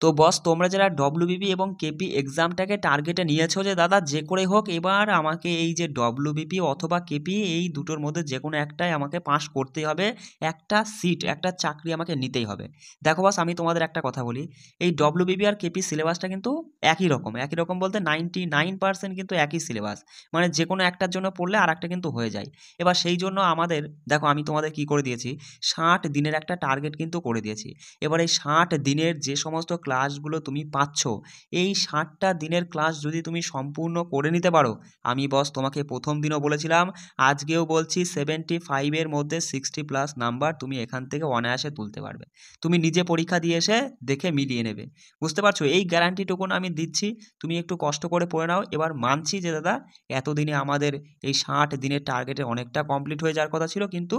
তো বস তোমরা যারা ডব্লিউবিপি এবং কেপি এক্সামটাকে টার্গেটে নিয়েছো যে দাদা যে করে হোক এবার আমাকে এই যে ডব্লিউবিপি অথবা কেপি এই দুটোর মধ্যে যে কোনো একটাই আমাকে পাস করতেই হবে, একটা সিট একটা চাকরি আমাকে নিতেই হবে। দেখো বস আমি তোমাদের একটা কথা বলি, এই ডব্লিউবিপি আর কেপি সিলেবাসটা কিন্তু একই রকম বলতে 99% কিন্তু একই সিলেবাস, মানে যে কোনো একটার জন্য পড়লে আর একটা কিন্তু হয়ে যায়। এবার সেই জন্য আমাদের দেখো আমি তোমাদের কি করে দিয়েছি, 60 দিনের একটা টার্গেট কিন্তু করে দিয়েছি। এবার এই 60 দিনের যে সমস্ত ক্লাসগুলো তুমি পাচ্ছ, এই 60টা দিনের ক্লাস যদি তুমি সম্পূর্ণ করে নিতে পারো, আমি বস তোমাকে প্রথম দিনও বলেছিলাম, আজকেও বলছি 75-এর মধ্যে 60+ নাম্বার তুমি এখান থেকে অনায়াসে তুলতে পারবে। তুমি নিজে পরীক্ষা দিয়ে এসে দেখে মিলিয়ে নেবে। বুঝতে পারছো, এই গ্যারান্টিটুকুন আমি দিচ্ছি। তুমি একটু কষ্ট করে পড়ে নাও। এবার মানছি যে দাদা এতদিনে আমাদের এই 60 দিনের টার্গেটে অনেকটা কমপ্লিট হয়ে যাওয়ার কথা ছিল, কিন্তু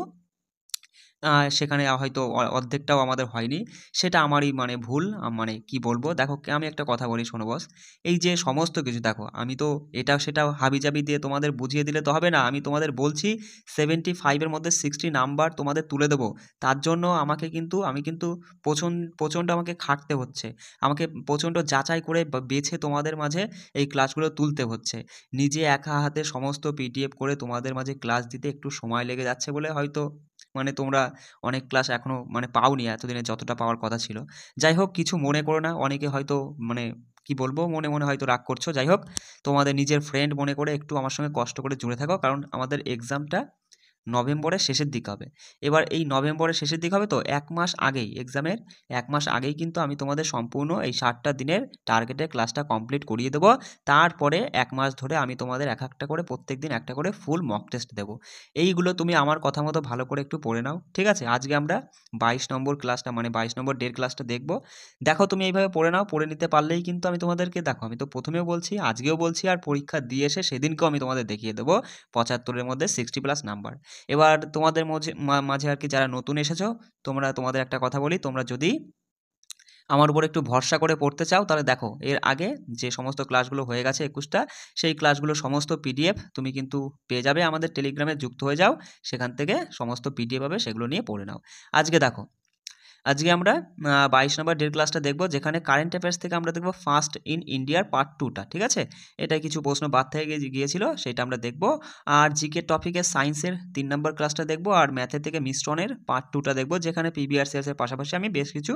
সেখানে হয়তো অর্ধেকটাও আমাদের হয়নি। সেটা আমারই মানে ভুল। মানে কি বলবো, দেখো আমি একটা কথা বলি শোনো বস, এই যে সমস্ত কিছু দেখো আমি তো এটাও সেটাও হাবিজাবি দিয়ে তোমাদের বুঝিয়ে দিলে তো হবে না। আমি তোমাদের বলছি 75-এর মধ্যে 60 নাম্বার তোমাদের তুলে দেবো। তার জন্য আমি কিন্তু প্রচণ্ড আমাকে খাটতে হচ্ছে। আমাকে প্রচণ্ড যাচাই করে বেছে তোমাদের মাঝে এই ক্লাসগুলো তুলতে হচ্ছে। নিজে একা হাতে সমস্ত পিডিএফ করে তোমাদের মাঝে ক্লাস দিতে একটু সময় লেগে যাচ্ছে বলে হয়তো মানে তোমরা অনেক ক্লাস এখনো মানে পাওনি এতদিনে যতটা পাওয়ার কথা ছিল। যাই হোক কিছু মনে করো না, অনেকে হয়তো মানে কি বলবো মনে মনে হয়তো রাগ করছো। যাই হোক তোমাদের নিজের ফ্রেন্ড মনে করে একটু আমার সঙ্গে কষ্ট করে জুড়ে থাকো, কারণ আমাদের এক্সামটা নভেম্বরের শেষের দিকে হবে। এবার এই নভেম্বরের শেষের দিকে হবে তো 1 মাস আগেই এক্সামের 1 মাস আগেই কিন্তু আমি তোমাদের সম্পূর্ণ এই 60টা দিনের টার্গেটের ক্লাসটা কমপ্লিট করিয়ে দেবো। তারপরে 1 মাস ধরে আমি তোমাদের এক একটা করে প্রত্যেক দিন একটা করে ফুল মক টেস্ট দেবো। এইগুলো তুমি আমার কথা মতো ভালো করে একটু পড়ে নাও, ঠিক আছে? আজকে আমরা 22 নম্বর ক্লাসটা মানে 22 নম্বর ডের ক্লাসটা দেখবো। দেখো তুমি এইভাবে পড়ে নাও, পড়ে নিতে পারলেই কিন্তু আমি তোমাদেরকে দেখো আমি তো প্রথমেও বলছি আজকেও বলছি আর পরীক্ষা দিয়ে এসে সেদিনকেও আমি তোমাদের দেখিয়ে দেবো 75-এর মধ্যে 60+ নাম্বার। এবার তোমাদের মাঝে আর কি যারা নতুন এসেছো, তোমাদের একটা কথা বলি, তোমরা যদি আমার উপর একটু ভরসা করে পড়তে চাও তাহলে দেখো এর আগে যে সমস্ত ক্লাসগুলো হয়ে গেছে 21টা, সেই ক্লাসগুলো সমস্ত পিডিএফ তুমি কিন্তু পেয়ে যাবে। আমাদের টেলিগ্রামে যুক্ত হয়ে যাও, সেখান থেকে সমস্ত পিডিএফ পাবে, সেগুলো নিয়ে পড়ে নাও। আজকে দেখো আজকে আমরা 22 নম্বর ডের ক্লাসটা দেখব, যেখানে কারেন্ট অ্যাফেয়ার্স থেকে আমরা দেখব ফার্স্ট ইন ইন্ডিয়ার পার্ট 2টা, ঠিক আছে? এটা কিছু প্রশ্ন বাদ থেকে গিয়েছিল, সেটা আমরা দেখব। আর জিকে টপিকের সায়েন্সের 3 নম্বর ক্লাসটা দেখব, আর ম্যাথের থেকে মিশ্রণের পার্ট 2টা দেখব, যেখানে পিবিআরসিএস এর পাশাপাশি আমি বেশ কিছু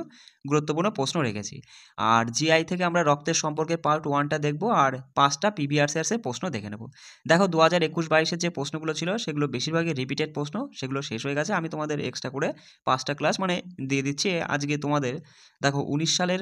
গুরুত্বপূর্ণ প্রশ্ন রেখেছি। আর জিআই থেকে আমরা রক্তের সম্পর্কে পার্ট 1টা দেখব, আর 5টা পিবিআরসিএস এর প্রশ্ন দেখে নেব। দেখো 2021-22-এর যে প্রশ্নগুলো ছিল সেগুলো বেশিরভাগই রিপিটেড প্রশ্ন, সেগুলো শেষ হয়ে গেছে। আমি তোমাদের এক্সট্রা করে 5টা ক্লাস মানে দিয়ে দিচ্ছি আজকে তোমাদের। দেখো 19 সালের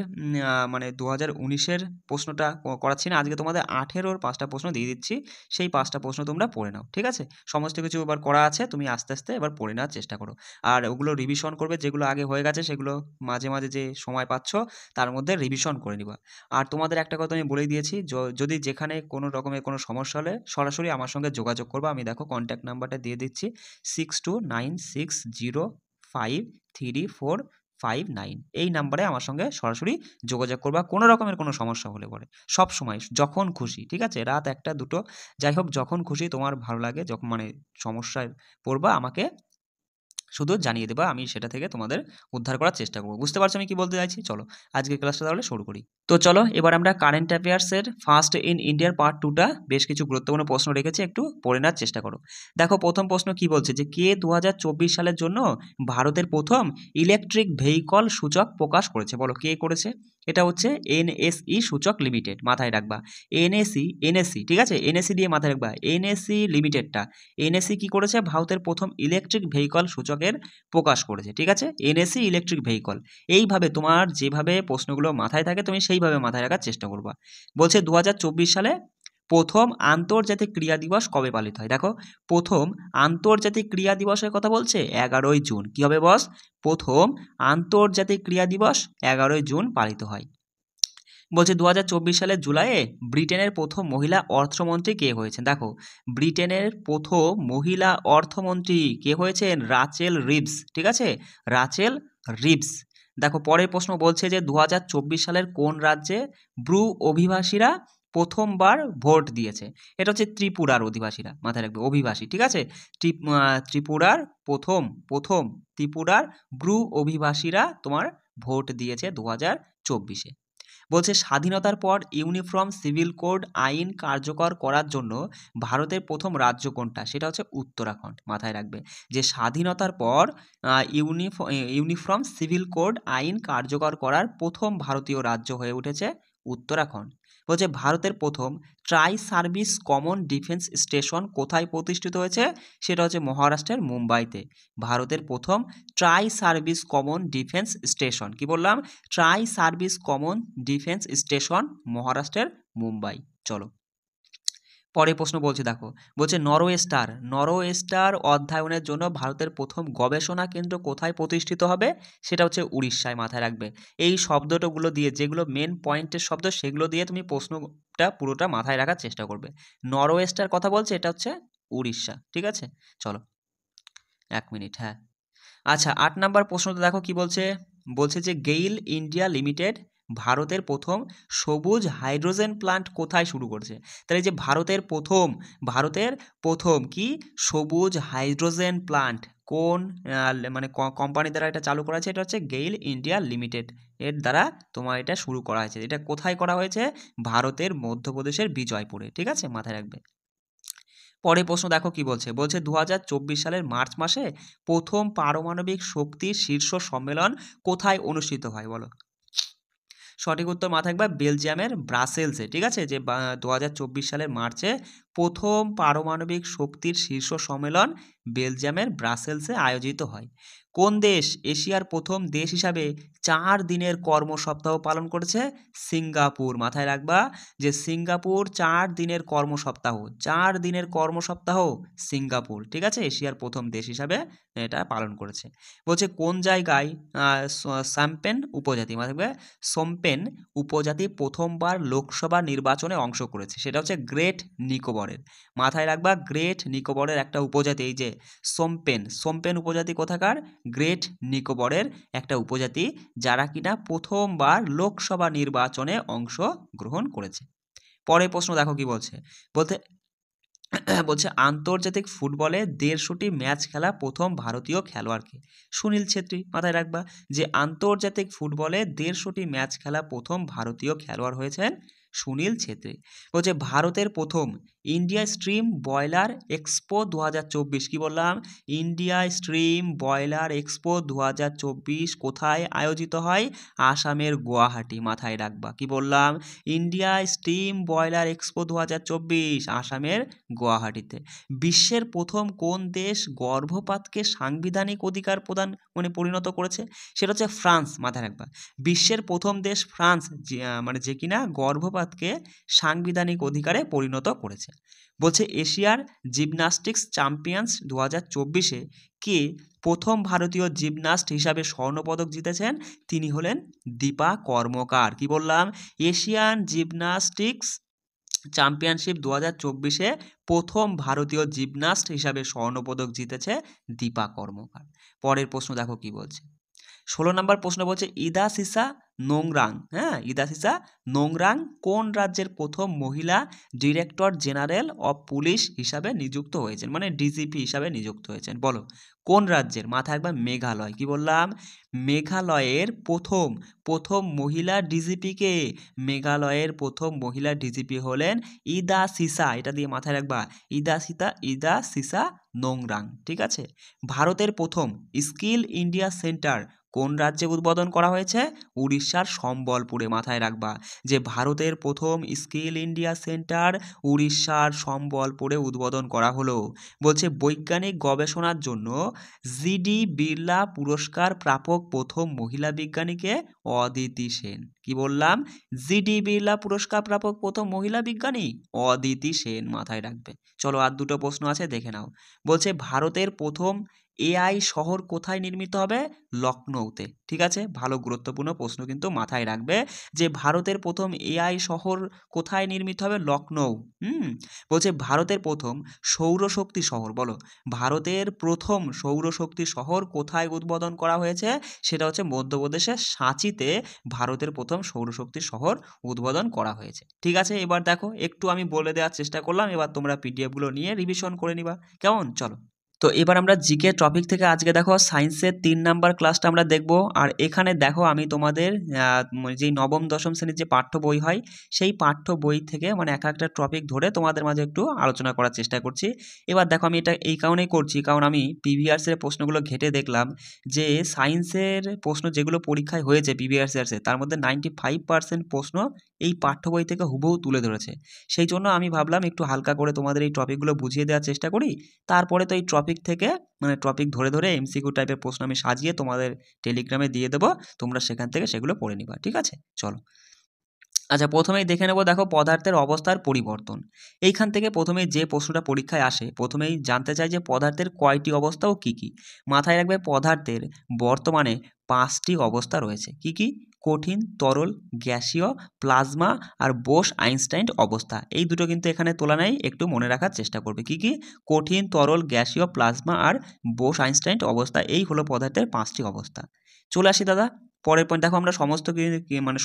মানে 2019-এর প্রশ্নটা করাচ্ছি না, আজকে তোমাদের 18-ওর 5টা প্রশ্ন দিয়ে দিচ্ছি। সেই 5টা প্রশ্ন তোমরা পড়ে নাও, ঠিক আছে? সমস্ত কিছু এবার করা আছে, তুমি আস্তে আস্তে এবার পড়ে নেওয়ার চেষ্টা করো। আর ওগুলো রিভিশন করবে, যেগুলো আগে হয়ে গেছে সেগুলো মাঝে মাঝে যে সময় পাচ্ছ তার মধ্যে রিভিশন করে নিবা। আর তোমাদের একটা কথা আমি বলেই দিয়েছি, যদি যেখানে কোনো রকমের কোনো সমস্যা হলে সরাসরি আমার সঙ্গে যোগাযোগ করবা। আমি দেখো কন্ট্যাক্ট নাম্বারটা দিয়ে দিচ্ছি, 6296053459। এই নাম্বারে আমার সঙ্গে সরাসরি যোগাযোগ করবা কোনো রকমের কোনো সমস্যা হলে পরে। সব সময় যখন খুশি, ঠিক আছে? রাত 1টা 2টো যাই হোক যখন খুশি তোমার ভালো লাগে, যখন মানে সমস্যায় পড়বা আমাকে শুধু জানিয়ে দেবা, আমি সেটা থেকে তোমাদের উদ্ধার করার চেষ্টা করব। বুঝতে পারছো আমি কি বলতে চাইছি? চলো আজকের ক্লাসটা তাহলে শুরু করি। তো চলো এবার আমরা কারেন্ট অ্যাফেয়ার্সের ফার্স্ট ইন ইন্ডিয়ার পার্ট 2টা বেশ কিছু গুরুত্বপূর্ণ প্রশ্ন রেখেছি, একটু পড়ে নেওয়ার চেষ্টা করো। দেখো প্রথম প্রশ্ন কি বলছে, যে কে 2024 সালের জন্য ভারতের প্রথম ইলেকট্রিক ভেহিকল সূচক প্রকাশ করেছে? বলো কে করেছে? এটা হচ্ছে এনএসই সূচক লিমিটেড, মাথায় রাখবা। এনএসি, ঠিক আছে? এনএসি দিয়ে মাথায় রাখবা, এনএসি লিমিটেডটা। এনএসি কি করেছে? ভারতের প্রথম ইলেকট্রিক ভেহিকল সূচকের প্রকাশ করেছে, ঠিক আছে? NAC electric vehicle. এইভাবে তোমার যেভাবে প্রশ্নগুলো মাথায় থাকে তুমি সেইভাবে মাথায় রাখার চেষ্টা করবা। বলছে 2024 সালে প্রথম আন্তর্জাতিক ক্রীড়া দিবস কবে পালিত হয়? দেখো প্রথম আন্তর্জাতিক ক্রীড়া দিবসের কথা বলছে 11ই জুন। কি হবে বস? প্রথম আন্তর্জাতিক ক্রীড়া দিবস 11ই জুন পালিত হয়। বলছে 2024 সালের জুলাইয়ে ব্রিটেনের প্রথম মহিলা অর্থমন্ত্রী কে হয়েছেন? দেখো ব্রিটেনের প্রথম মহিলা অর্থমন্ত্রী কে হয়েছেন? রাচেল রিভস, ঠিক আছে? Rachel Reeves. দেখো পরের প্রশ্ন বলছে যে 2024 সালের কোন রাজ্যে ব্রু অভিবাসীরা প্রথমবার ভোট দিয়েছে? এটা হচ্ছে ত্রিপুরার অধিবাসীরা, মাথায় রাখবে অভিবাসী, ঠিক আছে? ত্রিপুরার প্রথম ত্রিপুরার ব্রু অভিবাসীরা তোমার ভোট দিয়েছে 2024-এ। বলছে স্বাধীনতার পর ইউনিফর্ম সিভিল কোড আইন কার্যকর করার জন্য ভারতের প্রথম রাজ্য কোনটা? সেটা হচ্ছে উত্তরাখণ্ড। মাথায় রাখবে যে স্বাধীনতার পর ইউনিফর্ম সিভিল কোড আইন কার্যকর করার প্রথম ভারতীয় রাজ্য হয়ে উঠেছে উত্তরাখণ্ড। বলছে ভারতের প্রথম try service common defence station কোথায় প্রতিষ্ঠিত হয়েছে? সেটা হচ্ছে মহারাষ্ট্রের মুম্বাইতে। ভারতের প্রথম try service common defence station, কি বললাম? Try service common defence station মহারাষ্ট্রের মুম্বাই। চলো পরের প্রশ্ন বলছে, দেখো বলছে নরওয়েস্টার অধ্যয়নের জন্য ভারতের প্রথম গবেষণা কেন্দ্র কোথায় প্রতিষ্ঠিত হবে? সেটা হচ্ছে উড়িষ্যায়। মাথায় রাখবে এই শব্দটাগুলো দিয়ে, যেগুলো মেন পয়েন্টের শব্দ সেগুলো দিয়ে তুমি প্রশ্নটা পুরোটা মাথায় রাখার চেষ্টা করবে। নরওয়েস্টার কথা বলছে, এটা হচ্ছে উড়িষ্যা। ঠিক আছে, চলো 1 মিনিট। হ্যাঁ আচ্ছা, 8 নাম্বার প্রশ্নটা দেখো কি বলছে। বলছে যে গেইল ইন্ডিয়া লিমিটেড ভারতের প্রথম সবুজ হাইড্রোজেন প্লান্ট কোথায় শুরু করেছে? তাহলে যে ভারতের প্রথম কি সবুজ হাইড্রোজেন প্লান্ট কোন মানে কোম্পানি দ্বারা এটা চালু করা হয়েছে? এটা হচ্ছে গেইল ইন্ডিয়া লিমিটেড এর দ্বারা তোমার এটা শুরু করা হয়েছে। এটা কোথায় করা হয়েছে? ভারতের মধ্যপ্রদেশের বিজয়পুরে। ঠিক আছে, মাথায় রাখবে। পরের প্রশ্ন দেখো কি বলছে। বলছে 2024 সালের মার্চ মাসে প্রথম পারমাণবিক শক্তির শীর্ষ সম্মেলন কোথায় অনুষ্ঠিত হয়? বলো। সঠিক উত্তর মাথায় রাখবে বেলজিয়ামের ব্রাসেলসে। ঠিক আছে, যে 2024 সালের মার্চে প্রথম পারমাণবিক শক্তির শীর্ষ সম্মেলন বেলজিয়ামের ব্রাসেলসে আয়োজিত হয়। কোন দেশ এশিয়ার প্রথম দেশ হিসাবে 4 দিনের কর্মসপ্তাহ পালন করেছে? সিঙ্গাপুর। মাথায় রাখবা যে সিঙ্গাপুর 4 দিনের কর্মসপ্তাহ সিঙ্গাপুর। ঠিক আছে, এশিয়ার প্রথম দেশ হিসাবে এটা পালন করেছে। বলছে কোন জায়গায় সাম্পেন উপজাতি, মাথায় রাখবে সোমপেন উপজাতি প্রথমবার লোকসভা নির্বাচনে অংশ করেছে? সেটা হচ্ছে গ্রেট নিকোবরের। মাথায় রাখবা গ্রেট নিকোবরের একটা উপজাতি, এই যে সোমপেন উপজাতি কোথাকার? গ্রেট নিকোবরের একটা উপজাতি, যারা কিনা প্রথমবার লোকসভা নির্বাচনে অংশ গ্রহণ করেছে। পরের প্রশ্ন দেখো কি বলছে। বলছে আন্তর্জাতিক ফুটবলে 150টি ম্যাচ খেলা প্রথম ভারতীয় খেলোয়াড়কে? সুনীল ছেত্রী। মাথায় রাখবা যে আন্তর্জাতিক ফুটবলে 150টি ম্যাচ খেলা প্রথম ভারতীয় খেলোয়াড় হয়েছেন সুনীল ছেত্রী। বলছে ভারতের প্রথম ইন্ডিয়া স্ট্রিম বয়লার এক্সপো 2024, কি বললাম? ইন্ডিয়া স্ট্রিম বয়লার এক্সপো 2024 কোথায় আয়োজিত হয়? আসামের গুয়াহাটি। মাথায় রাখবা কি বললাম? ইন্ডিয়া স্টিম বয়লার এক্সপো 2024 আসামের গুয়াহাটিতে। বিশ্বের প্রথম কোন দেশ গর্ভপাতকে সাংবিধানিক অধিকার প্রদান পরিণত করেছে? সেটা হচ্ছে ফ্রান্স। মাথায় রাখবা বিশ্বের প্রথম দেশ ফ্রান্স, যে কিনা গর্ভপাতকে সাংবিধানিক অধিকারে পরিণত করেছে। বলছে এশিয়ার জিমন্যাস্টিক্স চ্যাম্পিয়ন্স 2024-এ কে প্রথম ভারতীয় জিমন্যাস্ট হিসাবে স্বর্ণপদক জিতেছেন? তিনি হলেন দীপা কর্মকার। কি বললাম? এশিয়ান জিমন্যাস্টিক্স চ্যাম্পিয়নশিপ 2024-এ প্রথম ভারতীয় জিমন্যাস্ট হিসাবে স্বর্ণপদক জিতেছে দীপা কর্মকার। পরের প্রশ্ন দেখো কি বলছে। 16 নম্বর প্রশ্ন বলছে ইদাসিসা নোংরাং কোন রাজ্যের প্রথম মহিলা ডিরেক্টর জেনারেল অফ পুলিশ হিসাবে নিযুক্ত হয়েছেন? মানে ডিজিপি হিসাবে নিযুক্ত হয়েছেন। বলো কোন রাজ্যের? মাথায় একবার মেঘালয়। কি বললাম? মেঘালয়ের প্রথম মহিলা ডিজিপিকে? মেঘালয়ের প্রথম মহিলা ডিজিপি হলেন ইদাসিসা। এটা দিয়ে মাথায় রাখবা ইদাসিসা নোংরাং। ঠিক আছে। ভারতের প্রথম স্কিল ইন্ডিয়া সেন্টার কোন রাজ্যে উদ্বোধন করা হয়েছে? উড়িষ্যার সম্বলপুরে। মাথায় রাখবা যে ভারতের প্রথম স্কিল ইন্ডিয়া সেন্টার উড়িষ্যার সম্বলপুরে উদ্বোধন করা হলো। বলছে বৈজ্ঞানিক গবেষণার জন্য জিডি বিড়লা পুরস্কার প্রাপক প্রথম মহিলা বিজ্ঞানীকে? অদিতি সেন। কি বললাম? জিডি বিড়লা পুরস্কার প্রাপক প্রথম মহিলা বিজ্ঞানী অদিতি সেন। মাথায় রাখবে। চলো আর দুটো প্রশ্ন আছে, দেখে নাও। বলছে ভারতের প্রথম এআই শহর কোথায় নির্মিত হবে? লখনৌতে। ঠিক আছে, ভালো গুরুত্বপূর্ণ প্রশ্ন কিন্তু মাথায় রাখবে যে ভারতের প্রথম এআই শহর কোথায় নির্মিত হবে? লখনৌ। বলছে ভারতের প্রথম সৌরশক্তি শহর, বলো ভারতের প্রথম সৌরশক্তি শহর কোথায় উদ্বোধন করা হয়েছে? সেটা হচ্ছে মধ্যপ্রদেশের সাঁচিতে ভারতের প্রথম সৌরশক্তি শহর উদ্বোধন করা হয়েছে। ঠিক আছে, এবার দেখো একটু আমি বলে দেওয়ার চেষ্টা করলাম, এবার তোমরা পিডিএফগুলো নিয়ে রিভিশন করে নিবা, কেমন? চলো তো এবার আমরা জিকে টপিক থেকে আজকে দেখো সায়েন্সের 3 নাম্বার ক্লাসটা আমরা দেখব। আর এখানে দেখো আমি তোমাদের যেই নবম দশম শ্রেণীর যে পাঠ্য বই হয় সেই পাঠ্য বই থেকে মানে এক একটা টপিক ধরে তোমাদের মাঝে একটু আলোচনা করার চেষ্টা করছি। এবার দেখো আমি এটা এই কারণেই করছি, কারণ আমি প্রিভিয়াসের প্রশ্নগুলো ঘেটে দেখলাম যে সায়েন্সের প্রশ্ন যেগুলো পরীক্ষায় হয়েছে প্রিভিয়াস ইয়ার্সে তার মধ্যে 95% প্রশ্ন এই পাঠ্য বই থেকে হুবহু তুলে ধরেছে। সেই জন্য আমি ভাবলাম একটু হালকা করে তোমাদের এই টপিকগুলো বুঝিয়ে দেওয়ার চেষ্টা করি। তারপরে তো এই টপিক থেকে মানে টপিক ধরে ধরে এমসিকিউ টাইপের প্রশ্ন আমি সাজিয়ে তোমাদের টেলিগ্রামে দিয়ে দেবো, তোমরা সেখান থেকে সেগুলো পড়ে নিবা। ঠিক আছে, চলো। আচ্ছা, প্রথমেই দেখে নেব, দেখো পদার্থের অবস্থার পরিবর্তন। এইখান থেকে প্রথমেই যে প্রশ্নটা পরীক্ষায় আসে, প্রথমেই জানতে চাই যে পদার্থের কয়টি অবস্থা ও কী কী। মাথায় রাখবে পদার্থের বর্তমানে 5টি অবস্থা রয়েছে। কি কি? কঠিন, তরল, গ্যাসীয়, প্লাজমা আর বোস আইনস্টাইন অবস্থা। এই দুটো কিন্তু এখানে তোলা নেই, একটু মনে রাখার চেষ্টা করবে। কি কি? কঠিন, তরল, গ্যাসীয়, প্লাজমা আর বোস আইনস্টাইন অবস্থা। এই হলো পদার্থের 5টি অবস্থা। চলে আসি দাদা পরের পয়েন্ট। দেখো আমরা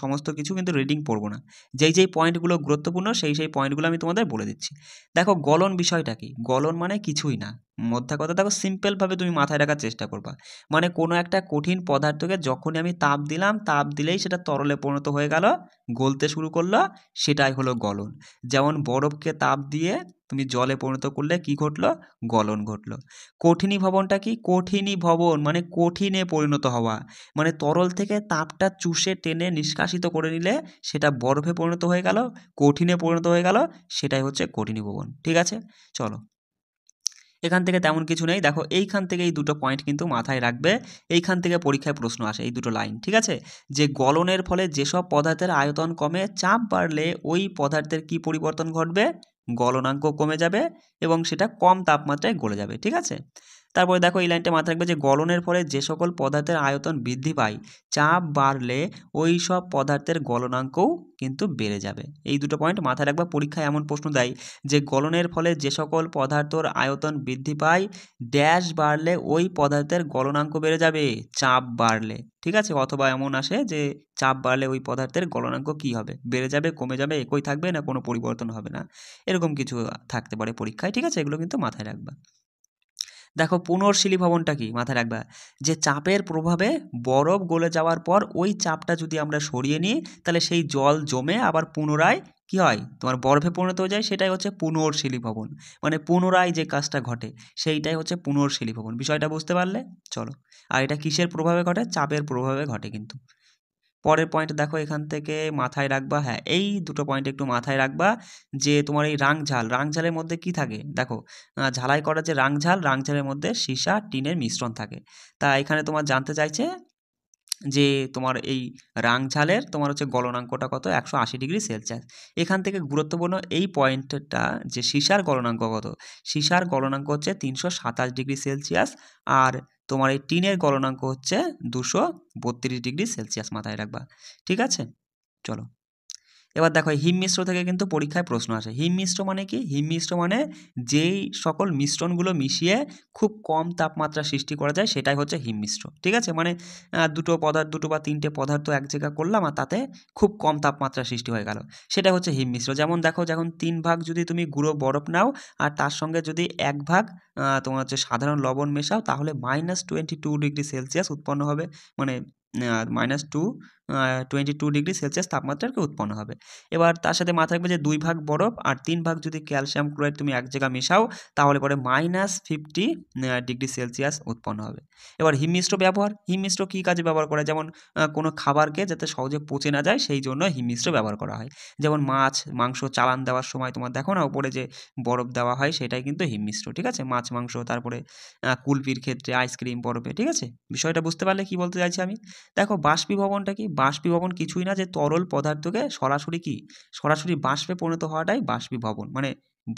সমস্ত কিছু কিন্তু রিডিং পড়বো না, যেই পয়েন্টগুলো গুরুত্বপূর্ণ সেই পয়েন্টগুলো আমি তোমাদের বলে দিচ্ছি। দেখো গলন বিষয়টা কি? গলন মানে কিছুই না, মোদ্দা কথা দেখো সিম্পলভাবে তুমি মাথায় রাখার চেষ্টা করবা। মানে কোনো একটা কঠিন পদার্থকে যখনই আমি তাপ দিলাম, তাপ দিলেই সেটা তরলে পরিণত হয়ে গেল, গলতে শুরু করলো, সেটাই হলো গলন। যেমন বরফকে তাপ দিয়ে তুমি জলে পরিণত করলে কি ঘটলো? গলন ঘটলো। কঠিনীভবনটা কি? কঠিনীভবন মানে কঠিনে পরিণত হওয়া, মানে তরল থেকে তাপটা চুষে টেনে নিষ্কাশিত করে নিলে সেটা বরফে পরিণত হয়ে গেল, কঠিনে পরিণত হয়ে গেল, সেটাই হচ্ছে কঠিনীভবন। ঠিক আছে, চলো। এখান থেকে তেমন কিছু নেই, দেখো এইখান থেকে এই দুটো পয়েন্ট কিন্তু মাথায় রাখবে। এইখান থেকে পরীক্ষায় প্রশ্ন আসে, এই দুটো লাইন। ঠিক আছে, যে গলনের ফলে যেসব পদার্থের আয়তন কমে, চাপ বাড়লে ওই পদার্থের কি পরিবর্তন ঘটবে? গলনাঙ্ক কমে যাবে এবং সেটা কম তাপমাত্রায় গলে যাবে। ঠিক আছে, তারপরে দেখো এই লাইনটা মাথায় রাখবে যে গলনের ফলে যে সকল পদার্থের আয়তন বৃদ্ধি পায়, চাপ বাড়লে ওই সব পদার্থের গলনাঙ্কও কিন্তু বেড়ে যাবে। এই দুটো পয়েন্ট মাথায় রাখবা, পরীক্ষায় এমন প্রশ্ন দেয় যে গলনের ফলে যে সকল পদার্থর আয়তন বৃদ্ধি পায়, ড্যাশ বাড়লে ওই পদার্থের গলনাঙ্ক বেড়ে যাবে, চাপ বাড়লে। ঠিক আছে, অথবা এমন আসে যে চাপ বাড়লে ওই পদার্থের গলনাঙ্ক কি হবে? বেড়ে যাবে, কমে যাবে, একই থাকবে, না কোনো পরিবর্তন হবে না, এরকম কিছু থাকতে পারে পরীক্ষায়। ঠিক আছে, এগুলো কিন্তু মাথায় রাখবা। দেখো পুনর্শীলী ভবনটা কি? মাথায় রাখবা যে চাপের প্রভাবে বরফ গলে যাওয়ার পর ওই চাপটা যদি আমরা সরিয়ে নিই, তাহলে সেই জল জমে আবার পুনরায় কি হয়? তোমার বরফে পরিণত হয়ে যায়, সেটাই হচ্ছে পুনর্শীলী ভবন। মানে পুনরায় যে কাজটা ঘটে সেইটাই হচ্ছে পুনর্শীলী ভবন। বিষয়টা বুঝতে পারলে? চলো। আর এটা কিসের প্রভাবে ঘটে? চাপের প্রভাবে ঘটে কিন্তু। পরের পয়েন্ট দেখো এখান থেকে মাথায় রাখবা, হ্যাঁ এই দুটো পয়েন্ট একটু মাথায় রাখবা যে তোমার এই রাংঝালের মধ্যে কি থাকে? দেখো ঝালাই করা যে রাংঝালের মধ্যে সীসা টিনের মিশ্রণ থাকে। তা এখানে তোমার জানতে চাইছে যে তোমার এই রাংঝালের তোমার হচ্ছে গলনাঙ্কটা কত? 180°C। এখান থেকে গুরুত্বপূর্ণ এই পয়েন্টটা যে সীসার গলনাঙ্ক কত? সীসার গলনাঙ্ক হচ্ছে 327°C, আর তোমার এই টিনের গলনাঙ্ক হচ্ছে 232°C। মাথায় রাখবা। ঠিক আছে, চলো। এবার দেখো হিমমিশ্র থেকে কিন্তু পরীক্ষায় প্রশ্ন আসে। হিমমিশ্র মানে কি? হিমমিশ্র মানে যেই সকল মিশ্রণগুলো মিশিয়ে খুব কম তাপমাত্রা সৃষ্টি করা যায় সেটাই হচ্ছে হিমমিশ্র। ঠিক আছে, মানে দুটো বা তিনটে পদার্থ এক জায়গা করলাম আর তাতে খুব কম তাপমাত্রা সৃষ্টি হয়ে গেল, সেটা হচ্ছে হিমমিশ্র। যেমন দেখো, যখন 3 ভাগ যদি তুমি গুঁড়ো বরফ নাও আর তার সঙ্গে যদি 1 ভাগ তোমার হচ্ছে সাধারণ লবণ মেশাও, তাহলে -22°C উৎপন্ন হবে, মানে -22°C তাপমাত্রার উৎপন্ন হবে। এবার তার সাথে মাথায় রাখবে যে 2 ভাগ বরফ আর 3 ভাগ যদি ক্যালসিয়াম ক্লোরাইড তুমি এক জায়গা মেশাও, তাহলে পরে -50°C উৎপন্ন হবে। এবার হিমমিশ্র কী কাজে ব্যবহার করা হয়? যেমন কোনো খাবারকে যাতে সহজে পচে না যায় সেই জন্য হিমমিশ্র ব্যবহার করা হয়। যেমন মাছ মাংস চালান দেওয়ার সময় তোমার দেখো না উপরে যে বরফ দেওয়া হয়, সেটাই কিন্তু হিমমিশ্র। ঠিক আছে, মাছ মাংস, তারপরে কুলফির ক্ষেত্রে আইসক্রিম বরফে। ঠিক আছে, বিষয়টা বুঝতে পারলে কি বলতে চাইছি আমি? দেখো বাষ্পীভবনটা কি? বাষ্পীভবন কিছুই না, যে তরল পদার্থকে সরাসরি বাষ্পে পরিণত হওয়াটাই বাষ্পীভবন, মানে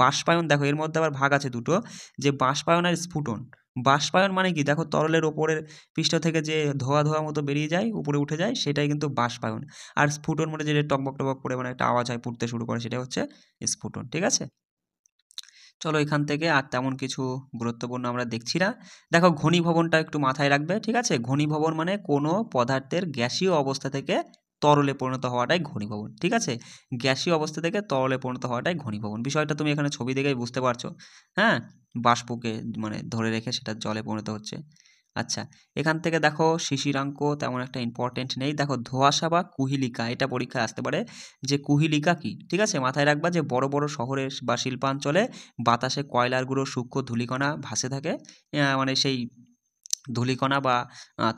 বাষ্পায়ন। দেখো এর মধ্যে আবার ভাগ আছে দুটো, যে বাষ্পায়ন আর স্ফুটন। বাষ্পায়ন মানে কি? দেখো তরলের ওপরের পৃষ্ঠ থেকে যে ধোয়া ধোয়া মতো বেরিয়ে যায়, উপরে উঠে যায়, সেটাই কিন্তু বাষ্পায়ন। আর স্ফুটন মানে যে টকবক টকবক করে মানে একটা আওয়াজ হয়, ফুটতে শুরু করে, সেটা হচ্ছে স্ফুটন। ঠিক আছে, চলো এখান থেকে আর তেমন কিছু গুরুত্বপূর্ণ আমরা দেখছি না। দেখো ঘনীভবনটা একটু মাথায় রাখবে। ঠিক আছে, ঘনীভবন মানে কোনো পদার্থের গ্যাসীয় অবস্থা থেকে তরলে পরিণত হওয়াটাই ঘনীভবন, ঠিক আছে? গ্যাসীয় অবস্থা থেকে তরলে পরিণত হওয়াটাই ঘনীভবন। বিষয়টা তুমি এখানে ছবি দেখেই বুঝতে পারছো, হ্যাঁ? বাষ্পকে মানে ধরে রেখে সেটা জলে পরিণত হচ্ছে। আচ্ছা, এখান থেকে দেখো শিশিরাঙ্ক তেমন একটা ইম্পর্টেন্ট নেই। দেখো ধোঁয়াশা বা কুহিলিকা, এটা পরীক্ষায় আসতে পারে যে কুহিলিকা কি, ঠিক আছে? মাথায় রাখবা যে বড় বড় শহরে বা শিল্পাঞ্চলে বাতাসে কয়লার গুঁড়ো সূক্ষ্ম ধূলিকণা ভাসে থাকে, মানে সেই ধূলিকণা বা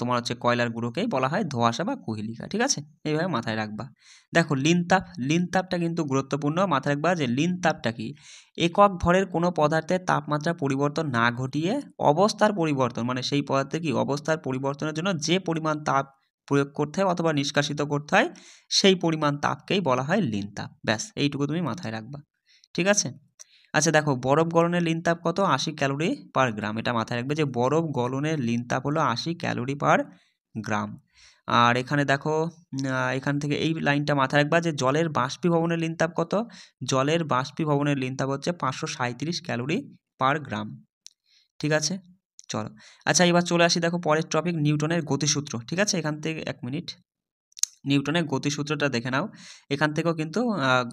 তোমার হচ্ছে কয়লার গুঁড়োকেই বলা হয় ধোঁয়াশা বা কুহিলিকা, ঠিক আছে? এইভাবে মাথায় রাখবা। দেখো লিনতাপ, লিনতাপটা কিন্তু গুরুত্বপূর্ণ, মাথায় রাখবা যে লিনতাপটা কি, একক ভরের কোনো পদার্থের তাপমাত্রা পরিবর্তন না ঘটিয়ে অবস্থার পরিবর্তন, মানে সেই পদার্থের কি অবস্থার পরিবর্তনের জন্য যে পরিমাণ তাপ প্রয়োগ করতে হয় অথবা নিষ্কাশিত করতে হয় সেই পরিমাণ তাপকেই বলা হয় লিনতাপ। ব্যাস এইটুকু তুমি মাথায় রাখবা, ঠিক আছে? আচ্ছা দেখো বরফ গলনের লিনতাপ কত, 80 ক্যালোরি পার গ্রাম। এটা মাথায় রাখবে যে বরফ গলনের লিনতাপ হলো 80 ক্যালোরি পার গ্রাম। আর এখানে দেখো এখান থেকে এই লাইনটা মাথায় রাখবা যে জলের বাষ্পীভবনের লিনতাপ কত, জলের বাষ্পীভবনের লিনতাপ হচ্ছে 537 ক্যালোরি পার গ্রাম, ঠিক আছে? চলো, আচ্ছা এবার চলে আসি দেখো পরের টপিক, নিউটনের গতিসূত্র, ঠিক আছে? এখান থেকে 1 মিনিট, নিউটনের গতিসূত্রটা দেখে নাও, এখান থেকেও কিন্তু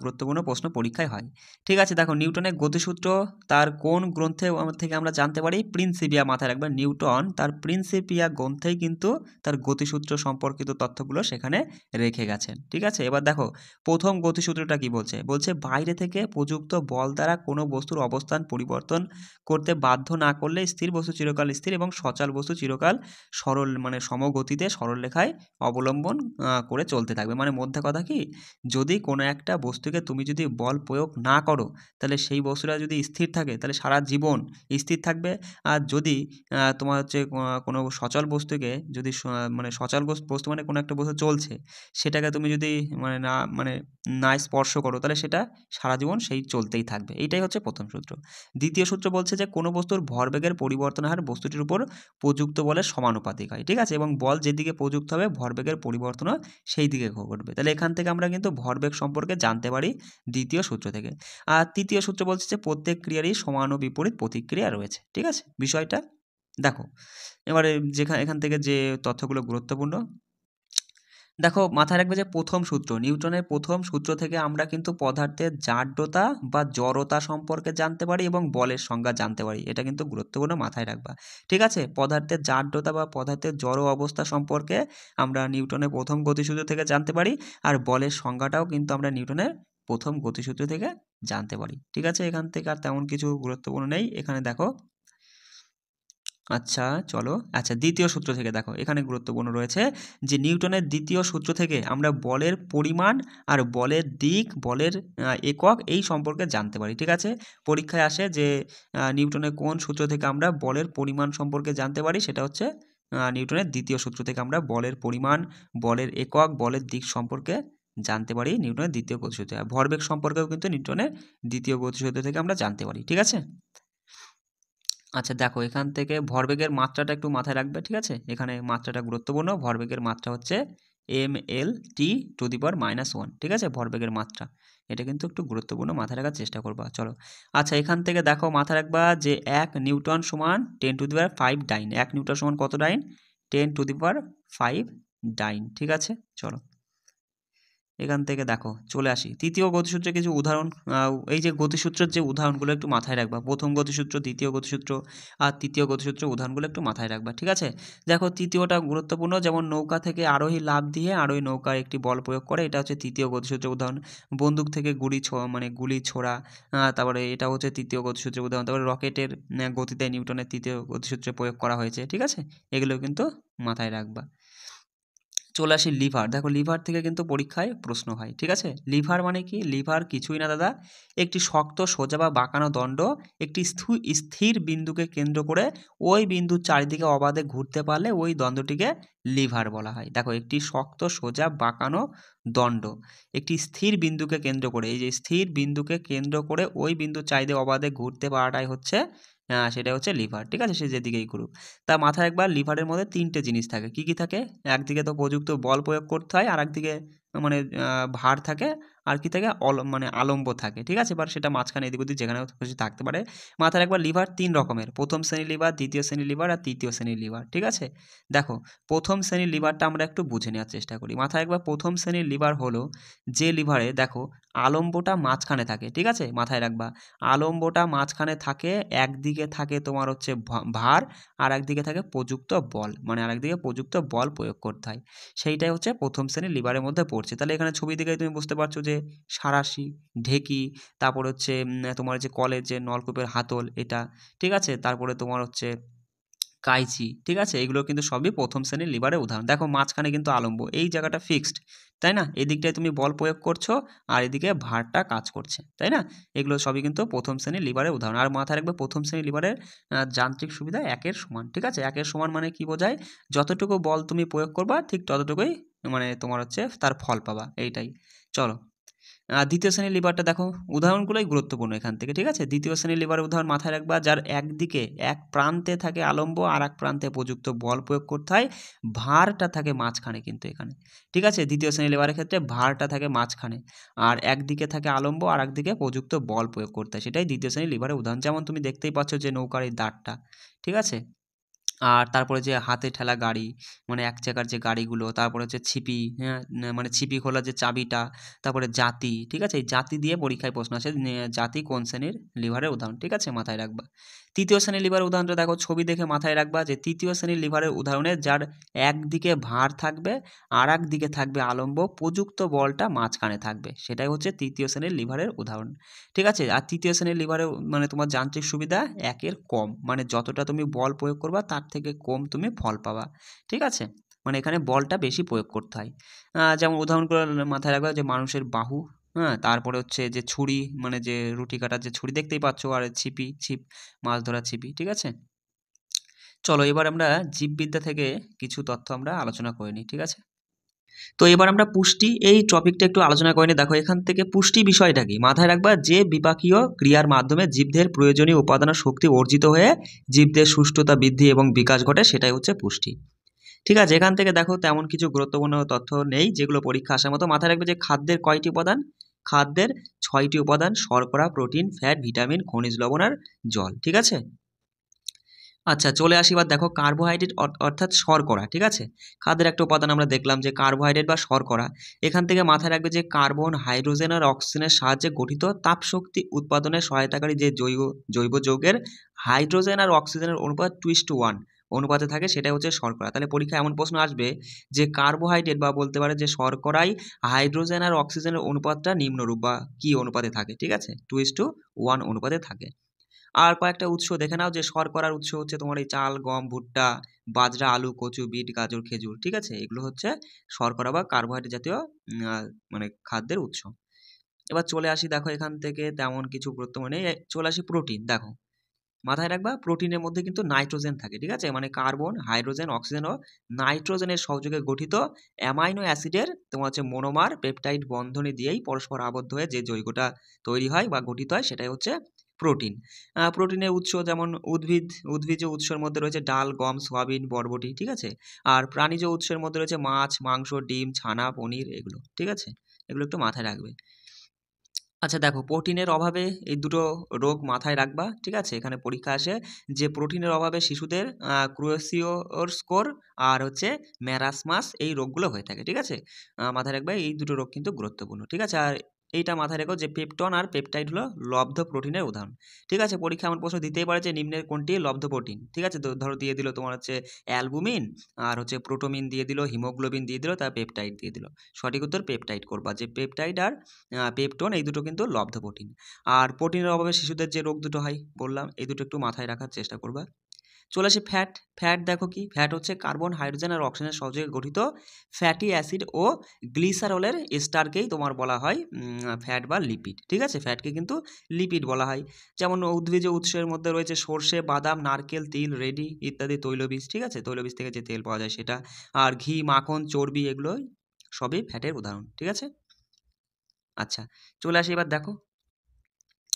গুরুত্বপূর্ণ প্রশ্ন পরীক্ষায় হয়, ঠিক আছে? দেখো নিউটনের গতিসূত্র তার কোন গ্রন্থে থেকে আমরা জানতে পারি, প্রিন্সিপিয়া, মাথায় রাখবেন নিউটন তার প্রিন্সিপিয়া গ্রন্থেই কিন্তু তার গতিসূত্র সম্পর্কিত তথ্যগুলো সেখানে রেখে গেছেন, ঠিক আছে? এবার দেখো প্রথম গতিসূত্রটা কি বলছে, বলছে বাইরে থেকে প্রযুক্ত বল দ্বারা কোনো বস্তুর অবস্থান পরিবর্তন করতে বাধ্য না করলে স্থির বস্তু চিরকাল স্থির এবং সচল বস্তু চিরকাল সরল মানে সমগতিতে সরল রেখায় অবলম্বন করে চলতে থাকবে। মানে মধ্যে কথা কি, যদি কোনো একটা বস্তুকে তুমি যদি বল প্রয়োগ না করো তাহলে সেই বস্তুটা যদি স্থির থাকে তাহলে সারা জীবন স্থির থাকবে। আর যদি তোমার হচ্ছে কোনো সচল বস্তুকে যদি মানে সচল বস্তু মানে কোনো একটা বস্তু চলছে সেটাকে তুমি যদি মানে না স্পর্শ করো তাহলে সেটা সারা জীবন সেই চলতেই থাকবে। এইটাই হচ্ছে প্রথম সূত্র। দ্বিতীয় সূত্র বলছে যে কোনো বস্তুর ভরবেগের পরিবর্তন হার বস্তুটির উপর প্রযুক্ত বলের সমানুপাতিক হয়, ঠিক আছে? এবং বল যেদিকে প্রযুক্ত হবে ভরবেগের পরিবর্তনও সেই দিকে ঘটবে। তাহলে এখান থেকে আমরা কিন্তু ভরবেগ সম্পর্কে জানতে পারি দ্বিতীয় সূত্র থেকে। আর তৃতীয় সূত্র বলছে যে প্রত্যেক ক্রিয়ারই সমান ও বিপরীত প্রতিক্রিয়া রয়েছে, ঠিক আছে? বিষয়টা দেখো এবারে এখান থেকে যে তথ্যগুলো গুরুত্বপূর্ণ, দেখো মাথায় রাখবে যে প্রথম সূত্র, নিউটনের প্রথম সূত্র থেকে আমরা কিন্তু পদার্থের জাড্যতা বা জড়তা সম্পর্কে জানতে পারি এবং বলের সংজ্ঞা জানতে পারি। এটা কিন্তু গুরুত্বপূর্ণ, মাথায় রাখবা, ঠিক আছে? পদার্থের জাড্যতা বা পদার্থের জড় অবস্থা সম্পর্কে আমরা নিউটনের প্রথম গতিসূত্র থেকে জানতে পারি, আর বলের সংজ্ঞাটাও কিন্তু আমরা নিউটনের প্রথম গতিসূত্র থেকে জানতে পারি, ঠিক আছে? এখান থেকে আর তেমন কিছু গুরুত্বপূর্ণ নেই। এখানে দেখো আচ্ছা চলো, আচ্ছা দ্বিতীয় সূত্র থেকে দেখো এখানে গুরুত্বপূর্ণ রয়েছে যে নিউটনের দ্বিতীয় সূত্র থেকে আমরা বলের পরিমাণ আর বলের দিক, বলের একক এই সম্পর্কে জানতে পারি, ঠিক আছে? পরীক্ষায় আসে যে নিউটনের কোন সূত্র থেকে আমরা বলের পরিমাণ সম্পর্কে জানতে পারি, সেটা হচ্ছে নিউটনের দ্বিতীয় সূত্র থেকে আমরা বলের পরিমাণ, বলের একক, বলের দিক সম্পর্কে জানতে পারি নিউটনের দ্বিতীয় গতিসূত্র। ভরবেগ সম্পর্কেও কিন্তু নিউটনের দ্বিতীয় গতিসূত্র থেকে আমরা জানতে পারি, ঠিক আছে? আচ্ছা দেখো এখান থেকে ভরবেগের মাত্রাটা একটু মাথায় রাখবে, ঠিক আছে? এখানে মাত্রাটা গুরুত্বপূর্ণ, ভরবেগের মাত্রা হচ্ছে mL/-1, ঠিক আছে? ভরবেগের মাত্রা, এটা কিন্তু একটু গুরুত্বপূর্ণ, মাথায় রাখার চেষ্টা করবা। চলো, আচ্ছা এখান থেকে দেখো মাথায় রাখবা যে 1 নিউটন সমান 10⁵ ডাইন। 1 নিউটন সমান কত ডাইন? 10⁵ ডাইন, ঠিক আছে? চলো এখান থেকে দেখো চলে আসি তৃতীয় গতিসূত্রের কিছু উদাহরণ। এই যে গতিসূত্রের যে উদাহরণগুলো একটু মাথায় রাখবা, প্রথম গতিসূত্র, দ্বিতীয় গতিসূত্র আর তৃতীয় গতিসূত্রের উদাহরণগুলো একটু মাথায় রাখবা, ঠিক আছে? দেখো তৃতীয়টা গুরুত্বপূর্ণ, যেমন নৌকা থেকে আরোহী লাফ দিয়ে আরোহী নৌকার একটি বল প্রয়োগ করে, এটা হচ্ছে তৃতীয় গতিসূত্রের উদাহরণ। বন্দুক থেকে গুলি ছোড়া, তারপরে এটা হচ্ছে তৃতীয় গতিসূত্রের উদাহরণ। তারপরে রকেটের গতিতে নিউটনের তৃতীয় গতিসূত্রে প্রয়োগ করা হয়েছে, ঠিক আছে? এগুলো কিন্তু মাথায় রাখবা। চলে আসি লিভার, দেখো লিভার থেকে কিন্তু পরীক্ষায় প্রশ্ন হয়, ঠিক আছে? লিভার মানে কি? লিভার কিছুই না দাদা, একটি শক্ত সোজা বা বাঁকানো দণ্ড একটি স্থির বিন্দুকে কেন্দ্র করে ওই বিন্দুর চারিদিকে অবাধে ঘুরতে পারলে ওই দণ্ডটিকে লিভার বলা হয়। দেখো একটি শক্ত সোজা বাঁকানো দণ্ড একটি স্থির বিন্দুকে কেন্দ্র করে, এই যে স্থির বিন্দুকে কেন্দ্র করে ওই বিন্দুর চারিদিকে অবাধে ঘুরতে পারাটাই হচ্ছে সেটা হচ্ছে লিভার, ঠিক আছে? সে যেদিকেই ঘুরুক। তা মাথায় একবার লিভারের মধ্যে 3টে জিনিস থাকে, কি কি থাকে? একদিকে তো প্রযুক্ত বল প্রয়োগ করতে হয়, আর একদিকে মানে ভার থাকে, আর কি থাকে মানে আলম্ব থাকে, ঠিক আছে। এবার সেটা মাঝখানে এদিক ওদিক যেখানে খুশি থাকতে পারে। মাথায় রাখবা লিভার 3 রকমের, প্রথম শ্রেণীর লিভার, দ্বিতীয় শ্রেণীর লিভার আর তৃতীয় শ্রেণীর লিভার, ঠিক আছে। দেখো প্রথম শ্রেণীর লিভারটা আমরা একটু বুঝে নেওয়ার চেষ্টা করি। মাথায় রাখবা প্রথম শ্রেণীর লিভার হলো যে লিভারে দেখো আলম্বটা মাঝখানে থাকে, ঠিক আছে, মাথায় রাখবা আলম্বটা মাঝখানে থাকে, একদিকে থাকে তোমার হচ্ছে ভার, আর একদিকে থাকে প্রযুক্ত বল, মানে আরেকদিকে প্রযুক্ত বল প্রয়োগ করতে হয়, সেইটাই হচ্ছে প্রথম শ্রেণীর লিভারের মধ্যে পড়ছে। তাহলে এখানে ছবি দেখে তুমি বুঝতে পারছো যে সাঁড়াশি, ঢেকি, তারপর হচ্ছে তোমার যে কলের যে নলকূপের হাতল এটা, ঠিক আছে, তারপরে তোমার হচ্ছে কাইচি, ঠিক আছে, এগুলো কিন্তু সবই প্রথম শ্রেণীর লিভারের উদাহরণ। দেখো মাঝখানে কিন্তু আলম্ব, এই জায়গাটা ফিক্সড, তাই না, এদিকটায় তুমি বল প্রয়োগ করছো আর এদিকে ভারটা কাজ করছে, তাই না, এগুলো সবই কিন্তু প্রথম শ্রেণীর লিভারের উদাহরণ। আর মাথায় রাখবে প্রথম শ্রেণীর লিভারের যান্ত্রিক সুবিধা 1-এর সমান, ঠিক আছে, 1-এর সমান মানে কি বোঝায়, যতটুকু বল তুমি প্রয়োগ করবা ঠিক ততটুকুই মানে তোমার হচ্ছে তার ফল পাবা, এইটাই। চলো দ্বিতীয় শ্রেণীর লিভারটা দেখো, উদাহরণগুলোই গুরুত্বপূর্ণ এখান থেকে, ঠিক আছে। দ্বিতীয় শ্রেণীর লিভারের উদাহরণ মাথায় রাখবা, যার একদিকে এক প্রান্তে থাকে আলম্ব আর এক প্রান্তে প্রযুক্ত বল প্রয়োগ করতে হয়, ভারটা থাকে মাঝখানে কিন্তু এখানে, ঠিক আছে। দ্বিতীয় শ্রেণীর লিভারের ক্ষেত্রে ভারটা থাকে মাঝখানে, আর একদিকে থাকে আলম্ব আর একদিকে প্রযুক্ত বল প্রয়োগ করতে হয়, সেটাই দ্বিতীয় শ্রেণীর লিভারের উদাহরণ। যেমন তুমি দেখতেই পাচ্ছ যে নৌকার এই দাঁড়টা, ঠিক আছে, আর তারপরে যে হাতে ঠেলা গাড়ি, মানে এক চাকার যে গাড়িগুলো, তারপরে হচ্ছে ছিপি, হ্যাঁ, মানে ছিপি খোলার যে চাবিটা, তারপরে জাতি, ঠিক আছে, এই জাতি দিয়ে পরীক্ষায় প্রশ্ন আসে, জাতি কোন শ্রেণীর লিভারের উদাহরণ, ঠিক আছে, মাথায় রাখবা। তৃতীয় শ্রেণীর লিভারের উদাহরণটা দেখো, ছবি দেখে মাথায় রাখবা যে তৃতীয় শ্রেণীর লিভারের উদাহরণে যার একদিকে ভার থাকবে আর একদিকে থাকবে আলম্ব, প্রযুক্ত বলটা মাঝখানে থাকবে, সেটাই হচ্ছে তৃতীয় শ্রেণীর লিভারের উদাহরণ, ঠিক আছে। আর তৃতীয় শ্রেণীর লিভারে মানে তোমার যান্ত্রিক সুবিধা 1-এর কম, মানে যতটা তুমি বল প্রয়োগ করবা তার থেকে কম তুমি ফল পাবা, ঠিক আছে, মানে এখানে বলটা বেশি প্রয়োগ করতে হয়। যেমন উদাহরণগুলো মাথায় রাখবা, যে মানুষের বাহু, হ্যাঁ, তারপরে হচ্ছে যে ছুরি, মানে যে রুটি কাটার যে ছুরি দেখতেই পাচ্ছ, আর ছিপ, মাছ ধরার ছিপি, ঠিক আছে। চলো এবার আমরা জীববিদ্যা থেকে কিছু তথ্য আমরা আলোচনা করে নিই, ঠিক আছে। তো এবার আমরা পুষ্টি এই টপিকটা একটু আলোচনা করে নিই। দেখো এখান থেকে পুষ্টি বিষয়টা কি, মাথায় রাখবা যে বিপাকীয় ক্রিয়ার মাধ্যমে জীবদের প্রয়োজনীয় উপাদান ও শক্তি অর্জিত হয়ে জীবদের সুষ্ঠুতা বৃদ্ধি এবং বিকাশ ঘটে, সেটাই হচ্ছে পুষ্টি, ঠিক আছে। এখান থেকে দেখো তেমন কিছু গুরুত্বপূর্ণ তথ্য নেই যেগুলো পরীক্ষা আসার মতো। মাথায় রাখবে যে খাদ্যের কয়টি উপাদান, খাদ্যের 6টি উপাদান, শর্করা, প্রোটিন, ফ্যাট, ভিটামিন, খনিজ লবণ আর জল, ঠিক আছে। আচ্ছা চলে আসি এবার দেখো কার্বোহাইড্রেট অর্থাৎ শর্করা, ঠিক আছে, খাদ্যের একটা উপাদান আমরা দেখলাম যে কার্বোহাইড্রেট বা শর্করা। এখান থেকে মাথায় রাখবে যে কার্বন, হাইড্রোজেন আর অক্সিজেনের সাহায্যে গঠিত তাপশক্তি উৎপাদনে সহায়তাকারী যে জৈব যৌগের হাইড্রোজেন আর অক্সিজেনের অনুপাত 2:1 অনুপাতে থাকে, সেটাই হচ্ছে শর্করা। তাহলে পরীক্ষায় এমন প্রশ্ন আসবে যে কার্বোহাইড্রেট বা বলতে পারে যে শর্করায় হাইড্রোজেন আর অক্সিজেনের অনুপাতটা নিম্নরূপ বা কি অনুপাতে থাকে, ঠিক আছে, 2:1 অনুপাতে থাকে। আর কয়েকটা উৎস দেখে নাও, যে শর্করার উৎস হচ্ছে তোমার এই চাল, গম, ভুট্টা, বাজরা, আলু, কচু, বিট, গাজর, খেজুর, ঠিক আছে, এগুলো হচ্ছে শর্করা বা কার্বোহাইড্রেট জাতীয় মানে খাদ্যের উৎস। এবার চলে আসি দেখো এখান থেকে তেমন কিছু গুরুত্বপূর্ণ নেই, চলে আসি প্রোটিন। দেখো মাথায় রাখবা প্রোটিনের মধ্যে কিন্তু নাইট্রোজেন থাকে, ঠিক আছে, মানে কার্বন, হাইড্রোজেন, অক্সিজেন ও নাইট্রোজেনের সহযোগে গঠিত অ্যামাইনো অ্যাসিডের তোমার হচ্ছে মোনোমার পেপটাইড বন্ধনী দিয়েই পরস্পর আবদ্ধ হয়ে যে যৌগটা তৈরি হয় বা গঠিত হয়, সেটাই হচ্ছে প্রোটিন। প্রোটিনের উৎস যেমন উদ্ভিজ্জ উৎসের মধ্যে রয়েছে ডাল, গম, সয়াবিন, বরবটি, ঠিক আছে, আর প্রাণীজ উৎসের মধ্যে রয়েছে মাছ, মাংস, ডিম, ছানা, পনির, এগুলো, ঠিক আছে, এগুলো একটু মাথায় রাখবে। আচ্ছা দেখো প্রোটিনের অভাবে এই দুটো রোগ মাথায় রাখবা, ঠিক আছে, এখানে পরীক্ষা আসে যে প্রোটিনের অভাবে শিশুদের ক্রোয়েশিওর আর হচ্ছে ম্যারাসমাস এই রোগগুলো হয়ে থাকে, ঠিক আছে, মাথায় রাখবা এই দুটো রোগ কিন্তু গুরুত্বপূর্ণ, ঠিক আছে। আর এইটা মাথায় রেখো যে পেপটন আর পেপটাইড হলো লব্ধ প্রোটিনের উদাহরণ, ঠিক আছে। পরীক্ষা এমন প্রশ্ন দিতেই পারে যে নিম্নের কোনটি লব্ধ প্রোটিন, ঠিক আছে, তো ধরো দিয়ে দিল তোমার হচ্ছে অ্যালবুমিন, আর হচ্ছে প্রোটোমিন দিয়ে দিল, হিমোগ্লোবিন দিয়ে দিল, তার পেপটাইড দিয়ে দিল, সঠিক উত্তর পেপটাইড করবা, যে পেপটাইড আর পেপটন এই দুটো কিন্তু লব্ধ প্রোটিন। আর প্রোটিনের অভাবে শিশুদের যে রোগ দুটো হয় বললাম, এই দুটো একটু মাথায় রাখার চেষ্টা করবা। চলে আসি ফ্যাট। ফ্যাট দেখো কি, ফ্যাট হচ্ছে কার্বন, হাইড্রোজেন আর অক্সিজেনের সহযোগে গঠিত ফ্যাটি অ্যাসিড ও গ্লিসারলের স্টারকেই তোমার বলা হয় ফ্যাট বা লিপিড, ঠিক আছে, ফ্যাটকে কিন্তু লিপিড বলা হয়। যেমন উদ্ভিজ্জ উৎসের মধ্যে রয়েছে সর্ষে, বাদাম, নারকেল, তিল, রেডি ইত্যাদি তৈলবীজ, ঠিক আছে, তৈলবীজ থেকে যে তেল পাওয়া যায় সেটা, আর ঘি, মাখন, চর্বি, এগুলো সবই ফ্যাটের উদাহরণ, ঠিক আছে। আচ্ছা চলে আসি এবার দেখো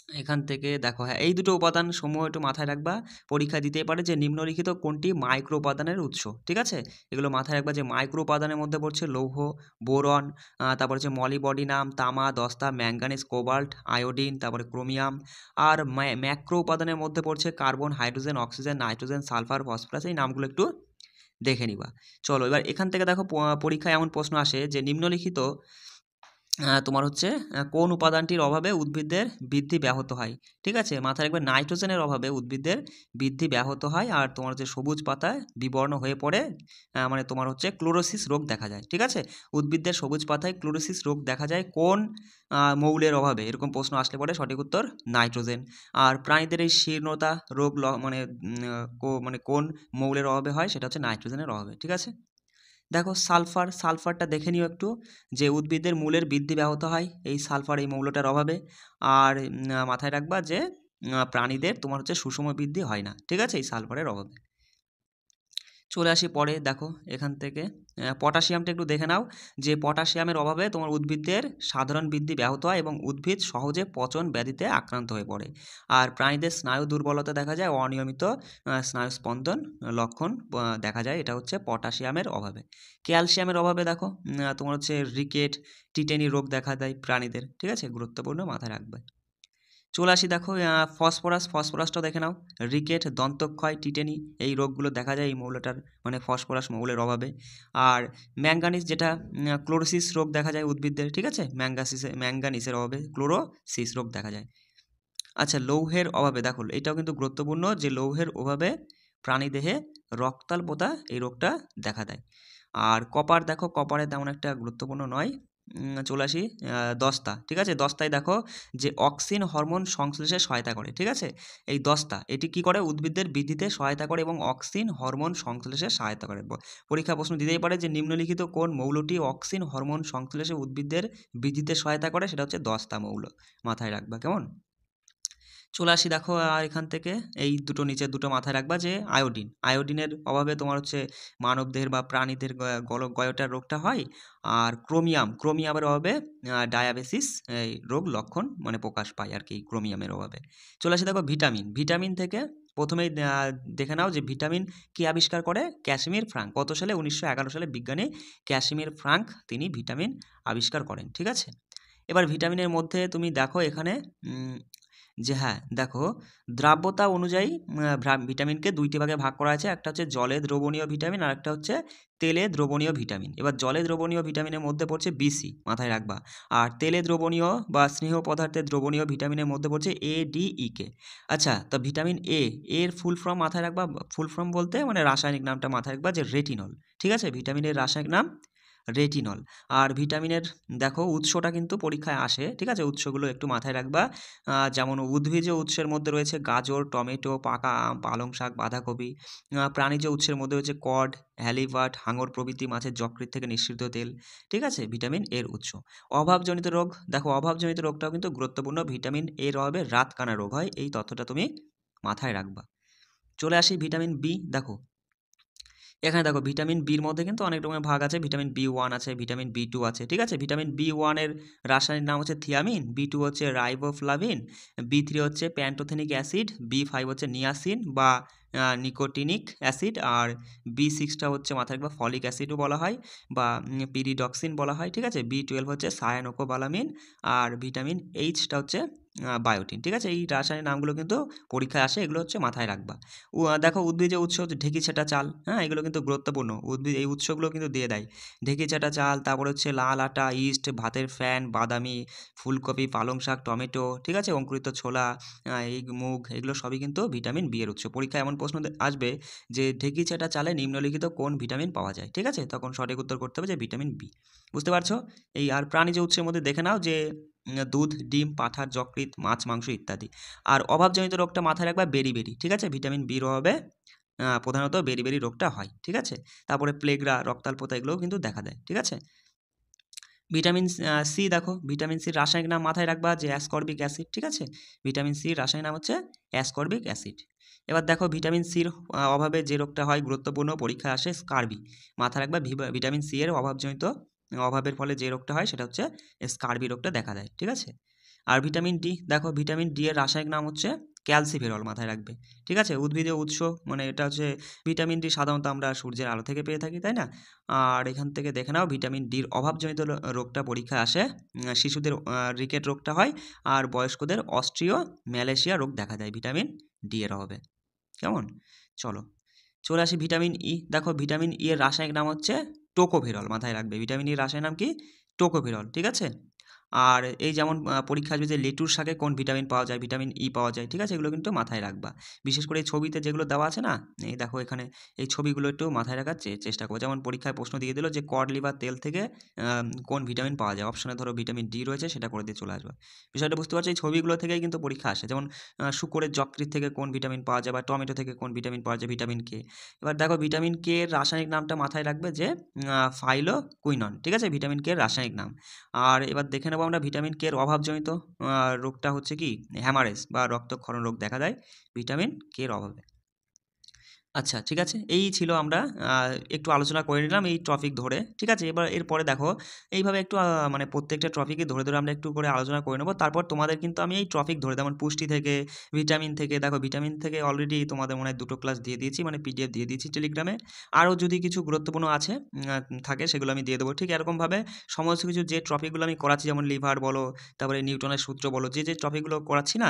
এখান থেকে দেখো, হ্যাঁ, এই দুটো উপাদান সমূহ একটু মাথায় রাখবা। পরীক্ষা দিতেই পারে যে নিম্নলিখিত কোনটি মাইক্রো উপাদানের উৎস, ঠিক আছে? এগুলো মাথায় রাখবা যে মাইক্রো উপাদানের মধ্যে পড়ছে লৌহ, বোরন, তারপর হচ্ছে মলিবডিনাম, তামা, দস্তা, ম্যাঙ্গানিজ, কোবাল্ট, আয়োডিন, তারপরে ক্রোমিয়াম। আর ম্যাক্রো উপাদানের মধ্যে পড়ছে carbon, hydrogen, oxygen, nitrogen, sulphur, phosphorus. এই নামগুলো একটু দেখে নিবা। চলো এবার এখান থেকে দেখো, পরীক্ষায় এমন প্রশ্ন আসে যে নিম্নলিখিত তোমার হচ্ছে কোন উপাদানটির অভাবে উদ্ভিদের বৃদ্ধি ব্যাহত হয়, ঠিক আছে? মাথায় রাখবে নাইট্রোজেনের অভাবে উদ্ভিদের বৃদ্ধি ব্যাহত হয়, আর তোমার হচ্ছে সবুজ পাতায় বিবর্ণ হয়ে পড়ে, মানে তোমার হচ্ছে ক্লোরোসিস রোগ দেখা যায়, ঠিক আছে? উদ্ভিদের সবুজ পাতায় ক্লোরোসিস রোগ দেখা যায় কোন মৌলের অভাবে? এরকম প্রশ্ন আসলে পরে সঠিক উত্তর নাইট্রোজেন। আর প্রাণীদের এই শীর্ণতা রোগ মানে মানে কোন মৌলের অভাবে হয়? সেটা হচ্ছে নাইট্রোজেনের অভাবে, ঠিক আছে? দেখো সালফারটা দেখে নিও একটু, যে উদ্ভিদের মূলের বৃদ্ধি ব্যাহত হয় এই সালফার এই মৌলটার অভাবে। আর মাথায় রাখবা যে প্রাণীদের তোমার হচ্ছে সুষম বৃদ্ধি হয় না, ঠিক আছে, এই সালফারের অভাবে। চলে আসি পরে, দেখো এখান থেকে পটাশিয়ামটা একটু দেখে নাও, যে পটাশিয়ামের অভাবে তোমার উদ্ভিদের সাধারণ বৃদ্ধি ব্যাহত হয় এবং উদ্ভিদ সহজে পচন ব্যাধিতে আক্রান্ত হয়ে পড়ে। আর প্রাণীদের স্নায়ু দুর্বলতা দেখা যায়, অনিয়মিত স্নায়ু স্পন্দন লক্ষণ দেখা যায়, এটা হচ্ছে পটাশিয়ামের অভাবে। ক্যালসিয়ামের অভাবে দেখো তোমার হচ্ছে রিকেট, টিটেনি রোগ দেখা দেয় প্রাণীদের, ঠিক আছে, গুরুত্বপূর্ণ, মাথায় রাখবে। চলে আসি, দেখো ফসফরাসটা দেখে নাও। রিকেট, দন্তক্ষয়, টিটেনি এই রোগগুলো দেখা যায় এই মৌলটার মানে ফসফরাস মৌলের অভাবে। আর ম্যাঙ্গানিজ, যেটা ক্লোরোসিস রোগ দেখা যায় উদ্ভিদদের, ঠিক আছে, ম্যাঙ্গানিসের অভাবে ক্লোরোসিস রোগ দেখা যায়। আচ্ছা, লৌহের অভাবে দেখো, এটাও কিন্তু গুরুত্বপূর্ণ, যে লৌহের অভাবে প্রাণীদেহে রক্তাল্পতা এই রোগটা দেখা দেয়। আর কপার দেখো, কপারে তেমন একটা গুরুত্বপূর্ণ নয়। চলে আসি দস্তা, ঠিক আছে? দস্তায় দেখো যে অক্সিন হরমোন সংশ্লেষে সহায়তা করে, ঠিক আছে? এই দস্তা এটি কি করে? উদ্ভিদের বৃদ্ধিতে সহায়তা করে এবং অক্সিন হরমোন সংশ্লেষে সহায়তা করে। পরীক্ষা প্রশ্ন দিতেই পারে যে নিম্নলিখিত কোন মৌলটি অক্সিন হরমোন সংশ্লেষে উদ্ভিদের বৃদ্ধিতে সহায়তা করে? সেটা হচ্ছে দস্তা মৌল, মাথায় রাখবা, কেমন? চলে আসি, দেখো এখান থেকে এই দুটো নিচের দুটো মাথায় রাখবা, যে আয়োডিনের অভাবে তোমার হচ্ছে মানবদেহের বা প্রাণীদের গয়োটার রোগটা হয়। আর ক্রোমিয়ামের অভাবে ডায়াবেটিস এই রোগ লক্ষণ মানে প্রকাশ পায় আর কি, ক্রোমিয়ামের অভাবে। চলে আসি, দেখো ভিটামিন থেকে প্রথমেই দেখে নাও যে ভিটামিন কে আবিষ্কার করে? Casimir Frank. কত সালে? 1911 সালে বিজ্ঞানী ক্যাসিমির ফ্রাঙ্ক তিনি ভিটামিন আবিষ্কার করেন, ঠিক আছে? এবার ভিটামিনের মধ্যে তুমি দেখো এখানে যে, হ্যাঁ, দেখো দ্রাব্যতা অনুযায়ী ভিটামিনকে দুইটি ভাগে ভাগ করা আছে। একটা হচ্ছে জলে দ্রবণীয় ভিটামিন, আর একটা হচ্ছে তেলে দ্রবণীয় ভিটামিন। এবার জলে দ্রবণীয় ভিটামিনের মধ্যে পড়ছে বিসি, মাথায় রাখবা। আর তেলে দ্রবণীয় বা স্নেহ পদার্থের দ্রবণীয় ভিটামিনের মধ্যে পড়ছে এ, ডি, ই, কে। আচ্ছা, তো ভিটামিন এর ফুল ফর্ম মাথায় রাখবা। ফুল ফর্ম বলতে মানে রাসায়নিক নামটা মাথায় রাখবা, যে রেটিনল, ঠিক আছে? ভিটামিনের রাসায়নিক নাম রেটিনল। আর ভিটামিনের দেখো উৎসটা কিন্তু পরীক্ষায় আসে, ঠিক আছে? উৎসগুলো একটু মাথায় রাখবা। যেমন উদ্ভিজ্জ উৎসের মধ্যে রয়েছে গাজর, টমেটো, পাকা আম, পালং শাক, বাঁধাকপি। প্রাণীজ উৎসের মধ্যে রয়েছে কড, হ্যালিবার্ট, হাঙর প্রভৃতি মাছের যকৃৎ থেকে নিঃসৃত তেল, ঠিক আছে, ভিটামিন এর উৎস। অভাবজনিত রোগ দেখো, অভাবজনিত রোগটাও কিন্তু গুরুত্বপূর্ণ। ভিটামিন এর অভাবে রাতকানা রোগ হয়, এই তথ্যটা তুমি মাথায় রাখবা। চলে আসি ভিটামিন বি, দেখো এখানে দেখো ভিটামিন বির মধ্যে কিন্তু অনেক রকমের ভাগ আছে। ভিটামিন বি 1 আছে, ভিটামিন বি 2 আছে, ঠিক আছে? ভিটামিন বি 1 এর রাসায়নিক নাম হচ্ছে থিয়ামিন, বি 2 হচ্ছে রাইবোফ্লাভিন, বি 3 হচ্ছে প্যান্টোথেনিক অ্যাসিড, বি 5 হচ্ছে নিয়াসিন বা নিকোটিনিক অ্যাসিড, আর বি 6টা হচ্ছে মাথায় রাখবা ফলিক অ্যাসিডও বলা হয় বা পিরিডক্সিন বলা হয়, ঠিক আছে? বি 12 হচ্ছে সায়ানোকোবালামিন, আর ভিটামিন এইচটা হচ্ছে বায়োটিন, ঠিক আছে? এই রাসায়নিক নামগুলো কিন্তু পরীক্ষায় আসে, এগুলো হচ্ছে মাথায় রাখবা। দেখো উদ্ভিজ্জ উৎস হচ্ছে ঢেঁকিছাটা চাল, হ্যাঁ, এগুলো কিন্তু গুরুত্বপূর্ণ। উদ্ভিদ এই উৎসগুলো কিন্তু দিয়ে দেয়। ঢেঁকিছাটা চাল, তারপরে হচ্ছে লাল আটা, ইস্ট, ভাতের ফ্যান, বাদামি, ফুলকপি, পালং শাক, টমেটো, ঠিক আছে, অঙ্কুরিত ছোলা, এই মুগ, এগুলো সবই কিন্তু ভিটামিন বি এর উৎস। পরীক্ষায় এমন প্রশ্ন আসবে যে ঢেঁকিছাটা চালে নিম্নলিখিত কোন ভিটামিন পাওয়া যায়, ঠিক আছে? তখন সঠিক উত্তর করতে হবে যে ভিটামিন বি। বুঝতে পারছো? এই আর প্রাণীজ উৎসের মধ্যে দেখে নাও যে দুধ, ডিম, পাঠার যকৃৎ, মাছ, মাংস ইত্যাদি। আর অভাবজনিত রোগটা মাথায় রাখবা বেরি, ঠিক আছে? ভিটামিন বির অভাবে প্রধানত বেরি রোগটা হয়, ঠিক আছে? তারপরে প্লেগরা, রক্তাল্পতা এগুলোও কিন্তু দেখা দেয়, ঠিক আছে? ভিটামিন সি দেখো, ভিটামিন সির রাসায়নিক নাম মাথায় রাখবা, যে অ্যাসকর্বিক অ্যাসিড, ঠিক আছে? ভিটামিন সির রাসায়নিক নাম হচ্ছে অ্যাসকর্বিক অ্যাসিড। এবার দেখো ভিটামিন সির অভাবে যে রোগটা হয়, গুরুত্বপূর্ণ, পরীক্ষায় আসে, স্কারবি। মাথায় রাখবা ভিটামিন সি এর অভাবজনিত অভাবের ফলে যে রোগটা হয় সেটা হচ্ছে স্কারবি রোগটা দেখা দেয়, ঠিক আছে? আর ভিটামিন ডি, দেখো ভিটামিন ডি এর রাসায়নিক নাম হচ্ছে ক্যালসিফেরল, মাথায় রাখবে। ঠিক আছে, উদ্ভিদীয় উৎস, মানে এটা হচ্ছে ভিটামিন ডি সাধারণত আমরা সূর্যের আলো থেকে পেয়ে থাকি, তাই না? আর এখান থেকে দেখে নাও, ভিটামিন ডির অভাবজনিত রোগটা পরীক্ষায় আসে। শিশুদের রিকেট রোগটা হয়, আর বয়স্কদের অস্ট্রিও ম্যালেশিয়া রোগ দেখা যায় ভিটামিন ডি এর অভাবে। কেমন? চলো চলে আসি ভিটামিন ই। দেখো ভিটামিন ই এর রাসায়নিক নাম হচ্ছে টোকোফেরল, মাথায় রাখবে। ভিটামিন ই রাসায়নিক নাম কি? টোকোফেরল। ঠিক আছে। আর এই যেমন পরীক্ষা আসবে যে লেটুর শাকে কোন ভিটামিন পাওয়া যায়, ভিটামিন ই পাওয়া যায়। ঠিক আছে, এগুলো কিন্তু মাথায় রাখবা। বিশেষ করে এই ছবিতে যেগুলো দেওয়া আছে না, এই দেখো এখানে এই ছবিগুলো একটু মাথায় রাখার চেষ্টা করো। যেমন পরীক্ষায় প্রশ্ন দিয়ে দিল যে কড লিভার তেল থেকে কোন ভিটামিন পাওয়া যায়, অপশনে ধরো ভিটামিন ডি রয়েছে, সেটা করে দিয়ে চলে আসবে। বিষয়টা বুঝতে পারছো? এই ছবিগুলো থেকেই কিন্তু পরীক্ষা আসে। যেমন শুকরের যকৃৎ থেকে কোন ভিটামিন পাওয়া যায়, বা টমেটো থেকে কোন ভিটামিন পাওয়া যায়, ভিটামিন কে। এবার দেখো ভিটামিন কে এর রাসায়নিক নামটা মাথায় রাখবে যে ফাইলোকুইনন। ঠিক আছে, ভিটামিন কে এর রাসায়নিক নাম। আর এবার দেখে নেবো আমরা ভিটামিন কে এর অভাবজনিত রোগটা হচ্ছে কি? হ্যামারেজ বা রক্তক্ষরণ রোগ দেখা যায় ভিটামিন কে এর অভাবে। আচ্ছা, ঠিক আছে। এই ছিল, আমরা একটু আলোচনা করে নিলাম এই টপিক ধরে। ঠিক আছে? এবার এরপরে দেখো এইভাবে একটু মানে প্রত্যেকটা টপিকই ধরে, ধরে আমরা একটু করে আলোচনা করে নেব। তারপর তোমাদের কিন্তু আমি এই টপিক ধরে, যেমন পুষ্টি থেকে, ভিটামিন থেকে, দেখো ভিটামিন থেকে অলরেডি তোমাদের মনে হয় 2টো ক্লাস দিয়ে দিয়েছি, মানে পিডিএফ দিয়ে দিয়েছি টেলিগ্রামে। আরও যদি কিছু গুরুত্বপূর্ণ আছে থাকে, সেগুলো আমি দিয়ে দেবো। ঠিক এরকমভাবে সমস্ত কিছু যে টপিকগুলো আমি করাচ্ছি, যেমন লিভার বলো, তারপরে নিউটনের সূত্র বলো, যে টপিকগুলো করাচ্ছি না,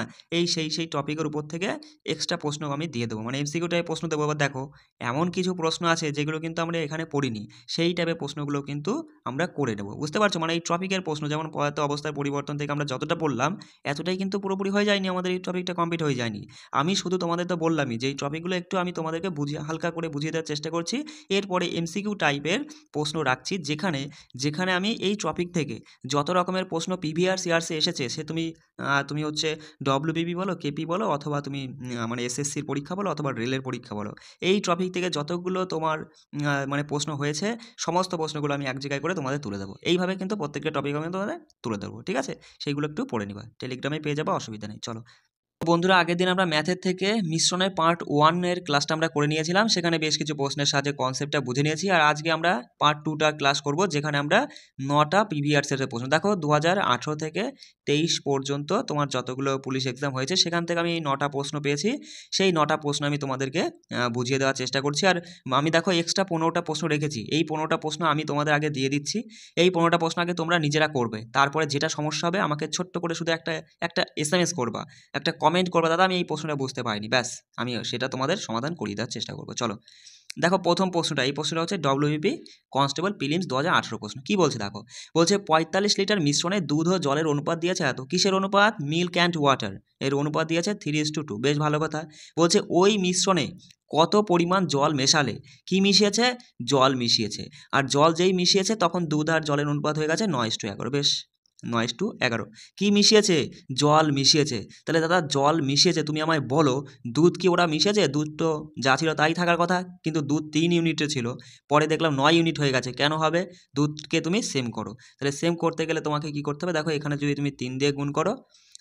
সেই টপিকের উপর থেকে এক্সট্রা প্রশ্ন আমি দিয়ে দেবো, মানে এমসিকিউ টাইপের প্রশ্ন দেবো। এবার দেখো এমন কিছু প্রশ্ন আছে যেগুলো কিন্তু আমরা এখানে পড়িনি, সেই টাইপের প্রশ্নগুলো কিন্তু আমরা করে নেব। বুঝতে পারছো? মানে এই টপিকের প্রশ্ন, যেমন পদার্থ অবস্থার পরিবর্তন থেকে আমরা যতটা পড়লাম, এতটাই কিন্তু পুরোপুরি হয়ে যায়নি, আমাদের এই টপিকটা কমপ্লিট হয়ে যায়নি। আমি শুধু তোমাদের তো বললামই যে এই টপিকগুলো একটু আমি তোমাদেরকে বুঝিয়ে, হালকা করে বুঝিয়ে দেওয়ার চেষ্টা করছি। এরপরে এমসিকিউ টাইপের প্রশ্ন রাখছি, যেখানে যেখানে আমি এই টপিক থেকে যত রকমের প্রশ্ন প্রিভিয়াস ইয়ার্সে এসেছে, সে তুমি হচ্ছে ডব্লিউবিপি বলো, কেপি বলো, অথবা তুমি মানে এসএসসির পরীক্ষা বলো, অথবা রেলের পরীক্ষা বলো, এই টপিক থেকে যতগুলো তোমার মানে প্রশ্ন হয়েছে, সমস্ত প্রশ্নগুলো আমি এক জায়গায় করে তোমাদের তুলে দেবো। এইভাবে কিন্তু প্রত্যেকটা টপিক আমি তোমাদের তুলে দেবো। ঠিক আছে? সেইগুলো একটু পড়ে নিবা, টেলিগ্রামে পেয়ে যাবো, অসুবিধা নেই। চলো বন্ধুরা, আগের দিন আমরা ম্যাথের থেকে মিশ্রণের পার্ট 1 এর ক্লাসটা আমরা করে নিয়েছিলাম, সেখানে বেশ কিছু প্রশ্নের সাহায্যে কনসেপ্টটা বুঝে নিয়েছি। আর আজকে আমরা পার্ট 2টা ক্লাস করব, যেখানে আমরা 9টা প্রিভিয়াস ইয়ারের প্রশ্ন, দেখো 2018 থেকে 23 পর্যন্ত তোমার যতগুলো পুলিশ এক্সাম হয়েছে, সেখান থেকে আমি 9টা প্রশ্ন পেয়েছি। সেই 9টা প্রশ্ন আমি তোমাদেরকে বুঝিয়ে দেওয়ার চেষ্টা করছি। আর আমি দেখো এক্সট্রা 15টা প্রশ্ন রেখেছি, এই 15টা প্রশ্ন আমি তোমাদের আগে দিয়ে দিচ্ছি। এই 15টা প্রশ্ন আগে তোমরা নিজেরা করবে, তারপরে যেটা সমস্যা হবে আমাকে ছোট্ট করে শুধু একটা এসএমএস করবা, একটা কমেন্ট করবা, দাদা আমি এই প্রশ্নটা বুঝতে পারিনি, ব্যাস আমি সেটা তোমাদের সমাধান করিয়ে দেওয়ার চেষ্টা করবো। চলো দেখো প্রথম প্রশ্নটা, এই প্রশ্নটা হচ্ছে ডব্লিউবিপি কনস্টেবল প্রিলিমস 2018 প্রশ্ন। কি বলছে দেখো, বলছে 45 লিটার মিশ্রণে দুধ ও জলের অনুপাত দিয়েছে এত। কিসের অনুপাত? মিল্ক অ্যান্ড ওয়াটার এর অনুপাত দিয়েছে 3:2। বেশ ভালো কথা। বলছে ওই মিশ্রণে কত পরিমাণ জল মেশালে, কি মিশিয়েছে? জল মিশিয়েছে। আর জল যেই মিশিয়েছে তখন দুধ আর জলের অনুপাত হয়ে গেছে 9:11। বেশ, 9:11। কি মিশিয়েছে? জল মিশিয়েছে। তাহলে দাদা জল মিশিয়েছে, তুমি আমায় বলো দুধ কি ওরা মিশিয়েছে? দুধ তো যা ছিল তাই থাকার কথা, কিন্তু দুধ 3 ইউনিটে ছিল, পরে দেখলাম 9 ইউনিট হয়ে গেছে। কেন হবে? দুধকে তুমি সেম করো। তাহলে সেম করতে গেলে তোমাকে কি করতে হবে? দেখো এখানে যদি তুমি 3 দিয়ে গুণ করো,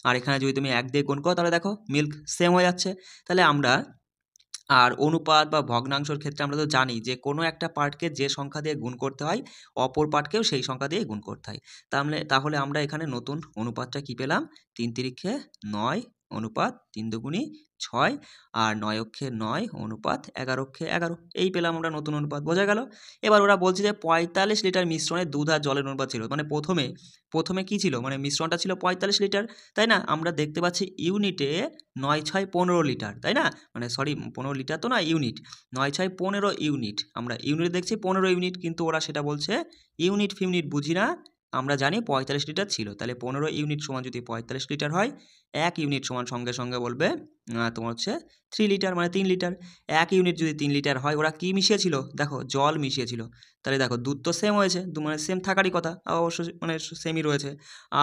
আর এখানে যদি তুমি 1 দিয়ে গুণ করো, তাহলে দেখো মিল্ক সেম হয়ে যাচ্ছে। তাহলে আমরা, আর অনুপাত বা ভগ্নাংশের ক্ষেত্রে আমরা তো জানি যে কোনো একটা পার্টকে যে সংখ্যা দিয়ে গুণ করতে হয়, অপর পার্টকেও সেই সংখ্যা দিয়ে গুণ করতে হয়। তাহলে আমরা এখানে নতুন অনুপাতটা কি পেলাম? 3 তিরিক্ষে 9 অনুপাত 3 দুগুণী 6, আর 9 অক্ষে 9 অনুপাত 11 অক্ষে 11, এই পেলাম আমরা নতুন অনুপাত। বোঝা গেল? এবার ওরা বলছে যে 45 লিটার মিশ্রণে দুধ আর জলের অনুপাত ছিল, মানে প্রথমে কি ছিল, মানে মিশ্রণটা ছিল 45 লিটার, তাই না? আমরা দেখতে পাচ্ছি ইউনিটে 9 6 15 লিটার, তাই না? মানে সরি, 15 লিটার তো না, ইউনিট। 9 6 15 ইউনিট, আমরা ইউনিট দেখছি 15 ইউনিট, কিন্তু ওরা সেটা বলছে ইউনিট ফিউনিট বুঝি না, আমরা জানি 45 লিটার ছিল। তাহলে 15 ইউনিট সমান যদি 45 লিটার হয়, 1 ইউনিট সমান সঙ্গে সঙ্গে বলবে তোমার হচ্ছে 3 লিটার, মানে 3 লিটার। 1 ইউনিট যদি 3 লিটার হয়, ওরা কি মিশিয়েছিল? দেখো জল মিশিয়েছিল। তাহলে দেখো দুধ তো সেম হয়েছে, মানে সেম থাকারই কথা, অবশ্যই মানে সেমই রয়েছে।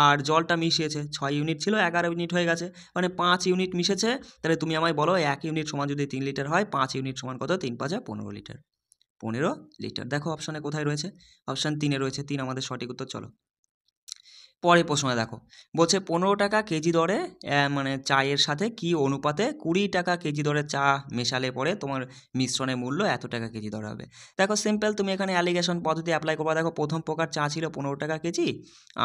আর জলটা মিশিয়েছে, 6 ইউনিট ছিল, 11 ইউনিট হয়ে গেছে, মানে 5 ইউনিট মিশেছে। তাহলে তুমি আমায় বলো 1 ইউনিট সমান যদি 3 লিটার হয়, 5 ইউনিট সমান কত? 3 5 15 লিটার। 15 লিটার। দেখো অপশানে কোথায় রয়েছে? অপশান 3-এ রয়েছে, 3 আমাদের সঠিক উত্তর। চলো পরের প্রশ্নে দেখো, বলছে 15 টাকা কেজি দরে মানে চায়ের সাথে কি অনুপাতে 20 টাকা কেজি দরে চা মেশালে পরে তোমার মিশ্রণের মূল্য এত টাকা কেজি দরে হবে। দেখো সিম্পল, তুমি এখানে অ্যালিগেশন পদ্ধতি অ্যাপ্লাই করবা। দেখো প্রথম প্রকার চা ছিল 15 টাকা কেজি,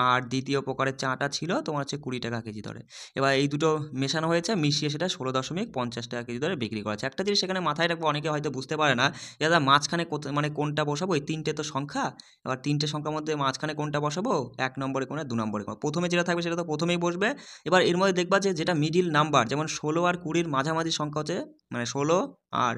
আর দ্বিতীয় প্রকারের চাটা ছিল তোমার হচ্ছে 20 টাকা কেজি দরে। এবার এই দুটো মেশানো হয়েছে, মিশিয়ে সেটা 16.50 টাকা কেজি দরে বিক্রি করা হচ্ছে। একটা জিনিস সেখানে মাথায় রাখবো, অনেকে হয়তো বুঝতে পারে না, দাদা মাঝখানে মানে কোনটা বসাবো, এই তিনটে তো সংখ্যা, এবার তিনটে সংখ্যার মধ্যে মাঝখানে কোনটা বসাবো, 1 নম্বরে কোনটা 2 নম্বরে কোনটা, প্রথমে যেটা থাকবে সেটা তো প্রথমেই বসবে। এবার এর মধ্যে দেখবা যে যেটা মিডিল নাম্বার, যেমন 16 আর 20 মাঝামাঝি সংখ্যা হচ্ছে, মানে 16 আর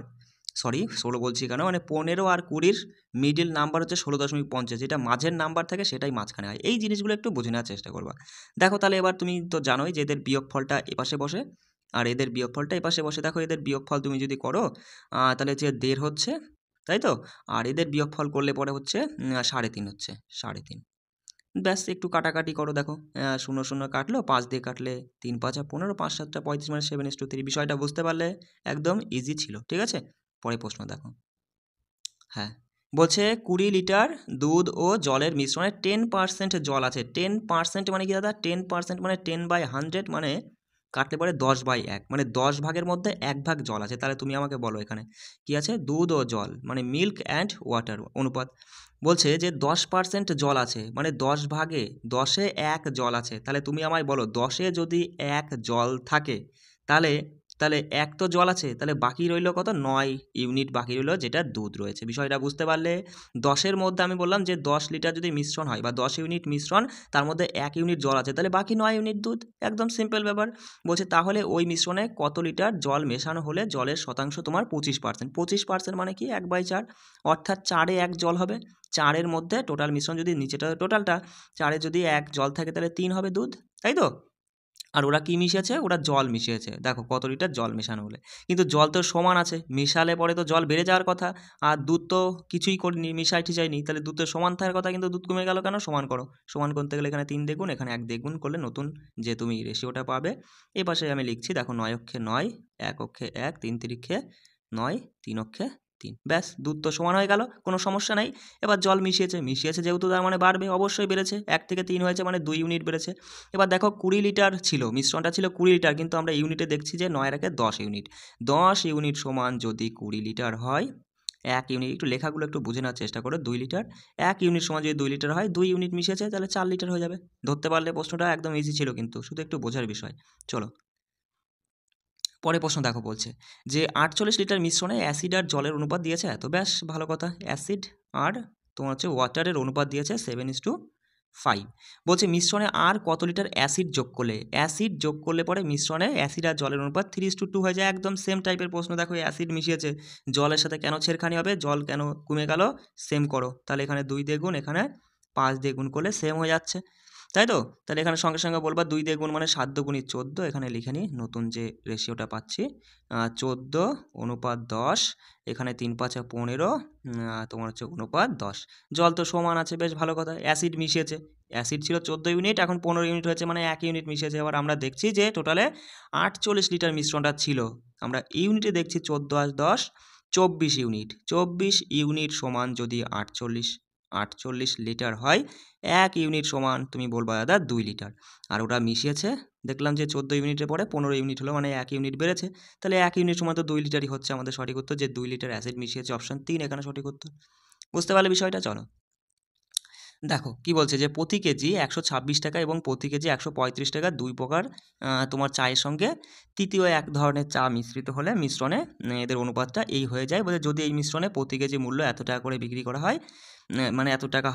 16 বলছি কেন, মানে 15 আর 20 মিডিল নাম্বার হচ্ছে 16.50, যেটা মাঝের নাম্বার থাকে সেটাই মাঝখানে হয়। এই জিনিসগুলো একটু বুঝে নেওয়ার চেষ্টা করবা। দেখো তাহলে এবার তুমি তো জানোই যে এদের বিয়োগফলটা এপাশে বসে আর এদের বিয়োগফলটা এপাশে বসে। দেখো এদের বিয়োগফল তুমি যদি করো তাহলে যে 1.5 হচ্ছে, তাই তো, আর এদের বিয়োগফল করলে পরে হচ্ছে 3.5 হচ্ছে, 3.5। ব্যাস একটু কাটাকাটি করো। দেখো 0 0 কাটলো, 5 দিয়ে কাটলে 3 5 15, 5 7 35, মানে 7:3। বিষয়টা বুঝতে পারলে একদম ইজি ছিল, ঠিক আছে। পরে প্রশ্ন দেখো, হ্যাঁ, বলছে 20 লিটার দুধ ও জলের মিশ্রণে 10% জল আছে। 10% মানে কি দাদা, 10% মানে 10/100, মানে কাটলে পরে 10/1, মানে 10 ভাগের মধ্যে 1 ভাগ জল আছে। তাহলে তুমি আমাকে বলো এখানে কি আছে, দুধ ও জল, মানে মিল্ক অ্যান্ড ওয়াটার অনুপাত। বলছে যে 10% জল আছে, মানে 10 ভাগে 10-এ 1 জল আছে। তাহলে তুমি আমায় বলো 10-এ যদি 1 জল থাকে, তাহলে তাহলে 1 তো জল আছে, তাহলে বাকি রইল কত, 9 ইউনিট বাকি রইল, যেটা দুধ রয়েছে। বিষয়টা বুঝতে পারলে, 10-এর মধ্যে আমি বললাম যে 10 লিটার যদি মিশ্রণ হয় বা 10 ইউনিট মিশ্রণ, তার মধ্যে 1 ইউনিট জল আছে, তাহলে বাকি 9 ইউনিট দুধ। একদম সিম্পল ব্যাপার। বলছে তাহলে ওই মিশ্রণে কত লিটার জল মেশানো হলে জলের শতাংশ তোমার 25%। 25% মানে কি 1/4, অর্থাৎ 4-এ 1 জল হবে। 4-এর মধ্যে টোটাল মিশ্রণ যদি নিচেটা টোটালটা, 4-এ যদি 1 জল থাকে তাহলে 3 হবে দুধ, তাই তো। আর ওরা কি মিশিয়েছে, ওরা জল মিশিয়েছে। দেখো কত লিটার জল মেশানো হলে, কিন্তু জল তো সমান আছে, মিশালে পরে তো জল বেড়ে যাওয়ার কথা, আর দুধ তো কিছুই করিনি, মিশাই টিশাইনি, তাহলে দুধ তো সমান থাকার কথা, কিন্তু দুধ কমে গেল কেন, সমান করো। সমান করতে গেলে এখানে 3 দ্বিগুণ, এখানে 1 দ্বিগুণ করলে নতুন যে তুমি রেশিওটা পাবে। এ পাশে আমি লিখছি, দেখো 9 অক্ষে 9, 1 অক্ষে 1, 3 তিরিক্ষে 9, 3 অক্ষে 3, ব্যাস দুধ তো সমান হয়ে গেল, কোনো সমস্যা নাই। এবার জল মিশিয়েছে যেহেতু, তার মানে বাড়বে, অবশ্যই বেড়েছে, 1 থেকে 3 হয়েছে মানে 2 ইউনিট বেড়েছে। এবার দেখো 20 লিটার ছিল, মিশ্রণটা ছিল 20 লিটার, কিন্তু আমরা ইউনিটে দেখছি যে 9 এর 10 ইউনিট। 10 ইউনিট সমান যদি 20 লিটার হয়, 1 ইউনিট, একটু লেখাগুলো একটু বুঝে নেওয়ার চেষ্টা করো। 2 লিটার, 1 ইউনিট সমান যদি 2 লিটার হয়, 2 ইউনিট মিশেছে, তাহলে 4 লিটার হয়ে যাবে। ধরতে পারলে প্রশ্নটা একদম ইজি ছিল, কিন্তু শুধু একটু বোঝার বিষয়। চলো পরে প্রশ্ন দেখো, বলছে যে 48 লিটার মিশ্রণে অ্যাসিড আর জলের অনুপাত দিয়েছে এত। ব্যাস ভালো কথা, অ্যাসিড আর তোমার হচ্ছে ওয়াটারের অনুপাত দিয়েছে 7:5। বলছে মিশ্রণে আর কত লিটার অ্যাসিড যোগ করলে, অ্যাসিড যোগ করলে পরে মিশ্রণে অ্যাসিড আর জলের অনুপাত 3:2 হয়ে যায়। একদম সেম টাইপের প্রশ্ন। দেখো অ্যাসিড মিশিয়েছে, জলের সাথে কেন ছেড়খানি হবে, জল কেন কমে গেল, সেম করো। তাহলে এখানে 2 দিয়ে গুণ, এখানে 5 দিয়ে গুণ করলে সেম হয়ে যাচ্ছে, তাই তো। তাহলে এখানে সঙ্গে সঙ্গে বলবা 2 দিয়ে গুণ মানে 7 দুগুণী 14, এখানে লিখে নিই নতুন যে রেশিওটা পাচ্ছি, 14:10, এখানে 3 5 15, তোমার হচ্ছে অনুপাত 10। জল তো সমান আছে, বেশ ভালো কথা। অ্যাসিড মিশিয়েছে, অ্যাসিড ছিল 14 ইউনিট, এখন 15 ইউনিট হয়েছে, মানে 1 ইউনিট মিশিয়েছে। এবার আমরা দেখছি যে টোটালে 48 লিটার মিশ্রণটা ছিল, আমরা ইউনিটে দেখছি 14 আর 10 24 ইউনিট। 24 ইউনিট সমান যদি 48 লিটার হয়, 1 ইউনিট সমান তুমি বলবা দাদা 2 লিটার। আর ওটা মিশিয়েছে, দেখলাম যে 14 ইউনিটের পরে 15 ইউনিট হলো, মানে 1 ইউনিট বেড়েছে, তাহলে 1 ইউনিট সমান তো 2 লিটারই হচ্ছে আমাদের সঠিক উত্তর, যে 2 লিটার অ্যাসিড মিশিয়েছে। অপশন 3 এখানে সঠিক উত্তর। বুঝতে পারলে বিষয়টা। চলো দেখো কি বলছে, যে প্রতি কেজি 126 টাকা এবং প্রতি কেজি 135 টাকা, দুই প্রকার তোমার চায়ের সঙ্গে তৃতীয় এক ধরনের চা মিশ্রিত হলে মিশ্রণে এদের অনুপাতটা এই হয়ে যায়। বলে যদি এই মিশ্রণে প্রতি কেজি মূল্য এত টাকা করে বিক্রি করা হয়, মানে এত টাকা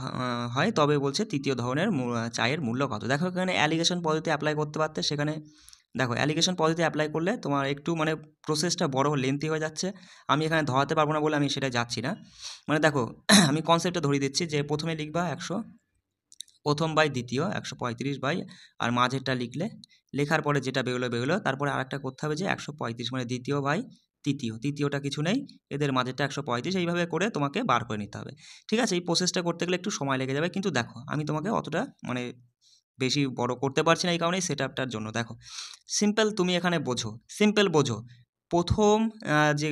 হয়, তবে বলছে তৃতীয় ধরনের চায়ের মূল্য কত। দেখো এখানে অ্যালিগেশন পদ্ধতি অ্যাপ্লাই করতে পারতে, সেখানে দেখো অ্যালিগেশন পদ্ধতি অ্যাপ্লাই করলে তোমার একটু মানে প্রসেসটা বড় লেন্থি হয়ে যাচ্ছে, আমি এখানে ধরাতে পারবো না বলে আমি সেটা যাচ্ছি না। মানে দেখো আমি কনসেপ্টটা ধরিয়ে দিচ্ছি, যে প্রথমে লিখবা 100, প্রথম বাই দ্বিতীয় 135 বাই, আর মাঝেরটা লিখলে, লেখার পরে যেটা বেরোলো, তারপরে আরেকটা করতে হবে যে 135 মানে দ্বিতীয় বাই তৃতীয়টা কিছু নেই, এদের মাঝেরটা 135, এইভাবে করে তোমাকে বার করে নিতে হবে। ঠিক আছে, এই প্রসেসটা করতে গেলে একটু সময় লেগে যাবে, কিন্তু দেখো আমি তোমাকে অতটা মানে বেশি বড় করতে পারছি না, এই কারণেই সেটআপটার জন্য। দেখো সিম্পল, তুমি এখানে বোঝো, সিম্পল বোঝো। প্রথম যে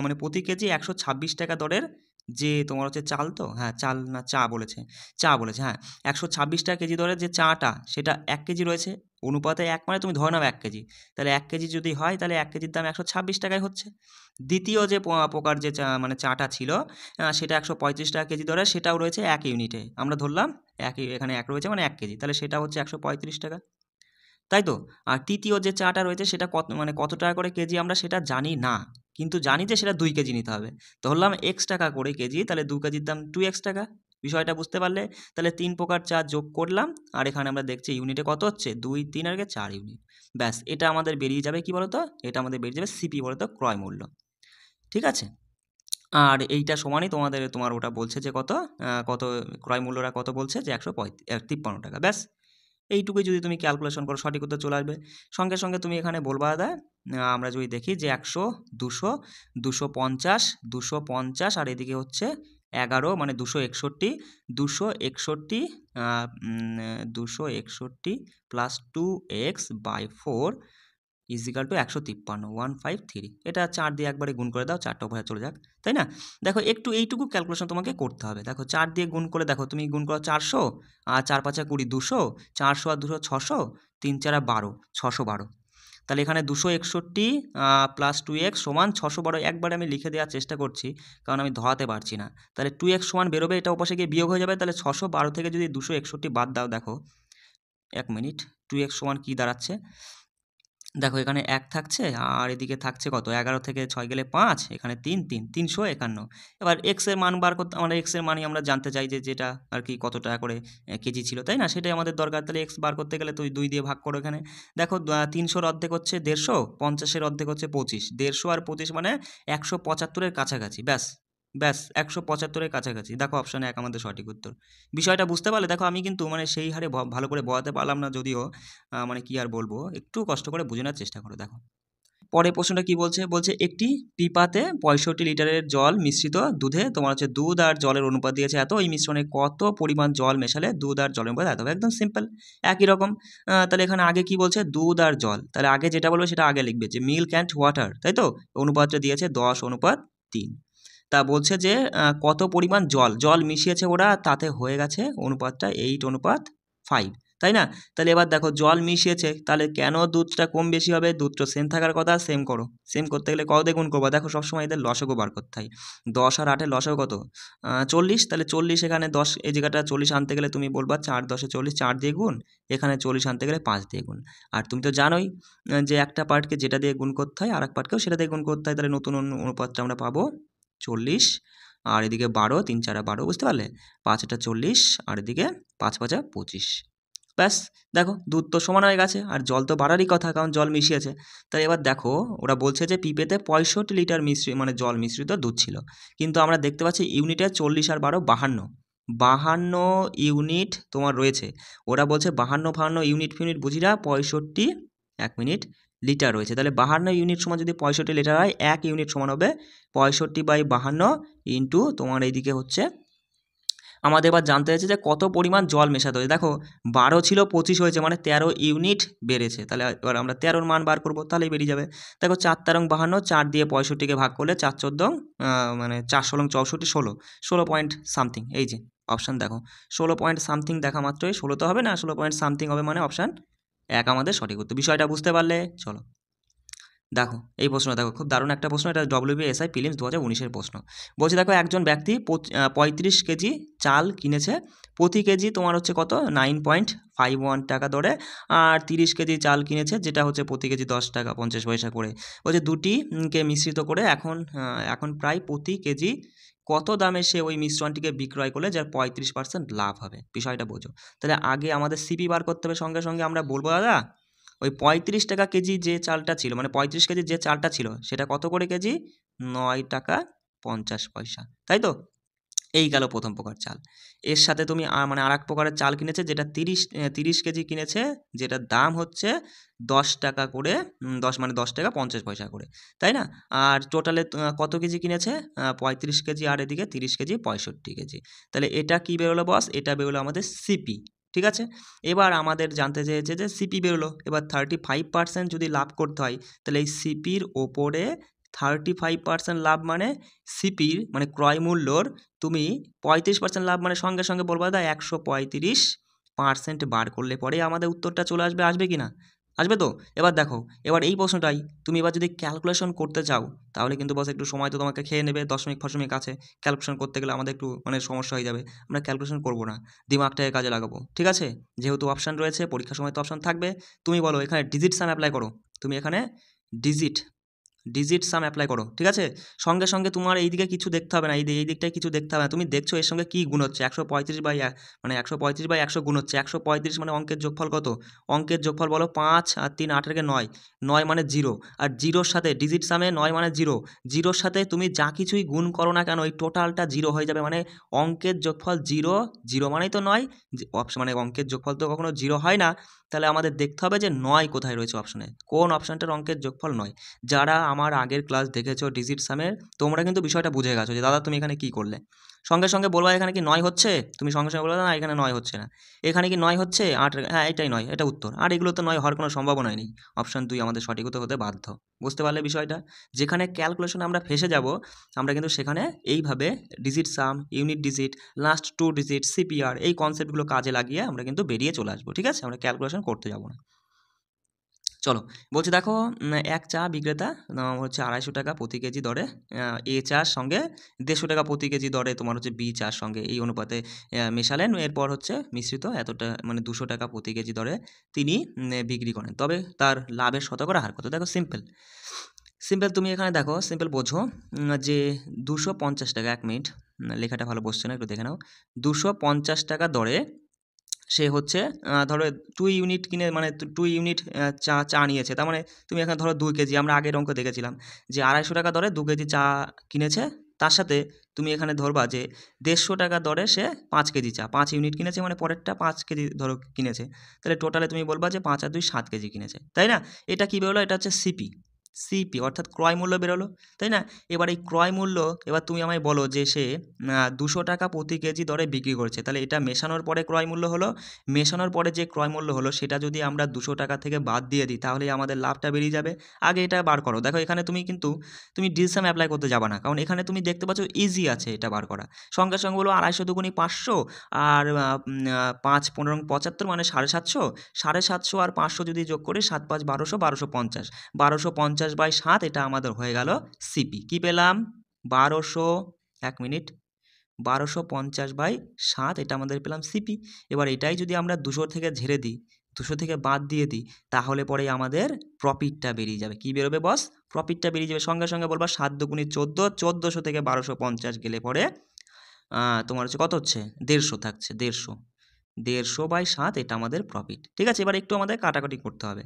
মানে প্রতি কেজি 126 টাকা দরের যে তোমার হচ্ছে চাল, তো হ্যাঁ চাল না চা বলেছে, চা বলেছে, হ্যাঁ 126 টাকা কেজি দরে যে চাটা সেটা 1 কেজি রয়েছে, অনুপাতে 1 মানে তুমি ধরে নাও 1 কেজি, তাহলে 1 কেজি যদি হয় তাহলে 1 কেজির দাম 126 টাকায় হচ্ছে। দ্বিতীয় যে প্রকার যে চা মানে চাটা ছিল সেটা 135 টাকা কেজি দরে, সেটাও রয়েছে 1 ইউনিটে, আমরা ধরলাম এখানে 1 রয়েছে মানে 1 কেজি, তাহলে সেটা হচ্ছে 135 টাকা, তাই তো? আর তৃতীয় যে চাটা রয়েছে সেটা কত টাকা করে কেজি আমরা সেটা জানি না। কিন্তু জানি যে সেটা 2 কেজি নিতে হবে। ধরলাম X টাকা করে কেজি, তাহলে 2 কেজির দাম 2X টাকা। বিষয়টা বুঝতে পারলে? তাহলে 3 প্রকার চা যোগ করলাম। আর এখানে আমরা দেখছি ইউনিটে কত হচ্ছে? 2, 3 আর 4 ইউনিট। ব্যাস এটা আমাদের বেরিয়ে যাবে কি বলতো? এটা আমাদের বেরিয়ে যাবে সিপি বলতো ক্রয় মূল্য। ঠিক আছে? আর এইটা সমানই তোমার ওটা বলছে যে কত ক্রয় মূল্যটা কত বলছে যে 153 টাকা। ব্যাস এইটুকুই যদি তুমি ক্যালকুলেশন করো সঠিক উত্তর চলে আসবে। সঙ্গে সঙ্গে তুমি এখানে বলবা দাদা আমরা যদি দেখি যে 100, 200, 250, 250 আর এদিকে হচ্ছে 11 মানে 261, 261 261 প্লাস 2x/4 ইজিক্যাল টু 153, 153, এটা 4 দিয়ে একবারে গুণ করে দাও, 4টা উভয়ে চলে যাক, তাই না? দেখো একটু এইটুকু ক্যালকুলেশন তোমাকে করতে হবে। দেখো 4 দিয়ে গুণ করে দেখো, তুমি গুণ করো 400 আর 4 5 20, 200, 400 আর 200 600, 3 4 12, 612। তাহলে এখানে 261 প্লাস 2x সমান 612, একবারে আমি লিখে দেওয়ার চেষ্টা করছি কারণ আমি ধরাতে পারছি না। তাহলে 2x সমান বেরোবে, এটা ওপাশে গিয়ে বিয়োগ হয়ে যাবে, তাহলে 612 থেকে যদি 261 বাদ দাও, দেখো 1 মিনিট, 2x সমান কী দাঁড়াচ্ছে? দেখো এখানে 1 থাকছে আর এদিকে থাকছে কত? 11 থেকে 6 গেলে 5, এখানে 3 3, 351। এবার x এর মান বার করতে, আমরা x এর মানই আমরা জানতে চাই যে যেটা আর কি কত টাকা করে কেজি ছিল, তাই না? সেটাই আমাদের দরকার। তাহলে x বার করতে গেলে তুই 2 দিয়ে ভাগ করো এখানে। দেখো 300 এর অর্ধেক হচ্ছে 150, 50 এর অর্ধেক হচ্ছে 25, 150 আর 25 মানে 175 এর কাছাকাছি। ব্যাস ব্যাস 175 এর কাছাকাছি। দেখো অপশন 1 আমাদের সঠিক উত্তর। বিষয়টা বুঝতে পারলে? দেখো আমি কিন্তু মানে সেই হারে ভালো করে বোঝাতে পারলাম না যদিও, মানে কি আর বলবো, একটু কষ্ট করে বুঝে নেওয়ার চেষ্টা করো। দেখো পরের প্রশ্নটা কি বলছে? বলছে একটি পিপাতে 65 লিটারের জল মিশ্রিত দুধে তোমার হচ্ছে দুধ আর জলের অনুপাত দিয়েছে এত, এই মিশ্রণে কত পরিমাণ জল মেশালে দুধ আর জলের অনুপাত এত হবে? একদম সিম্পল, একই রকম। তাহলে এখানে আগে কি বলছে? দুধ আর জল, তাহলে আগে যেটা বলবে সেটা আগে লিখবে, যে মিল্ক অ্যান্ড ওয়াটার, তাই তো? অনুপাতটা দিয়েছে 10:3। তা বলছে যে কত পরিমাণ জল মিশিয়েছে ওরা, তাতে হয়ে গেছে অনুপাতটা 8:5, তাই না? তাহলে এবার দেখো জল মিশিয়েছে, তাহলে কেন দুধটা কম বেশি হবে? দুধটা সেম থাকার কথা, সেম করো। সেম করতে গেলে কত দিয়ে গুণ করবো? দেখো সবসময় এদের লসাগু বার করতে হয়। 10 আর 8-এর লসাগু কত? 40, তাহলে 40 এখানে 10, এই জায়গাটা 40 আনতে গেলে তুমি বলবা 4 10 40, 4 দিয়ে গুণ, এখানে 40 আনতে গেলে 5 দিয়ে গুণ। আর তুমি তো জানোই যে একটা পার্টকে যেটা দিয়ে গুণ করতে হয় আর এক পার্টকেও সেটা দিয়ে গুণ করতে হয়, তাহলে নতুন অনুপাতটা আমরা পাবো 40, আর এদিকে 12, 3 4 12, বুঝতে পারলে? 5 এটা 40 আর এদিকে 5 5 25। ব্যাস দেখো দুধ তো সমান হয়ে গেছে, আর জল তো বাড়ারই কথা কারণ জল মিশিয়েছে। তাই এবার দেখো ওরা বলছে যে পিপেতে 65 লিটার মানে জল মিশ্রিত দুধ ছিল, কিন্তু আমরা দেখতে পাচ্ছি ইউনিটে 40 আর 12 52, 52 ইউনিট তোমার রয়েছে। ওরা বলছে 52 ইউনিট ফিউনিট বুঝি না, 65, 1 মিনিট, লিটার রয়েছে। তাহলে 52 ইউনিট সমান যদি 65 লিটার হয়, 1 ইউনিট সমান হবে 65/52 ইন্টু তোমার এইদিকে হচ্ছে আমাদের এবার জানতে হয়েছে যে কত পরিমাণ জল মেশাতে হবে। দেখো 12 ছিল 25 হয়েছে মানে 13 ইউনিট বেড়েছে, তাহলে এবার আমরা 13-র মান বার করবো, তাহলেই বেরিয়ে যাবে। দেখো 4 13 52, 4 দিয়ে 65-কে ভাগ করলে 4 14 মানে 4 16 64, 16 পয়েন্ট সামথিং, এই যে অপশান দেখো 16 পয়েন্ট সামথিং দেখা মাত্রই 16 তো হবে না, 16 পয়েন্ট সামথিং হবে, মানে অপশান 1 আমাদের সঠিক উত্তর। বিষয়টা বুঝতে পারলে? চলো দেখো এই প্রশ্নটা দেখো, খুব দারুণ একটা প্রশ্ন, এটা WBSI প্রিলিমস 2019-এর প্রশ্ন। বলছে দেখো একজন ব্যক্তি 35 কেজি চাল কিনেছে, প্রতি কেজি তোমার হচ্ছে কত? 9.51 টাকা দরে, আর 30 কেজি চাল কিনেছে যেটা হচ্ছে প্রতি কেজি 10 টাকা 50 পয়সা করে। বলছে দুটিকে মিশ্রিত করে এখন প্রায় প্রতি কেজি কত দামে সে ওই মিশ্রণটিকে বিক্রয় করলে যার 35% লাভ হবে। বিষয়টা বোঝো। তাহলে আগে আমাদের সিপি বার করতে হবে, সঙ্গে সঙ্গে আমরা বলবো দাদা ওই 35 টাকা কেজি যে চালটা ছিল, মানে 35 কেজি যে চালটা ছিল সেটা কত করে কেজি? 9 টাকা 50 পয়সা, তাই তো? এই গেল প্রথম প্রকার চাল। এর সাথে তুমি মানে আর এক প্রকারের চাল কিনেছে যেটা 30 কেজি কিনেছে, যেটার দাম হচ্ছে 10 টাকা করে, 10 মানে 10 টাকা 50 পয়সা করে, তাই না? আর টোটালে কত কেজি কিনেছে? 35 কেজি আর এদিকে 30 কেজি 65 কেজি। তাহলে এটা কি বেরোলো বস? এটা বেরোলো আমাদের সিপি। ঠিক আছে, এবার আমাদের জানতে চেয়েছে যে সিপি বেরোলো, এবার 35% যদি লাভ করতে হয় তাহলে এই সিপির ওপরে 35% লাভ মানে সিপির মানে ক্রয় মূল্যর তুমি 35% লাভ মানে সঙ্গে সঙ্গে বলবো দাদা 135% বার করলে পরে আমাদের উত্তরটা চলে আসবে, আসবে কি না? আসবে তো? এবার দেখো, এবার এই প্রশ্নটাই তুমি এবার যদি ক্যালকুলেশন করতে চাও তাহলে কিন্তু বস একটু সময় তো তোমাকে খেয়ে নেবে, দশমিক ফশমিক আছে, ক্যালকুলেশন করতে গেলে আমাদের একটু মানে সমস্যা হয়ে যাবে। আমরা ক্যালকুলেশন করবো না, দিমাগটাকে কাজে লাগাবো, ঠিক আছে? যেহেতু অপশান রয়েছে, পরীক্ষার সময় তো অপশান থাকবে। তুমি বলো এখানে ডিজিট সাম অ্যাপ্লাই করো, তুমি এখানে ডিজিট ডিজিট সাম অ্যাপ্লাই করো, ঠিক আছে? সঙ্গে সঙ্গে তোমার এইদিকে কিছু দেখতে হবে না, এই দিকটায় কিছু দেখতে হবে না, তুমি দেখছো এর সঙ্গে কী গুণ হচ্ছে, 135/100 গুণ হচ্ছে, 135 মানে অঙ্কের যোগফল কত? অঙ্কের যোগফল বলো 5 আর 3 8 এর 9, 9 মানে 0, আর জিরোর সাথে ডিজিট সামে 9 মানে 0, জিরোর সাথে তুমি যা কিছুই গুণ করো না কেন ওই টোটালটা 0 হয়ে যাবে, মানে অঙ্কের যোগফল 0, 0 মানেই তো 9, মানে অঙ্কের যোগফল তো কখনো 0 হয় না। তাহলে আমাদের দেখতে হবে যে 9 কোথায় রয়েছে অপশানে, কোন অপশানটার অঙ্কের যোগফল 9। যারা আমার আগের ক্লাস দেখেছো ডিজিট সামের, তোমরা কিন্তু বিষয়টা বুঝে গেছো যে দাদা তুমি এখানে কি করলে। সঙ্গে সঙ্গে বলবা এখানে কি 9 হচ্ছে, তুমি সঙ্গে সঙ্গে বলবা না এখানে 9 হচ্ছে না, এখানে কি 9 হচ্ছে 8, হ্যাঁ এটাই 9, এটা উত্তর। আর এগুলো তো 9 হওয়ার কোনো সম্ভাবনাই নেই, অপশান 2 আমাদের সঠিক উত্তর হতে বাধ্য। বুঝতে পারলে বিষয়টা? যেখানে ক্যালকুলেশনে আমরা ফেসে যাব, আমরা কিন্তু সেখানে এইভাবে digit sum, unit digit, last 2 digit, CPR এই কনসেপ্টগুলো কাজে লাগিয়ে আমরা কিন্তু বেরিয়ে চলে আসবো, ঠিক আছে? আমরা ক্যালকুলেশন করতে যাব না। চলো, বলছি দেখো, এক চা বিক্রেতা হচ্ছে 250 টাকা প্রতি কেজি দরে এ চার সঙ্গে 150 টাকা প্রতি কেজি দরে তোমার হচ্ছে বি চার সঙ্গে এই অনুপাতে মেশালেন, এরপর হচ্ছে মিশ্রিত এতটা মানে 200 টাকা প্রতি কেজি দরে তিনি বিক্রি করেন, তবে তার লাভের শতকরা হার কত? দেখো সিম্পল, তুমি এখানে দেখো সিম্পল বোঝো যে 250 টাকা, 1 মিনিট লেখাটা ভালো বসছে না, একটু দেখে নাও। 250 টাকা দরে সে হচ্ছে ধরো 2 ইউনিট কিনে মানে 2 ইউনিট চা নিয়েছে, তার মানে তুমি এখানে ধরো 2 কেজি, আমরা আগের অঙ্ক দেখেছিলাম যে 250 টাকা দরে 2 কেজি চা কিনেছে, তার সাথে তুমি এখানে ধরবা যে 150 টাকা দরে সে 5 কেজি চা, 5 ইউনিট কিনেছে মানে পরেরটা 5 কেজি ধরো কিনেছে, তাহলে টোটালে তুমি বলবা যে 5 আর 2 7 কেজি কিনেছে, তাই না? এটা কী বেরোলো? এটা হচ্ছে সিপি অর্থাৎ ক্রয় মূল্য বেরোলো, তাই না? এবার এই ক্রয় মূল্য, এবার তুমি আমায় বলো যে সে 200 টাকা প্রতি কেজি দরে বিক্রি করছে, তাহলে এটা মেশানোর পরে ক্রয় মূল্য হলো, মেশানোর পরে যে ক্রয় মূল্য হলো সেটা যদি আমরা 200 টাকা থেকে বাদ দিয়ে দিই তাহলেই আমাদের লাভটা বেরিয়ে যাবে। আগে এটা বার করো, দেখো এখানে তুমি ডিসিশন অ্যাপ্লাই করতে যাবে না, কারণ এখানে তুমি দেখতে পাচ্ছ ইজি আছে এটা বার করা। সঙ্গে সঙ্গে বলো 250 দুগুণি 500 আর 5 15 75 মানে 750, 750 আর 500 যদি যোগ করি 7 5 1200, 1250, 1250/7 এটা আমাদের হয়ে গেল সিপি। কি পেলাম? 1200, 1 মিনিট, 1250/7 এটা আমাদের পেলাম সিপি। এবার এটাই যদি আমরা 200 থেকে ঝেড়ে দিই, 200 থেকে বাদ দিয়ে দিই, তাহলে পরে আমাদের প্রফিটটা বেরিয়ে যাবে। কি বেরোবে বস? প্রফিটটা বেরিয়ে যাবে। সঙ্গে সঙ্গে বলবা 7 দুগুণি 14, 1400 থেকে 1250 গেলে পরে তোমার হচ্ছে কত হচ্ছে? 150 থাকছে, 150, 150/7 এটা আমাদের প্রফিট, ঠিক আছে? এবার একটু আমাদের কাটাকাটি করতে হবে।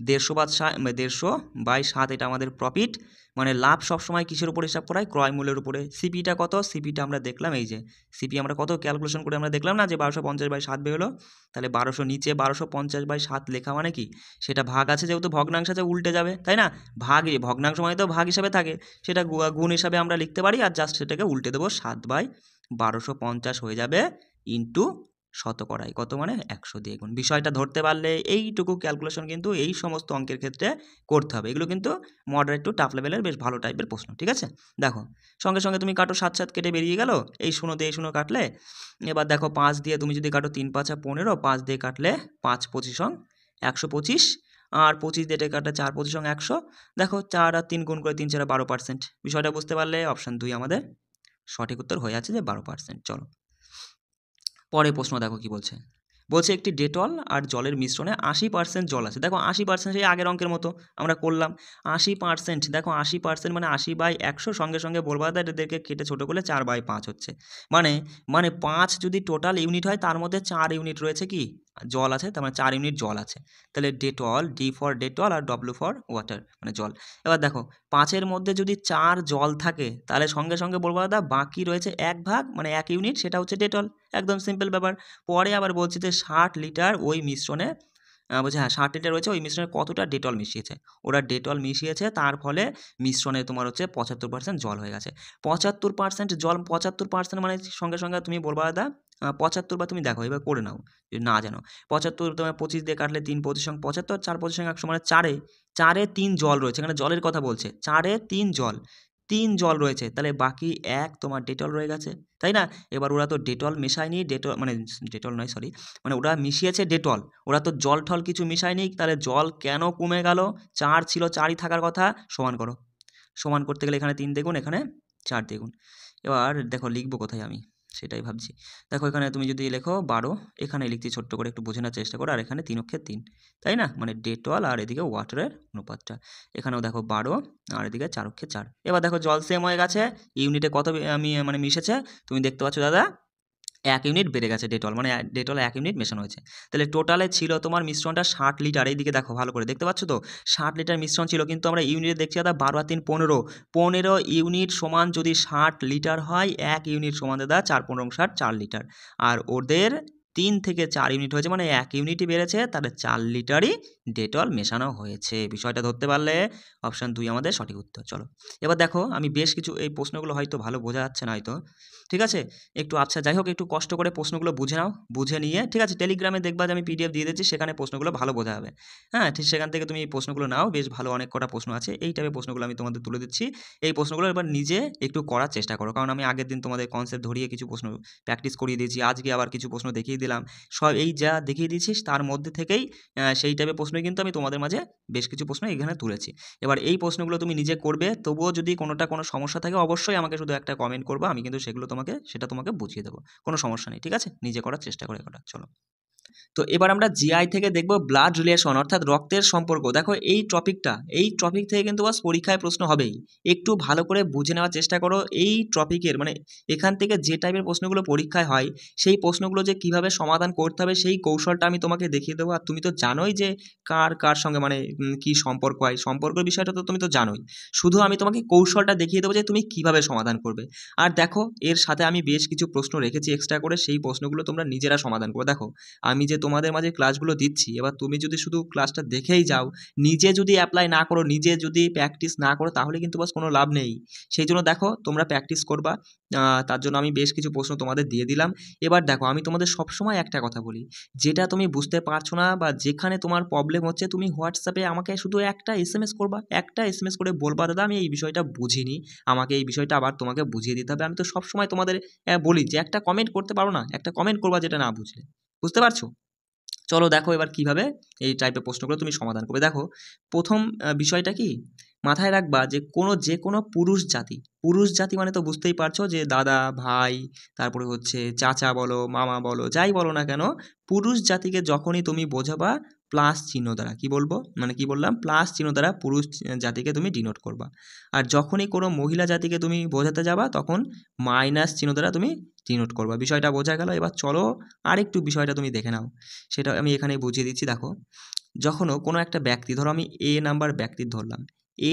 150/7 এটা আমাদের প্রফিট, মানে লাভ সবসময় কিসের উপর হিসাব করা হয়? ক্রয় মূল্যের উপরে। সিপিটা কত? সিপিটা আমরা দেখলাম, এই যে সিপি আমরা কত ক্যালকুলেশন করে আমরা দেখলাম না যে 1250/7 বেরোলো, তাহলে 1200 নিচে 1250/7 লেখা মানে কি? সেটা ভাগ আছে, যেহেতু ভগ্নাংশ আছে উল্টে যাবে, তাই না? ভগ্নাংশ মানে তো ভাগ হিসাবে থাকে, সেটা গুণ হিসাবে আমরা লিখতে পারি, আর জাস্ট সেটাকে উল্টে দেবো, 7/1250 হয়ে যাবে ইন্টু শতকরাই কত মানে 100 দিয়ে গুণ। বিষয়টা ধরতে পারলে এইটুকু ক্যালকুলেশন কিন্তু এই সমস্ত অঙ্কের ক্ষেত্রে করতে হবে। এগুলো কিন্তু মডারেট টু টাফ লেভেলের বেশ ভালো টাইপের প্রশ্ন, ঠিক আছে? দেখো সঙ্গে সঙ্গে তুমি কাটো, 7 7 কেটে বেরিয়ে গেল, এই 0 দিয়ে 0 কাটলে, এবার দেখো 5 দিয়ে তুমি যদি কাটো 3 5 15, 5 দিয়ে কাটলে 5 25 125, আর 25 দিয়ে কাটলে 4 25 100, দেখো 4 আর 3 গুণ করে 3 4 12%। বিষয়টা বুঝতে পারলে অপশান 2 আমাদের সঠিক উত্তর হয়ে আছে যে 12%। চলো পরের প্রশ্ন দেখো কি বলছে। বলছে একটি ডেটল আর জলের মিশ্রণে 80% জল আছে। দেখো 80% সেই আগের অঙ্কের মতো আমরা করলাম। 80%, দেখো 80% মানে 80/100, সঙ্গে সঙ্গে বলবা এদেরকে কেটে ছোটো করলে 4/5 হচ্ছে। মানে 5 যদি টোটাল ইউনিট হয় তার মধ্যে 4 ইউনিট রয়েছে কি জল আছে, তার মানে 4 ইউনিট জল আছে। তাহলে ডেটল, ডি ফর ডেটল আর ডব্লিউ ফর ওয়াটার মানে জল। এবার দেখো 5-এর মধ্যে যদি 4 জল থাকে তাহলে সঙ্গে সঙ্গে বলবো দাদা বাকি রয়েছে 1 ভাগ মানে 1 ইউনিট, সেটা হচ্ছে ডেটল। একদম সিম্পল ব্যাপার। পরে আবার বলছি যে 60 লিটার ওই মিশ্রণে, বলছে হ্যাঁ 60 লিটার রয়েছে, ওই মিশ্রণে কতটা ডেটল মিশিয়েছে? ওরা ডেটল মিশিয়েছে, তার ফলে মিশ্রণে তোমার হচ্ছে 75% জল হয়ে গেছে। 75% জল, 75% মানে সঙ্গে সঙ্গে তুমি বলবা দাদা 75 বা তুমি দেখো এবার করে নাও যদি না জানো। 75 তোমার 25 দিয়ে কাটলে 3 25 75, 4 25 100 মানে 4-এ 3 জল রয়েছে, এখানে জলের কথা বলছে, 4-এ 3 জল, 3 জল রয়েছে, তাহলে বাকি 1 তোমার ডেটল রয়ে গেছে, তাই না? এবার ওরা তো ডেটল মেশায়নি, মানে ডেটল নয় সরি, মানে ওরা মিশিয়েছে ডেটল, ওরা তো জল ঠল কিছু মিশায়নি, তাহলে জল কেন কমে গেল? 4 ছিল, 4ই থাকার কথা, সমান করো। সমান করতে গেলে এখানে 3 দ্বিগুণ, এখানে 4 দ্বিগুণ। এবার দেখো লিখবো কোথায় আমি সেটাই ভাবছি। দেখো এখানে তুমি যদি লেখো 12, এখানে লিখছি ছোট্ট করে, একটু বোঝানোর চেষ্টা করো, আর এখানে 3 অক্ষে 3, তাই না? মানে ডেটল আর এদিকে ওয়াটারের অনুপাতটা। এখানেও দেখো 12 আর এদিকে 4 অক্ষে 4। এবার দেখো জল সেম হয়ে গেছে, ইউনিটে কত আমি মানে মিশেছে তুমি দেখতে পাচ্ছ দাদা, 1 ইউনিট বেড়ে গেছে ডেটল, মানে ডেটল 1 ইউনিট মেশানো হয়েছে। তাহলে টোটালে ছিল তোমার মিশ্রণটা 60 লিটার, এইদিকে দেখো ভালো করে দেখতে পাচ্ছ তো, 60 লিটার মিশ্রণ ছিল, কিন্তু আমরা ইউনিটে দেখছি দাদা 12 আর 3 15, 15 ইউনিট সমান যদি 60 লিটার হয়, 1 ইউনিট সমান দাদা 4 15 60 4 লিটার, আর ওদের 3 থেকে 4 ইউনিট হয়েছে, মানে 1 ইউনিটই বেড়েছে, তাহলে 4 লিটারই ডেটল মেশানো হয়েছে। বিষয়টা ধরতে পারলে অপশান 2 আমাদের সঠিক উত্তর। চলো এবার দেখো, আমি বেশ কিছু এই প্রশ্নগুলো হয়তো ভালো বোঝা যাচ্ছে না হয়তো, ঠিক আছে? একটু আচ্ছা যাই হোক, একটু কষ্ট করে প্রশ্নগুলো বুঝে নাও, বুঝে নিয়ে ঠিক আছে, টেলিগ্রামে দেখবা যে আমি পিডিএফ দিয়ে দিচ্ছি, সেখানে প্রশ্নগুলো ভালো বোঝা যাবে। হ্যাঁ, ঠিক সেখান থেকে তুমি এই প্রশ্নগুলো নাও, বেশ ভালো অনেক কটা প্রশ্ন আছে, এই টাইপের প্রশ্নগুলো আমি তোমাদের তুলে দিচ্ছি। এই প্রশ্নগুলো এবার নিজে একটু করার চেষ্টা করো, কারণ আমি আগের দিন তোমাদের কনসেপ্ট ধরিয়ে কিছু প্রশ্ন প্র্যাকটিস করিয়ে দিয়েছি, আজকে আবার কিছু প্রশ্ন দেখিয়ে দিলাম। সব এই যা দেখিয়ে দিয়েছিস তার মধ্যে থেকেই সেই টাইপের প্রশ্নই কিন্তু আমি তোমাদের মাঝে বেশ কিছু প্রশ্ন এখানে তুলেছি। এবার এই প্রশ্নগুলো তুমি নিজে করবে, তবুও যদি কোনো সমস্যা থাকে অবশ্যই আমাকে শুধু একটা কমেন্ট করবা, আমি কিন্তু সেটা তোমাকে বুঝিয়ে দেবো, কোনো সমস্যা নেই, ঠিক আছে? নিজে করার চেষ্টা করে করা। চলো, তো এবার আমরা জিআই থেকে দেখব ব্লাড রিলেশন, অর্থাৎ রক্তের সম্পর্ক। দেখো এই টপিক থেকে কিন্তু বাস পরীক্ষায় প্রশ্ন হবেই, একটু ভালো করে বুঝে নেওয়ার চেষ্টা করো। এই টপিকের মানে এখান থেকে যে টাইপের প্রশ্নগুলো পরীক্ষায় হয়, সেই প্রশ্নগুলো যে কিভাবে সমাধান করতে হবে সেই কৌশলটা আমি তোমাকে দেখিয়ে দেবো। আর তুমি তো জানোই যে কার সঙ্গে মানে কি সম্পর্ক হয়, সম্পর্কের বিষয়টা তো তুমি তো জানোই, শুধু আমি তোমাকে কৌশলটা দেখিয়ে দেবো যে তুমি কিভাবে সমাধান করবে। আর দেখো এর সাথে আমি বেশ কিছু প্রশ্ন রেখেছি এক্সট্রা করে, সেই প্রশ্নগুলো তোমরা নিজেরা সমাধান করো। দেখো আমি যে তোমাদের মাঝে ক্লাসগুলো দিচ্ছি, এবার তুমি যদি শুধু ক্লাসটা দেখেই যাও, নিজে যদি অ্যাপ্লাই না করো, নিজে যদি প্র্যাকটিস না করো, তাহলে কিন্তু বাস কোনো লাভ নেই। সেই জন্য দেখো তোমরা প্র্যাকটিস করবা, তার জন্য আমি বেশ কিছু প্রশ্ন তোমাদের দিয়ে দিলাম। এবার দেখো আমি তোমাদের সবসময় একটা কথা বলি, যেটা তুমি বুঝতে পারছো না বা যেখানে তোমার প্রবলেম হচ্ছে, তুমি হোয়াটসঅ্যাপে আমাকে শুধু একটা এসএমএস করবা, একটা এসএমএস করে বলবা দাদা আমি এই বিষয়টা বুঝিনি, আমাকে এই বিষয়টা আবার তোমাকে বুঝিয়ে দিতে হবে। আমি তো সবসময় তোমাদের বলি যে একটা কমেন্ট করতে পারো না, একটা কমেন্ট করবা যেটা না বুঝলে, বুঝতে পারছো? চলো দেখো এবার কিভাবে এই টাইপের প্রশ্নগুলো তুমি সমাধান করবে। দেখো প্রথম বিষয়টা কি মাথায় রাখবা, যে কোনো পুরুষ জাতি মানে তো বুঝতেই পারছো যে দাদা ভাই, তারপরে হচ্ছে চাচা বলো মামা বলো যাই বলো না কেন, পুরুষ জাতিকে যখনই তুমি বোঝাবা প্লাস চিহ্ন দ্বারা, কি বলবো মানে কি বললাম, প্লাস চিহ্ন দ্বারা পুরুষ জাতিকে তুমি ডিনোট করবা। আর যখনই কোনো মহিলা জাতিকে তুমি বোঝাতে যাবা, তখন মাইনাস চিহ্ন দ্বারা তুমি ডিনোট করবা। বিষয়টা বোঝা গেল? এবার চলো আরেকটু বিষয়টা তুমি দেখে নাও, সেটা আমি এখানে বুঝিয়ে দিচ্ছি। দেখো যখনও কোনো একটা ব্যক্তি, ধরো আমি এ নাম্বার ব্যক্তির ধরলাম,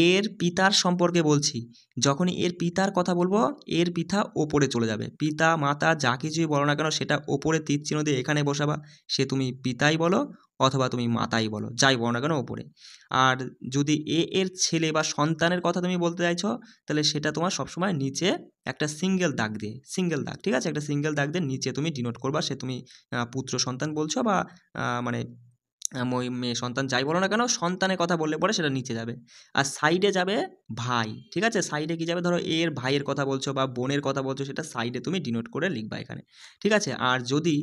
এর পিতার সম্পর্কে বলছি, যখনই এর পিতার কথা বলবো, এর পিতা ওপরে চলে যাবে, পিতা মাতা যা কিছুই বলো না কেন সেটা ওপরে তীর চিহ্ন দিয়ে এখানে বসাবা, সে তুমি পিতাই বলো অথবা তুমি মাতাই বলো, যাই বলো না কেন ওপরে। আর যদি এর ছেলে বা সন্তানের কথা তুমি বলতে চাইছো, তাহলে সেটা তোমার সবসময় নিচে একটা সিঙ্গেল দাগ, ঠিক আছে, একটা সিঙ্গেল দাগ দিয়ে নিচে তুমি ডিনোট করবা, সে তুমি পুত্র সন্তান বলছো বা মানে মেয়ে সন্তান যাই বলো না কেন, সন্তানের কথা বললে পরে সেটা নিচে যাবে। আর সাইডে যাবে ভাই, ঠিক আছে, সাইডে কি যাবে, ধরো এর ভাইয়ের কথা বলছো বা বোনের কথা বলছো, সেটা সাইডে তুমি ডিনোট করে লিখবা এখানে, ঠিক আছে। আর যদি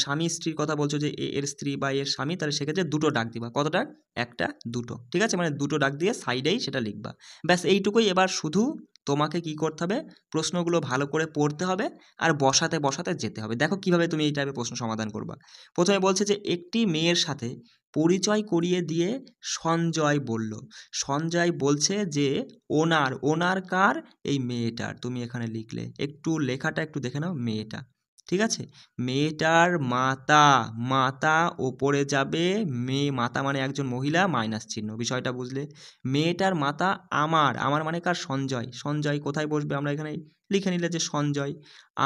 স্বামী স্ত্রীর কথা বলছো, যে এর স্ত্রী বা এর স্বামী, তাহলে সেক্ষেত্রে দুটো ডাক দিবা। কত ডাক? একটা দুটো, ঠিক আছে, মানে দুটো ডাক দিয়ে সাইডেই সেটা লিখবা। ব্যাস এইটুকুই। এবার শুধু তোমাকে কি করতে হবে, প্রশ্নগুলো ভালো করে পড়তে হবে আর বসাতে বসাতে যেতে হবে। দেখো কিভাবে তুমি এই টাইপের প্রশ্ন সমাধান করবা। প্রথমে বলছে যে একটি মেয়ের সাথে পরিচয় করিয়ে দিয়ে সঞ্জয় বলল, সঞ্জয় বলছে যে ওনার কার? এই মেয়েটার। তুমি এখানে লিখলে, একটু লেখাটা একটু দেখে নাও, মেয়েটা, ঠিক আছে, মেয়েটার মাতা ওপরে যাবে, মাতা মানে একজন মহিলা, মাইনাস চিহ্ন, বিষয়টা বুঝলে? মেয়েটার মাতা আমার মানে কার? সঞ্জয় কোথায় বসবে, আমরা এখানে লিখে নিলে যে সঞ্জয়।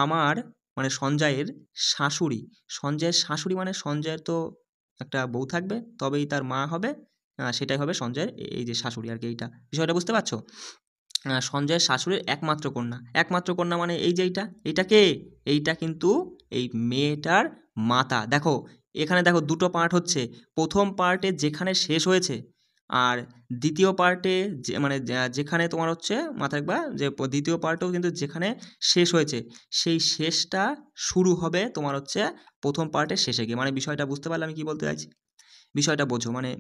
আমার মানে সঞ্জয়ের শাশুড়ি মানে সঞ্জয়ের তো একটা বউ থাকবে, তবেই তার মা হবে, সেটাই হবে সঞ্জয়ের এই যে শাশুড়ি আর কি। এইটা বিষয়টা বুঝতে পারছো? সঞ্জয়ের শাশুড়ির একমাত্র কন্যা মানে এই যে এইটা কে? এইটা কিন্তু এই মেয়েটার মাতা। দেখো এখানে দেখো দুটো পার্ট হচ্ছে, প্রথম পার্টে যেখানে শেষ হয়েছে আর দ্বিতীয় পার্টে মানে যেখানে তোমার হচ্ছে মাথায় রাখবা যে দ্বিতীয় পার্টেও কিন্তু যেখানে শেষ হয়েছে সেই শেষটা শুরু হবে তোমার হচ্ছে প্রথম পার্টের শেষে গিয়ে। মানে বিষয়টা বুঝতে পারলে আমি কি বলতে চাইছি? বিষয়টা বোঝো। মানে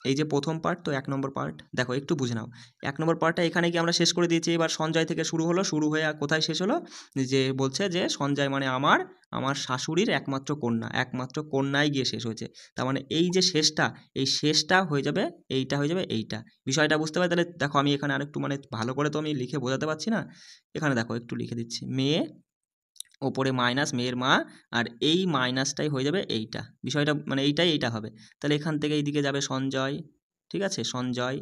এই যে প্রথম পার্ট তো 1 নম্বর পার্ট, দেখো একটু বুঝে নাও। 1 নম্বর পার্টটা এখানে কি আমরা শেষ করে দিয়েছি, এবার সঞ্জয় থেকে শুরু হলো, শুরু হয়ে কোথায় শেষ হলো, যে বলছে যে সঞ্জয় মানে আমার শাশুড়ির একমাত্র কন্যা, একমাত্র কন্যায় গিয়ে শেষ হয়েছে। তার মানে এই যে শেষটা, এই শেষটা হয়ে যাবে এইটা, হয়ে যাবে এইটা। বিষয়টা বুঝতে পারি? তাহলে দেখো আমি এখানে আরেকটু মানে ভালো করে তো আমি লিখে বোঝাতে পারছি না, এখানে দেখো একটু লিখে দিচ্ছি, মেয়ে ওপরে মাইনাস মেয়ের মা, আর এই মাইনাসটাই হয়ে যাবে এইটা। বিষয়টা মানে এইটাই এইটা হবে। তাহলে এখান থেকে এইদিকে যাবে সঞ্জয়, ঠিক আছে, সঞ্জয়,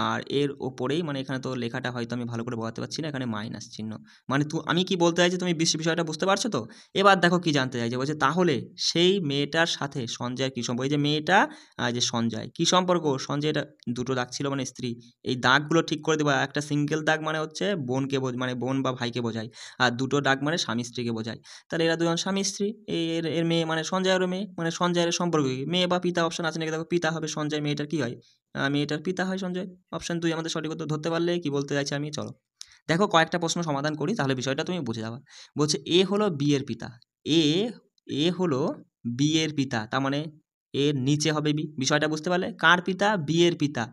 আর এর ওপরেই মানে এখানে তো লেখাটা হয়তো আমি ভালো করে বোঝাতে পারছি না, এখানে মাইনাস চিহ্ন। মানে আমি কি বলতে চাইছি তুমি বিষয়টা বুঝতে পারছো তো? এবার দেখো কি জানতে চাইছে, বলছে তাহলে সেই মেয়েটার সাথে সঞ্জয়ের কী সম্পর্ক? এই যে মেয়েটা আর যে সঞ্জয় কী সম্পর্ক? সঞ্জয়, এটা দুটো দাগ ছিল মানে স্ত্রী, এই দাগগুলো ঠিক করে দেবো। একটা সিঙ্গেল দাগ মানে হচ্ছে বোনকে মানে বোন বা ভাইকে বোঝায়, আর দুটো দাগ মানে স্বামী স্ত্রীকে বোঝায়। তাহলে এরা দুজন স্বামী স্ত্রী, এর মেয়ে মানে সঞ্জয়ের মেয়ে, মানে সঞ্জয়ের সম্পর্ক কি? মেয়ে বা পিতা অপশন আছে নাকি? দেখো পিতা হবে সঞ্জয়, মেয়েটার কি হয়? মেয়েটার পিতা হয় সঞ্জয়। অপশন 2 আমাদের সঠিক উত্তর। ধরতে পারলে কি বলতে চাইছি আমি? চলো দেখো কয়েকটা প্রশ্ন সমাধান করি, তাহলে বিষয়টা তুমি বুঝে যাবে। বলছে এ হলো বি এর পিতা, এ এ হলো বি এর পিতা, তার মানে এর নিচে হবে বি। বিষয়টা বুঝতে পারলে? কার পিতা? বি এর পিতা,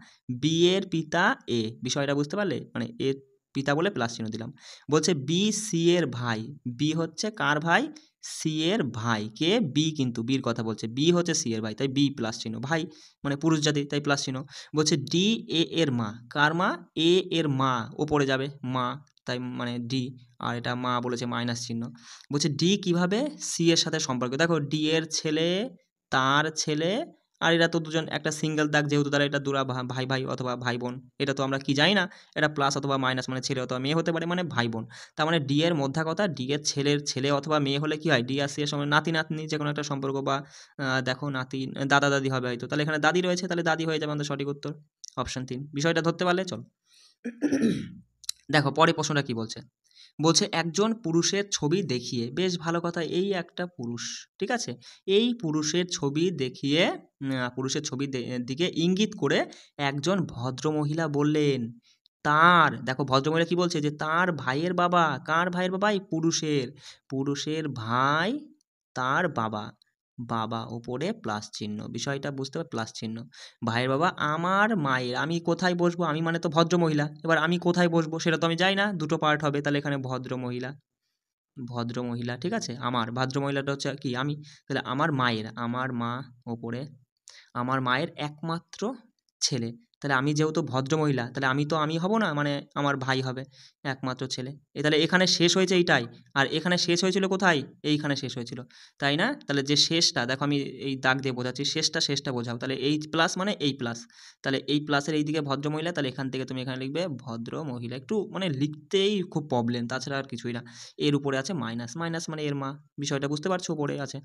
বি এর পিতা এ। বিষয়টা বুঝতে পারলে? মানে এর পিতা বলে প্লাস চিহ্ন দিলাম। বলছে বি সি এর ভাই, বি হচ্ছে কার ভাই? সি এর ভাই। কে? বি, কিন্তু বির কথা বলছে, বি হচ্ছে সি এর ভাই, তাই বি প্লাস চিহ্ন, ভাই মানে পুরুষ জাতি তাই প্লাস চিহ্ন। বলছে ডি এ এর মা, কার মা? এ এর মা, ওপরে যাবে মা, তাই মানে ডি, আর এটা মা বলেছে মাইনাস চিহ্ন। বলছে ডি কিভাবে সি এর সাথে সম্পর্ক? দেখো ডি এর ছেলে, তার ছেলে, আর এরা তো দুজন একটা সিঙ্গেল দাগ, যেহেতু তারা এটা দুরা ভাই ভাই অথবা ভাই বোন, এটা তো আমরা কি জানি না, এটা প্লাস অথবা মাইনাস মানে ছেলে অথবা মেয়ে হতে পারে, মানে ভাই বোন। তার মানে ডি এর মধ্যা কথা, ডি এর ছেলের ছেলে অথবা মেয়ে হলে কি হয়? ডি আর সি এর সময় নাতি নাতনি যে কোনো একটা সম্পর্ক, বা দেখো নাতি দাদা দাদি হবে হয়তো, তাহলে এখানে দাদি রয়েছে, তাহলে দাদি হয়ে যাবে আমাদের সঠিক উত্তর, অপশন 3। বিষয়টা ধরতে পারলে চলো দেখো পরে প্রশ্নটা কি বলছে। বলছে একজন পুরুষের ছবি দেখিয়ে, বেশ ভালো কথা, এই একটা পুরুষ, ঠিক আছে, এই পুরুষের ছবি দেখিয়ে পুরুষের ছবির দিকে ইঙ্গিত করে একজন ভদ্রমহিলা বললেন তার, দেখো ভদ্রমহিলা কি বলছে, যে তার ভাইয়ের বাবা, কার ভাইয়ের বাবা? এই পুরুষের, পুরুষের ভাই তার বাবা, বাবা ওপরে প্লাস চিহ্ন। বিষয়টা বুঝতে পার? প্লাস চিহ্ন, ভাইয়ের বাবা আমার মায়ের, আমি কোথায় বসবো? আমি মানে তো ভদ্রমহিলা, এবার আমি কোথায় বসবো সেটা তো আমি যাই না, দুটো পার্ট হবে, তাহলে এখানে ভদ্রমহিলা, ভদ্রমহিলা, ঠিক আছে, আমার ভদ্রমহিলাটা হচ্ছে কি? আমি, তাহলে আমার মায়ের, আমার মা ওপরে, আমার মায়ের একমাত্র ছেলে, তাহলে আমি যেহেতু ভদ্রমহিলা, তাহলে আমি তো আমি হব না, মানে আমার ভাই হবে একমাত্র ছেলে। তাহলে এখানে শেষ হয়েছে এইটাই, আর এখানে শেষ হয়েছিল কোথায়? এইখানে শেষ হয়েছিল, তাই না? তাহলে যে শেষটা, দেখো আমি এই দাগ দিয়ে বোঝাচ্ছি, শেষটা বোঝাও, তাহলে এই প্লাস মানে এই প্লাস, তাহলে এই প্লাসের এইদিকে ভদ্রমহিলা, তাহলে এখান থেকে তুমি এখানে লিখবে ভদ্রমহিলা। একটু মানে লিখতেই খুব প্রবলেম, তাছাড়া আর কিছুই না। এর উপরে আছে মাইনাস, মাইনাস মানে এর মা। বিষয়টা বুঝতে পারছো? উপরে আছে।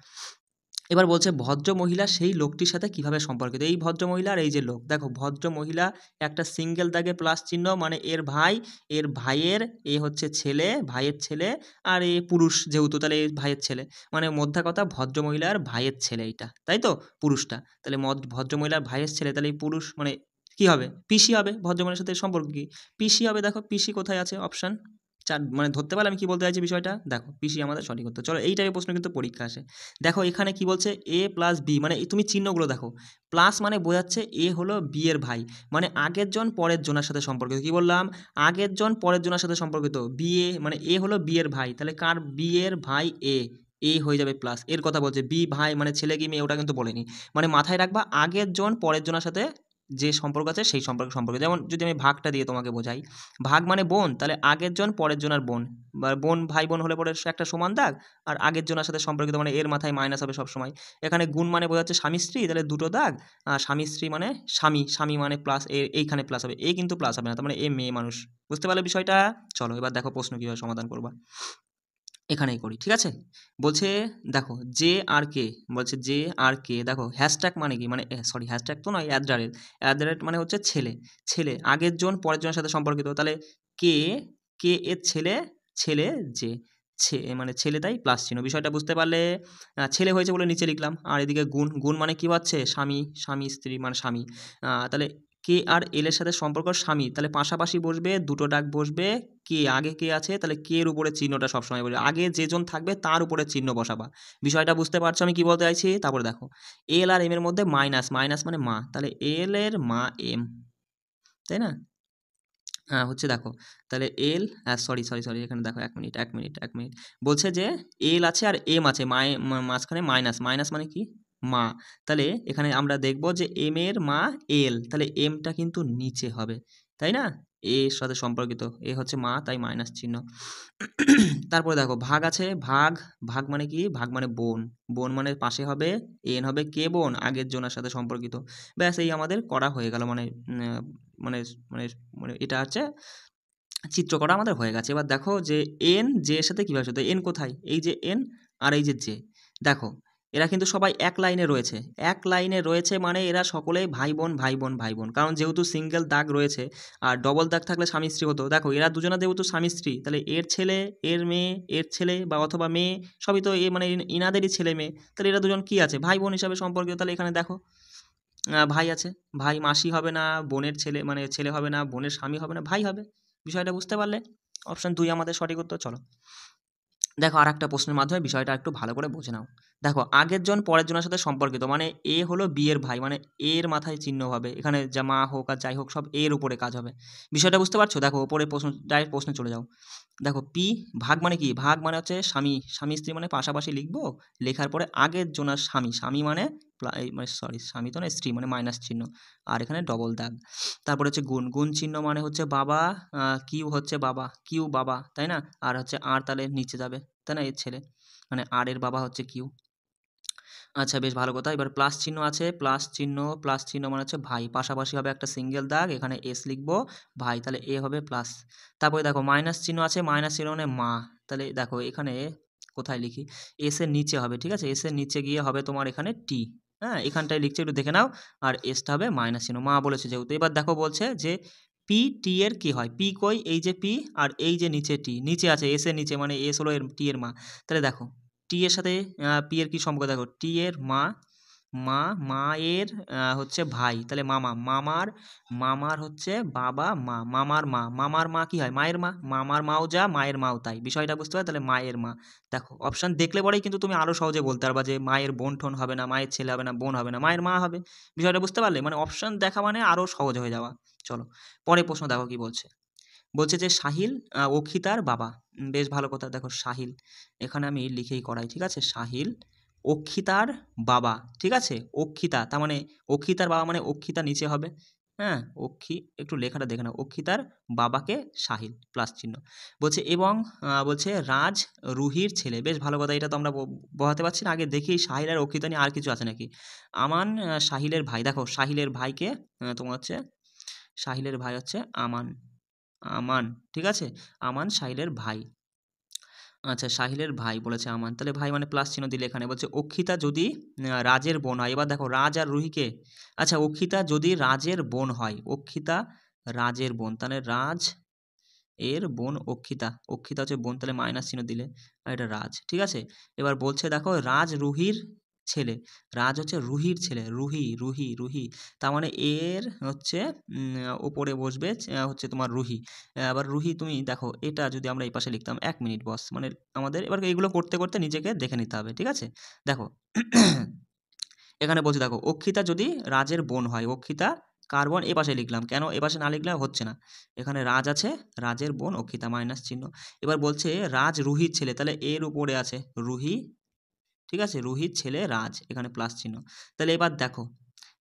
এবার বলছে ভদ্রমহিলা সেই লোকটির সাথে কিভাবে সম্পর্কিত? এই ভদ্রমহিলা আর এই যে লোক, দেখো ভদ্রমহিলা একটা সিঙ্গেল দাগে প্লাস চিহ্ন, মানে এর ভাই, এর ভাইয়ের, এ হচ্ছে ছেলে, ভাইয়ের ছেলে, আর এ পুরুষ যেহেতু, তাহলে এই ভাইয়ের ছেলে, মানে মধ্যা কথা ভদ্রমহিলার ভাইয়ের ছেলে এইটা, তাই তো পুরুষটা, তাহলে ভদ্রমহিলার ভাইয়ের ছেলে, তাহলে এই পুরুষ মানে কি হবে? পিসি হবে। ভদ্রমহিলার সাথে সম্পর্ক কি? পিসি হবে। দেখো পিসি কোথায় আছে? অপশন 4, মানে ধরতে পারলে আমি কি বলতে চাইছি বিষয়টা? দেখো পিসি আমাদের সঠিক উত্তর। চলো এই টাইপের প্রশ্ন কিন্তু পরীক্ষা আসে। দেখো এখানে কি বলছে, এ প্লাস বি, মানে তুমি চিহ্নগুলো দেখো, প্লাস মানে বোঝাচ্ছে এ হলো বি এর ভাই, মানে আগের জন পরের জনের সাথে সম্পর্কিত। কি বললাম? আগের জন পরের জনের সাথে সম্পর্কিত। বি এ মানে এ হলো বি এর ভাই, তাহলে কার? বি এর ভাই এ, এ হয়ে যাবে প্লাস, এর কথা বলছে। বি ভাই মানে ছেলে কি মেয়ে ওটা কিন্তু বলেনি, মানে মাথায় রাখবা আগের জন পরের জনের সাথে যে সম্পর্ক আছে সেই সম্পর্কে। যেমন যদি আমি ভাগটা দিয়ে তোমাকে বোঝাই, ভাগ মানে বোন, তাহলে আগের জন পরের জন আর বোন, বা বোন ভাই বোন হলে পরে একটা সমান দাগ, আর আগের জনের সাথে সম্পর্কিত মানে এর মাথায় মাইনাস হবে সবসময়। এখানে গুণ মানে বোঝাচ্ছে স্বামী স্ত্রী, তাহলে দুটো দাগ, আর স্বামী স্ত্রী মানে স্বামী, স্বামী মানে প্লাস, এইখানে প্লাস হবে, এ কিন্তু প্লাস হবে না, তার মানে এ মেয়ে মানুষ। বুঝতে পারলে বিষয়টা? চলো এবার দেখো প্রশ্ন কীভাবে সমাধান করবা, এখানেই করি, ঠিক আছে। বলছে দেখো জে আর কে, বলছে জে আর কে, দেখো হ্যাশট্যাগ মানে কি? মানে সরি হ্যাশট্যাগ তো নয়, অ্যাট দ্য রেট মানে হচ্ছে ছেলে, ছেলে আগের জন পরের জনের সাথে সম্পর্কিত, তাহলে কে, কে এর ছেলে, ছেলে জে, মানে ছেলে তাই প্লাস চিহ্ন। বিষয়টা বুঝতে পারলে ছেলে হয়েছে বলে নিচে লিখলাম। আর এদিকে গুণ, গুণ মানে কি হচ্ছে স্বামী, স্বামী স্ত্রী মানে স্বামী। তাহলে কে আর এল এর সাথে সম্পর্ক স্বামী, তাহলে পাশাপাশি বসবে, দুটো ডাক বসবে, কে আগে কে আছে তাহলে কে এর উপরে চিহ্নটা সবসময় বসবে, আগে যেজন থাকবে তার উপরে চিহ্ন বসাবা। বিষয়টা বুঝতে পারছো আমি কি বলতে চাইছি? তারপরে দেখো এল আর এম এর মধ্যে মাইনাস, মাইনাস মানে মা, তাহলে এল এর মা এম, তাই না? হচ্ছে দেখো, তাহলে এল, সরি এখানে দেখো ১ মিনিট, ১ মিনিট, ১ মিনিট। বলছে যে এল আছে আর এম আছে, মাঝখানে মাইনাস, মাইনাস মানে কি? মা। তাহলে এখানে আমরা দেখব যে এম এর মা এল, তাহলে এমটা কিন্তু নিচে হবে, তাই না? এর সাথে সম্পর্কিত, এ হচ্ছে মা তাই মাইনাস চিহ্ন। তারপরে দেখো ভাগ আছে, ভাগ, ভাগ মানে কি? ভাগ মানে বোন, বোন মানে পাশে হবে, এন হবে কে বোন? আগের জনের সাথে সম্পর্কিত। ব্যাস এই আমাদের করা হয়ে গেল, মানে মানে মানে মানে এটা হচ্ছে চিত্র করা আমাদের হয়ে গেছে। এবার দেখো যে এন জে এর সাথে কিভাবে সাথে, এন কোথায়? এই যে এন আর এই যে জে, দেখো এরা কিন্তু সবাই এক লাইনে রয়েছে, এক লাইনে রয়েছে মানে এরা সকলেই ভাই বোন, ভাই বোন, ভাই বোন। কারণ যেহেতু সিঙ্গেল দাগ রয়েছে, আর ডবল দাগ থাকলে স্বামী স্ত্রী হতো। দেখো এরা দুজনা যেহেতু স্বামী স্ত্রী, তাহলে এর ছেলে, এর মেয়ে, এর ছেলে বা অথবা মেয়ে সবই তো এ মানে ইনাদেরই ছেলে মেয়ে, তাহলে এরা দুজন কি আছে? ভাই বোন হিসাবে সম্পর্কিত। তাহলে এখানে দেখো ভাই আছে, ভাই মাসি হবে না, বোনের ছেলে মানে ছেলে হবে না, বোনের স্বামী হবে না, ভাই হবে। বিষয়টা বুঝতে পারলে? অপশন ২ আমাদের সঠিক উত্তর। চলো দেখো আরেকটা প্রশ্নের মাধ্যমে বিষয়টা একটু ভালো করে বুঝে নাও। দেখো আগের জন পরের জনের সাথে সম্পর্কিত, মানে এ হলো বি এর ভাই, মানে এর মাথায় চিহ্ন হবে এখানে, যা মা হোক আর যাই হোক সব এর উপরে কাজ হবে। বিষয়টা বুঝতে পারছো? দেখো ওপরে প্রশ্ন, ডাইরেক্ট প্রশ্নে চলে যাও। দেখো পি, ভাগ মানে কি? ভাগ মানে হচ্ছে স্বামী, স্বামী স্ত্রী মানে পাশাপাশি লিখবো, লেখার পরে আগের জনের স্বামী, স্বামী মানে মানে সরি স্বামী তো না, স্ত্রী মানে মাইনাস চিহ্ন, আর এখানে ডবল দাগ। তারপরে হচ্ছে গুণ, গুণ চিহ্ন মানে হচ্ছে বাবা, কিউ হচ্ছে বাবা, কিউ বাবা, তাই না? আর হচ্ছে আর তাহলে নিচে যাবে, তাই না? এর ছেলে মানে আর এর বাবা হচ্ছে কিউ। আচ্ছা বেশ ভালো কথা। এবার প্লাস চিহ্ন আছে, প্লাস চিহ্ন, প্লাস চিহ্ন মানে হচ্ছে ভাই, পাশাপাশি হবে একটা সিঙ্গেল দাগ, এখানে এস লিখবো, ভাই, তাহলে এ হবে প্লাস। তারপরে দেখো মাইনাস চিহ্ন আছে, মাইনাস চিহ্ন মানে মা, তাহলে দেখো এখানে কোথায় লিখি? এস এর নিচে হবে, ঠিক আছে? এস এর নিচে গিয়ে হবে তোমার এখানে টি, হ্যাঁ এখানটায় লিখছে একটু দেখে নাও, আর এসটা হবে মাইনাস চিহ্ন, মা বলেছে যেহেতু। এবার দেখো বলছে যে পি টি এর কি হয়? পি কই? এই যে পি, আর এই যে নিচে টি, নিচে আছে এস এর নিচে, মানে এস হলো এর টি এর মা। তাহলে দেখো টি এর সাথে পি এর কি সম্পর্ক? দেখো টি এর মা, মা, মায়ের হচ্ছে ভাই, তাহলে মামা, মামার, মামার হচ্ছে বাবা, মা, মামার মা, মামার মা কি হয়? মায়ের মা, মামার মাও যা মায়ের মাও তাই। বিষয়টা বুঝতে পারো? তাহলে মায়ের মা। দেখো অপশন দেখলে পরেই কিন্তু তুমি আরো সহজে বলতে পারবা যে মায়ের বোন ঠোন হবে না, মায়ের ছেলে হবে না, বোন হবে না, মায়ের মা হবে। বিষয়টা বুঝতে পারলে? মানে অপশন দেখা মানে আরো সহজ হয়ে যাওয়া। চলো পরের প্রশ্ন দেখো কি বলছে। বলছে যে সাহিল অক্ষিতার বাবা। বেশ ভালো কথা। দেখো সাহিল, এখানে আমি লিখেই করাই, ঠিক আছে? সাহিল অক্ষিতার বাবা, ঠিক আছে? অক্ষিতা তার মানে অক্ষিতার বাবা মানে অক্ষিতা নিচে হবে, হ্যাঁ? একটু লেখাটা দেখে নাও। অক্ষিতার বাবাকে সাহিল প্লাস চিহ্ন। বলছে এবং বলছে রাজ রুহির ছেলে। বেশ ভালো কথা, এটা তো আমরা বোঝাতে পারছি না। আগে দেখি সাহিল আর অক্ষিতা নিয়ে আর কিছু আছে নাকি। আমান সাহিলের ভাই। দেখো সাহিলের ভাইকে তোমার হচ্ছে সাহিলের ভাই হচ্ছে আমান, আমান, ঠিক আছে? আমান সাহিলের ভাই। আচ্ছা সাহিলের ভাই বলেছে আমান, তাহলে ভাই মানে প্লাস চিহ্ন দিলে এখানে। বলছে অক্ষিতা যদি রাজের বোন হয়। এবার দেখো রাজ আর রুহিকে, আচ্ছা অক্ষিতা যদি রাজের বোন হয়, অক্ষিতা রাজের বোন, তাহলে রাজ এর বোন অক্ষিতা, অক্ষিতা হচ্ছে বোন, তাহলে মাইনাস চিহ্ন দিলে, আর এটা রাজ, ঠিক আছে? এবার বলছে দেখো রাজ রুহির ছেলে, রাজ হচ্ছে রুহির ছেলে, রুহি, রুহি, রুহি, তার মানে এর হচ্ছে ওপরে বসবে হচ্ছে তোমার রুহি। আবার রুহি তুমি দেখো এটা যদি আমরা এই পাশে লিখতাম, ১ মিনিট বস, মানে আমাদের এবার এগুলো করতে করতে নিজেকে দেখে নিতে হবে, ঠিক আছে? দেখো এখানে বলছে দেখো অক্ষিতা যদি রাজের বোন হয়, অক্ষিতা কার বোন? এপাশে লিখলাম, কেন এপাশে না লিখলে হচ্ছে না। এখানে রাজ আছে, রাজের বোন অক্ষিতা, মাইনাস চিহ্ন। এবার বলছে রাজ রুহির ছেলে, তাহলে এর উপরে আছে রুহি, ঠিক আছে? রুহির ছেলে রাজ, এখানে প্লাস চিহ্ন। তাহলে এবার দেখো,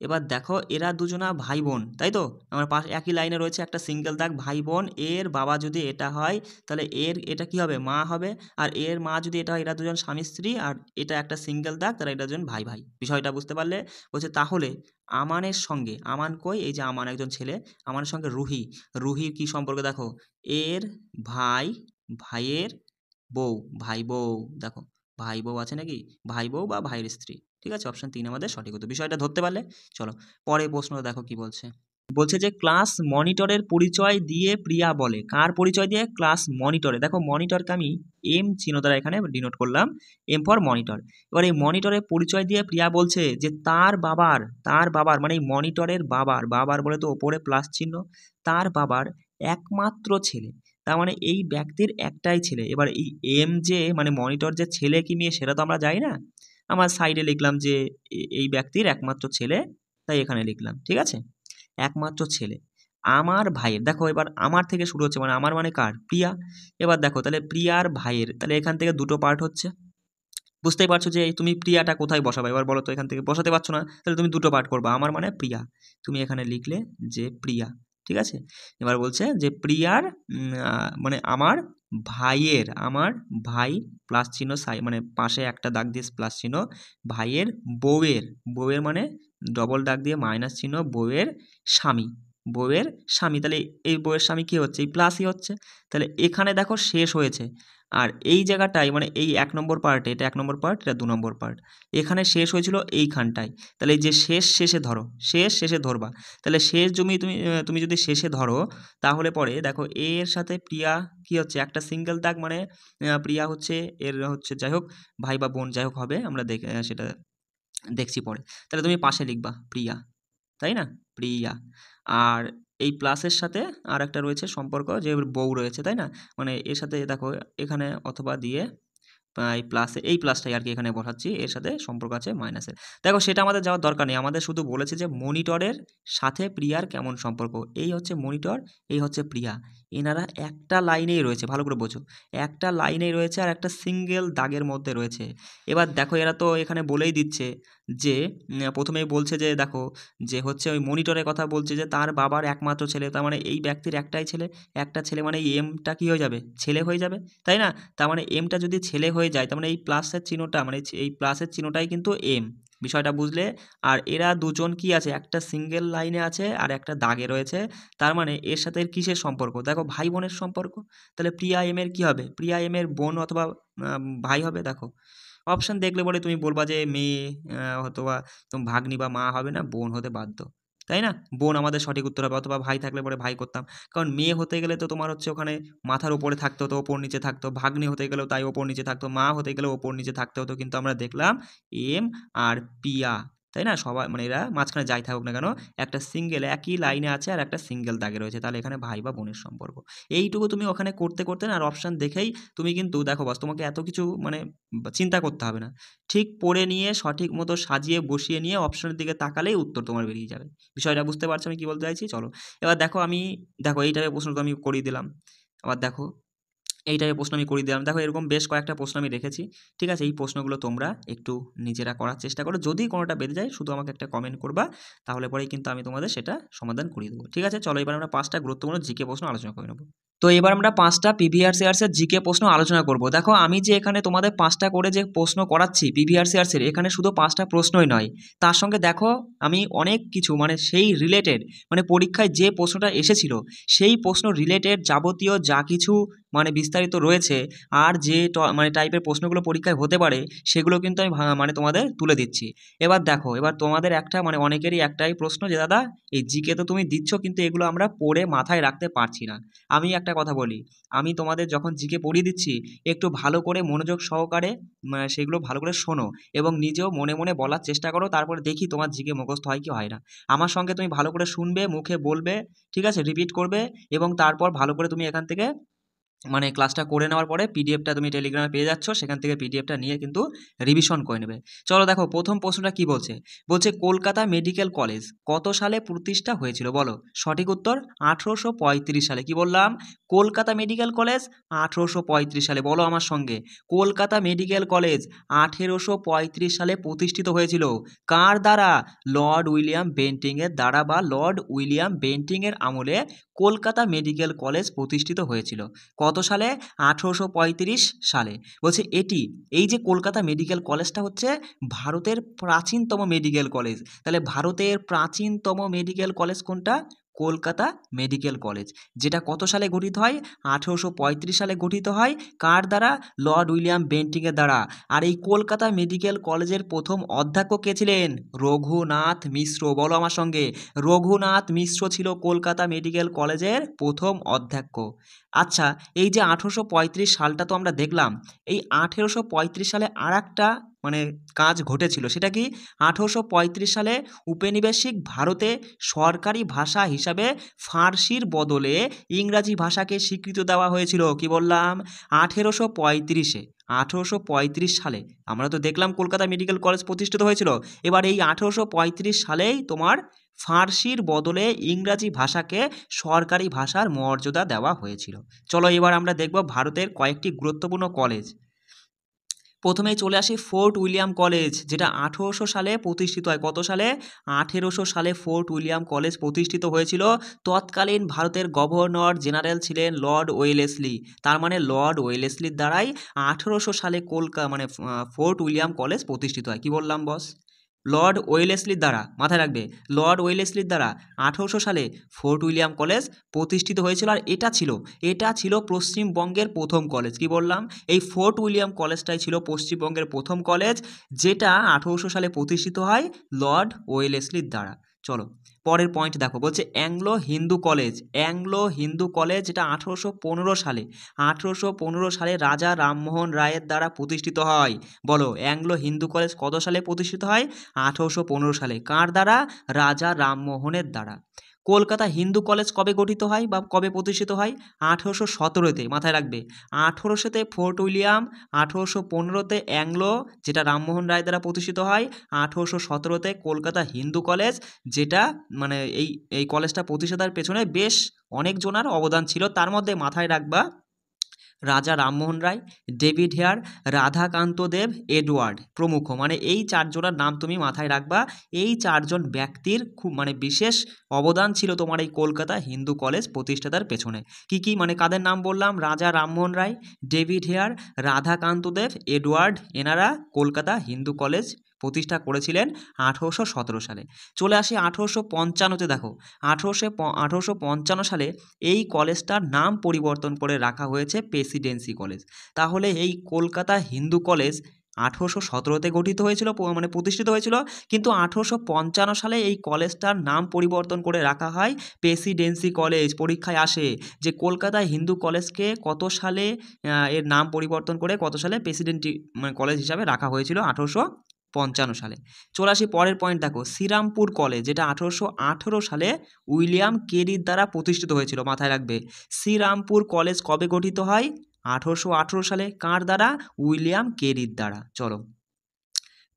এবার দেখো এরা দুজনা ভাই বোন, তাই তো? আমার পাশে একই লাইনে রয়েছে একটা সিঙ্গেল দাগ, ভাই বোন। এর বাবা যদি এটা হয় তাহলে এর এটা কি হবে? মা হবে। আর এর মা যদি এটা হয়, এরা দুজন স্বামী স্ত্রী, আর এটা একটা সিঙ্গেল দাগ, তাহলে এটা দুজন ভাই ভাই। বিষয়টা বুঝতে পারলে? বলছে তাহলে আমানের সঙ্গে, আমান কই? এই যে আমান একজন ছেলে, আমানের সঙ্গে রুহি, রুহির কি সম্পর্ক? দেখো এর ভাই, ভাইয়ের বউ, ভাই বউ, দেখো ভাই বউ আছে নাকি? ভাই বউ বা ভাইয়ের স্ত্রী, ঠিক আছে? অপশন ৩ আমাদের সঠিক উত্তর। বিষয়টা ধরতে পারলে? চলো পরের প্রশ্ন দেখো কি বলছে। বলছে যে ক্লাস মনিটরের পরিচয় দিয়ে প্রিয়া বলে, কার পরিচয় দিয়ে? ক্লাস মনিটরে। দেখো মনিটরকে আমি এম চিহ্ন দ্বারা এখানে ডিনোট করলাম, এম ফর মনিটর। এবার এই মনিটরের পরিচয় দিয়ে প্রিয়া বলছে যে তার বাবার মানে এই মনিটরের বাবার বলে তো ওপরে প্লাস চিহ্ন, তার বাবার একমাত্র ছেলে, তার মানে এই ব্যক্তির একটাই ছেলে। এবার এই এম যে মানে মনিটর যে ছেলে কি মেয়ে সেটা তো আমরা জানি না, আমার সাইডে লিখলাম যে এই ব্যক্তির একমাত্র ছেলে, তাই এখানে লিখলাম, ঠিক আছে, একমাত্র ছেলে আমার ভাইয়ের। দেখো এবার আমার থেকে শুরু হচ্ছে, মানে আমার মানে কার? প্রিয়া। এবার দেখো তাহলে প্রিয়ার ভাইয়ের, তাহলে এখান থেকে দুটো পার্ট হচ্ছে, বুঝতেই পারছো যে তুমি প্রিয়াটা কোথায় বসাবে। এবার বলো তো, এখান থেকে বসাতে পারছো না, তাহলে তুমি দুটো পার্ট করবা, আমার মানে প্রিয়া, তুমি এখানে লিখলে যে প্রিয়া, ঠিক আছে। এবার বলছে যে প্রিয়ার মানে আমার ভাইয়ের, আমার ভাই প্লাস চিহ্ন মানে পাশে একটা দাগ দিয়ে প্লাস চিহ্ন, ভাইয়ের বউয়ের মানে ডবল দাগ দিয়ে মাইনাস চিহ্ন, বউয়ের স্বামী, তাহলে এই বউয়ের স্বামী কি হচ্ছে? এই প্লাসই হচ্ছে। তাহলে এখানে দেখো শেষ হয়েছে, আর এই জায়গাটায় মানে এই 1 নম্বর পার্টে, এটা 1 নম্বর পার্ট, এটা 2 নম্বর পার্ট, এখানে শেষ হয়েছিল এইখানটায়। তাহলে এই যে শেষে ধরো, শেষে ধরবা, তাহলে শেষ তুমি যদি শেষে ধরো, তাহলে পরে দেখো এর সাথে প্রিয়া কি হচ্ছে? একটা সিঙ্গেল দাগ, মানে প্রিয়া হচ্ছে এর হচ্ছে যাই হোক ভাই বা বোন যাই হোক হবে, আমরা সেটা দেখছি পরে। তাহলে তুমি পাশে লিখবা প্রিয়া, তাই না? প্রিয়া। আর এই প্লাসের সাথে আর একটা রয়েছে সম্পর্ক, যে বউ রয়েছে, তাই না? মানে এর সাথে দেখো এখানে অথবা দিয়ে এই প্লাসটাই আর কি এখানে বসাচ্ছি, এর সাথে সম্পর্ক আছে মাইনাসের। দেখো সেটা আমাদের যাওয়ার দরকার নেই, আমাদের শুধু বলেছে যে মনিটরের সাথে প্রিয়ার কেমন সম্পর্ক। এই হচ্ছে মনিটর, এই হচ্ছে প্রিয়া, এনারা একটা লাইনেই রয়েছে, ভালো করে বোঝো, একটা লাইনেই রয়েছে আর একটা সিঙ্গেল দাগের মধ্যে রয়েছে। এবার দেখো এরা তো এখানে বলেই দিচ্ছে যে প্রথমেই বলছে যে দেখো যে হচ্ছে ওই মনিটরের কথা বলছে যে তার বাবার একমাত্র ছেলে, তার মানে এই ব্যক্তির একটাই ছেলে, একটা ছেলে মানে এই এমটা কি হয়ে যাবে? ছেলে হয়ে যাবে, তাই না? তার মানে এমটা যদি ছেলে হয়ে যায়, তার মানে এই প্লাসের চিহ্নটা মানে এই প্লাসের চিহ্নটাই কিন্তু এম, বিষয়টা বুঝলে? আর এরা দুজন কি আছে? একটা সিঙ্গেল লাইনে আছে আর একটা দাগে রয়েছে, তার মানে এর সাথে এর কিসের সম্পর্ক? দেখো ভাই বোনের সম্পর্ক। তাহলে প্রিয়া এম এর কি হবে? প্রিয়া এম এর বোন অথবা ভাই হবে। দেখো অপশান দেখলে পরে তুমি বলবা যে মেয়ে অথবা ভাগ্নি বা মা হবে না, বোন হতে বাধ্য, তাই না? বোন আমাদের সঠিক উত্তর হবে, অথবা ভাই থাকলে পরে ভাই করতাম, কারণ মেয়ে হতে গেলে তো তোমার হচ্ছে ওখানে মাথার উপরে থাকতে হতো, ওপর নিচে থাকতো, ভাগ্নি হতে গেলেও তাই ওপর নিচে থাকতো, মা হতে গেলেও ওপর নিচে থাকতে হতো, কিন্তু আমরা দেখলাম এম আর পিয়া, তাই না? সবাই মানে এরা মাঝখানে যাই থাকুক না কেন, একটা সিঙ্গেল একই লাইনে আছে আর একটা সিঙ্গেল দাগে রয়েছে, তাহলে এখানে ভাই বা বোনের সম্পর্ক। এইটুকু তুমি ওখানে করতে করতে না, আর অপশান দেখেই তুমি কিন্তু দেখো বাস, তোমাকে এত কিছু মানে চিন্তা করতে হবে না, ঠিক পড়ে নিয়ে সঠিক মতো সাজিয়ে বসিয়ে নিয়ে অপশনের দিকে তাকালেই উত্তর তোমার বেরিয়ে যাবে। বিষয়টা বুঝতে পারছো আমি কি বলতে চাইছি? চলো এবার দেখো, দেখো এই টাইপের প্রশ্ন তো আমি করিয়ে দিলাম, আবার দেখো এই টাইপের প্রশ্ন আমি করিয়ে দিলাম। দেখো এরকম বেশ কয়েকটা প্রশ্ন আমি রেখেছি, ঠিক আছে? এই প্রশ্নগুলো তোমরা একটু নিজেরা করার চেষ্টা করো, যদি কোনোটা বেঁধে যায় শুধু আমাকে একটা কমেন্ট করবা, তাহলে পরেই কিন্তু আমি তোমাদের সেটা সমাধান করিয়ে দেবো, ঠিক আছে? চলো এবার আমরা 5টা গুরুত্বপূর্ণ জিকে প্রশ্ন আলোচনা করে নেবো। তো এবার আমরা 5টা প্রিভিয়াস ইয়ার্সের জিকে প্রশ্ন আলোচনা করব। দেখো আমি যে এখানে তোমাদের 5টা করে যে প্রশ্ন করাচ্ছি প্রিভিয়াস ইয়ার্সের, এখানে শুধু 5টা প্রশ্নই নয়, তার সঙ্গে দেখো আমি অনেক কিছু মানে সেই রিলেটেড, মানে পরীক্ষায় যে প্রশ্নটা এসেছিল সেই প্রশ্ন রিলেটেড যাবতীয় যা কিছু মানে বিস্তারিত রয়েছে, আর যে মানে টাইপের প্রশ্নগুলো পরীক্ষায় হতে পারে সেগুলো কিন্তু আমি মানে তোমাদের তুলে দিচ্ছি। এবার দেখো, এবার তোমাদের একটা মানে অনেকেরই একটাই প্রশ্ন যে দাদা এই জিকে তো তুমি দিচ্ছ, কিন্তু এগুলো আমরা পড়ে মাথায় রাখতে পারছি না। আমি একটা কথা বলি, আমি তোমাদের যখন জিকে পড়িয়ে দিচ্ছি একটু ভালো করে মনোযোগ সহকারে সেগুলো ভালো করে শোনো, এবং নিজেও মনে মনে বলার চেষ্টা করো, তারপরে দেখি তোমার জিকে মুখস্থ হয় কি হয় না। আমার সঙ্গে তুমি ভালো করে শুনবে, মুখে বলবে, ঠিক আছে, রিপিট করবে, এবং তারপর ভালো করে তুমি এখান থেকে মানে ক্লাসটা করে নেওয়ার পরে পিডিএফটা তুমি টেলিগ্রামে পেয়ে যাচ্ছ, সেখান থেকে পিডিএফটা নিয়ে কিন্তু রিভিশন করে নেবে। চলো দেখো প্রথম প্রশ্নটা কি বলছে। বলছে কলকাতা মেডিকেল কলেজ কত সালে প্রতিষ্ঠা হয়েছিল? বলো সঠিক উত্তর 1835 সালে। কি বললাম? কলকাতা মেডিকেল কলেজ 1835 সালে। বলো আমার সঙ্গে, কলকাতা মেডিকেল কলেজ 1835 সালে প্রতিষ্ঠিত হয়েছিল। কার দ্বারা? লর্ড উইলিয়াম বেন্টিংয়ের দ্বারা, বা লর্ড উইলিয়াম বেন্টিংয়ের আমলে কলকাতা মেডিকেল কলেজ প্রতিষ্ঠিত হয়েছিল। কত সালে? 1835 সালে। বলছে এই যে কলকাতা মেডিকেল কলেজটা হচ্ছে ভারতের প্রাচীনতম মেডিকেল কলেজ। তাহলে ভারতের প্রাচীনতম মেডিকেল কলেজ কোনটা? কলকাতা মেডিকেল কলেজ, যেটা কত সালে গঠিত হয়? 1835 সালে গঠিত হয়। কার দ্বারা? লর্ড উইলিয়াম বেন্টিংয়ের দ্বারা। আর এই কলকাতা মেডিকেল কলেজের প্রথম অধ্যক্ষ কে ছিলেন? রঘুনাথ মিশ্র। বলো আমার সঙ্গে, রঘুনাথ মিশ্র ছিল কলকাতা মেডিকেল কলেজের প্রথম অধ্যক্ষ। আচ্ছা, এই যে 1835 সালটা তো আমরা দেখলাম, এই 1835 সালে আর একটা মানে কাজ ঘটেছিল, সেটা কি? 1835 সালে উপনিবেশিক ভারতে সরকারি ভাষা হিসাবে ফার্সির বদলে ইংরাজি ভাষাকে স্বীকৃতি দেওয়া হয়েছিল। কি বললাম? 1835-এ 1835 সালে আমরা তো দেখলাম কলকাতা মেডিকেল কলেজ প্রতিষ্ঠিত হয়েছিল। এবার এই 1835 সালেই তোমার ফার্সির বদলে ইংরাজি ভাষাকে সরকারি ভাষার মর্যাদা দেওয়া হয়েছিল। চলো এবার আমরা দেখব ভারতের কয়েকটি গুরুত্বপূর্ণ কলেজ। প্রথমেই চলে আসি ফোর্ট উইলিয়াম কলেজ, যেটা 1800 সালে প্রতিষ্ঠিত হয়। কত সালে? 1800 সালে ফোর্ট উইলিয়াম কলেজ প্রতিষ্ঠিত হয়েছিল। তৎকালীন ভারতের গভর্নর জেনারেল ছিলেন লর্ড ওয়েলেসলি। তার মানে লর্ড ওয়েলেসলির দ্বারাই 1800 সালে ফোর্ট উইলিয়াম কলেজ প্রতিষ্ঠিত হয়। কি বললাম বস? লর্ড ওয়েলেসলির দ্বারা, মাথায় রাখবে, লর্ড ওয়েলেসলির দ্বারা 1800 সালে ফোর্ট উইলিয়াম কলেজ প্রতিষ্ঠিত হয়েছিল। আর এটা ছিল পশ্চিমবঙ্গের প্রথম কলেজ। কি বললাম? এই ফোর্ট উইলিয়াম কলেজটাই ছিল পশ্চিমবঙ্গের প্রথম কলেজ, যেটা 1800 সালে প্রতিষ্ঠিত হয় লর্ড ওয়েলেসলির দ্বারা। চলো পরের পয়েন্ট দেখো, বলছে Anglo Hindu college. Anglo Hindu college, যেটা 1815 সালে রাজা রামমোহন রায়ের দ্বারা প্রতিষ্ঠিত হয়। বলো, অ্যাংলো হিন্দু কলেজ কত সালে প্রতিষ্ঠিত হয়? 1815 সালে। কার দ্বারা? রাজা রামমোহনের দ্বারা। কলকাতা হিন্দু কলেজ কবে গঠিত হয় বা কবে প্রতিষ্ঠিত হয়? 1817-তে। মাথায় রাখবে, 1800-তে ফোর্ট উইলিয়াম, 1815-তে অ্যাংলো, যেটা রামমোহন রায় দ্বারা প্রতিষ্ঠিত হয়, 1817-তে কলকাতা হিন্দু কলেজ, যেটা মানে এই কলেজটা প্রতিষ্ঠাতার পেছনে বেশ অনেক জনার অবদান ছিল। তার মধ্যে মাথায় রাখবা রাজা রামমোহন রায়, ডেভিড হেয়ার, রাধাকান্ত দেব, এডওয়ার্ড প্রমুখ। মানে এই চারজনের নাম তুমি মাথায় রাখবা। এই চারজন ব্যক্তির খুব বিশেষ অবদান ছিল তোমার এই কলকাতা হিন্দু কলেজ প্রতিষ্ঠাতার পেছনে। কি মানে কাদের নাম বললাম? রাজা রামমোহন রায়, ডেভিড হেয়ার, রাধাকান্ত দেব, এডওয়ার্ড। এনারা কলকাতা হিন্দু কলেজ প্রতিষ্ঠা করেছিলেন 1817 সালে। চলে আসি 1855-তে। দেখো, 1855 সালে এই কলেজটার নাম পরিবর্তন করে রাখা হয়েছে প্রেসিডেন্সি কলেজ। তাহলে এই কলকাতা হিন্দু কলেজ 1817-তে গঠিত হয়েছিল, প্রতিষ্ঠিত হয়েছিল, কিন্তু 1855 সালে এই কলেজটার নাম পরিবর্তন করে রাখা হয় প্রেসিডেন্সি কলেজ। পরীক্ষায় আসে যে কলকাতা হিন্দু কলেজকে কত সালে এর নাম পরিবর্তন করে কত সালে প্রেসিডেন্সি কলেজ হিসাবে রাখা হয়েছিল? 1855 সালে। চলে আসি পরের পয়েন্ট। দেখো, শ্রীরামপুর কলেজ, যেটা 1818 সালে উইলিয়াম কেরির দ্বারা প্রতিষ্ঠিত হয়েছিল। মাথায় রাখবে, শ্রীরামপুর কলেজ কবে গঠিত হয়? 1818 সালে। কার দ্বারা? উইলিয়াম কেরির দ্বারা। চলো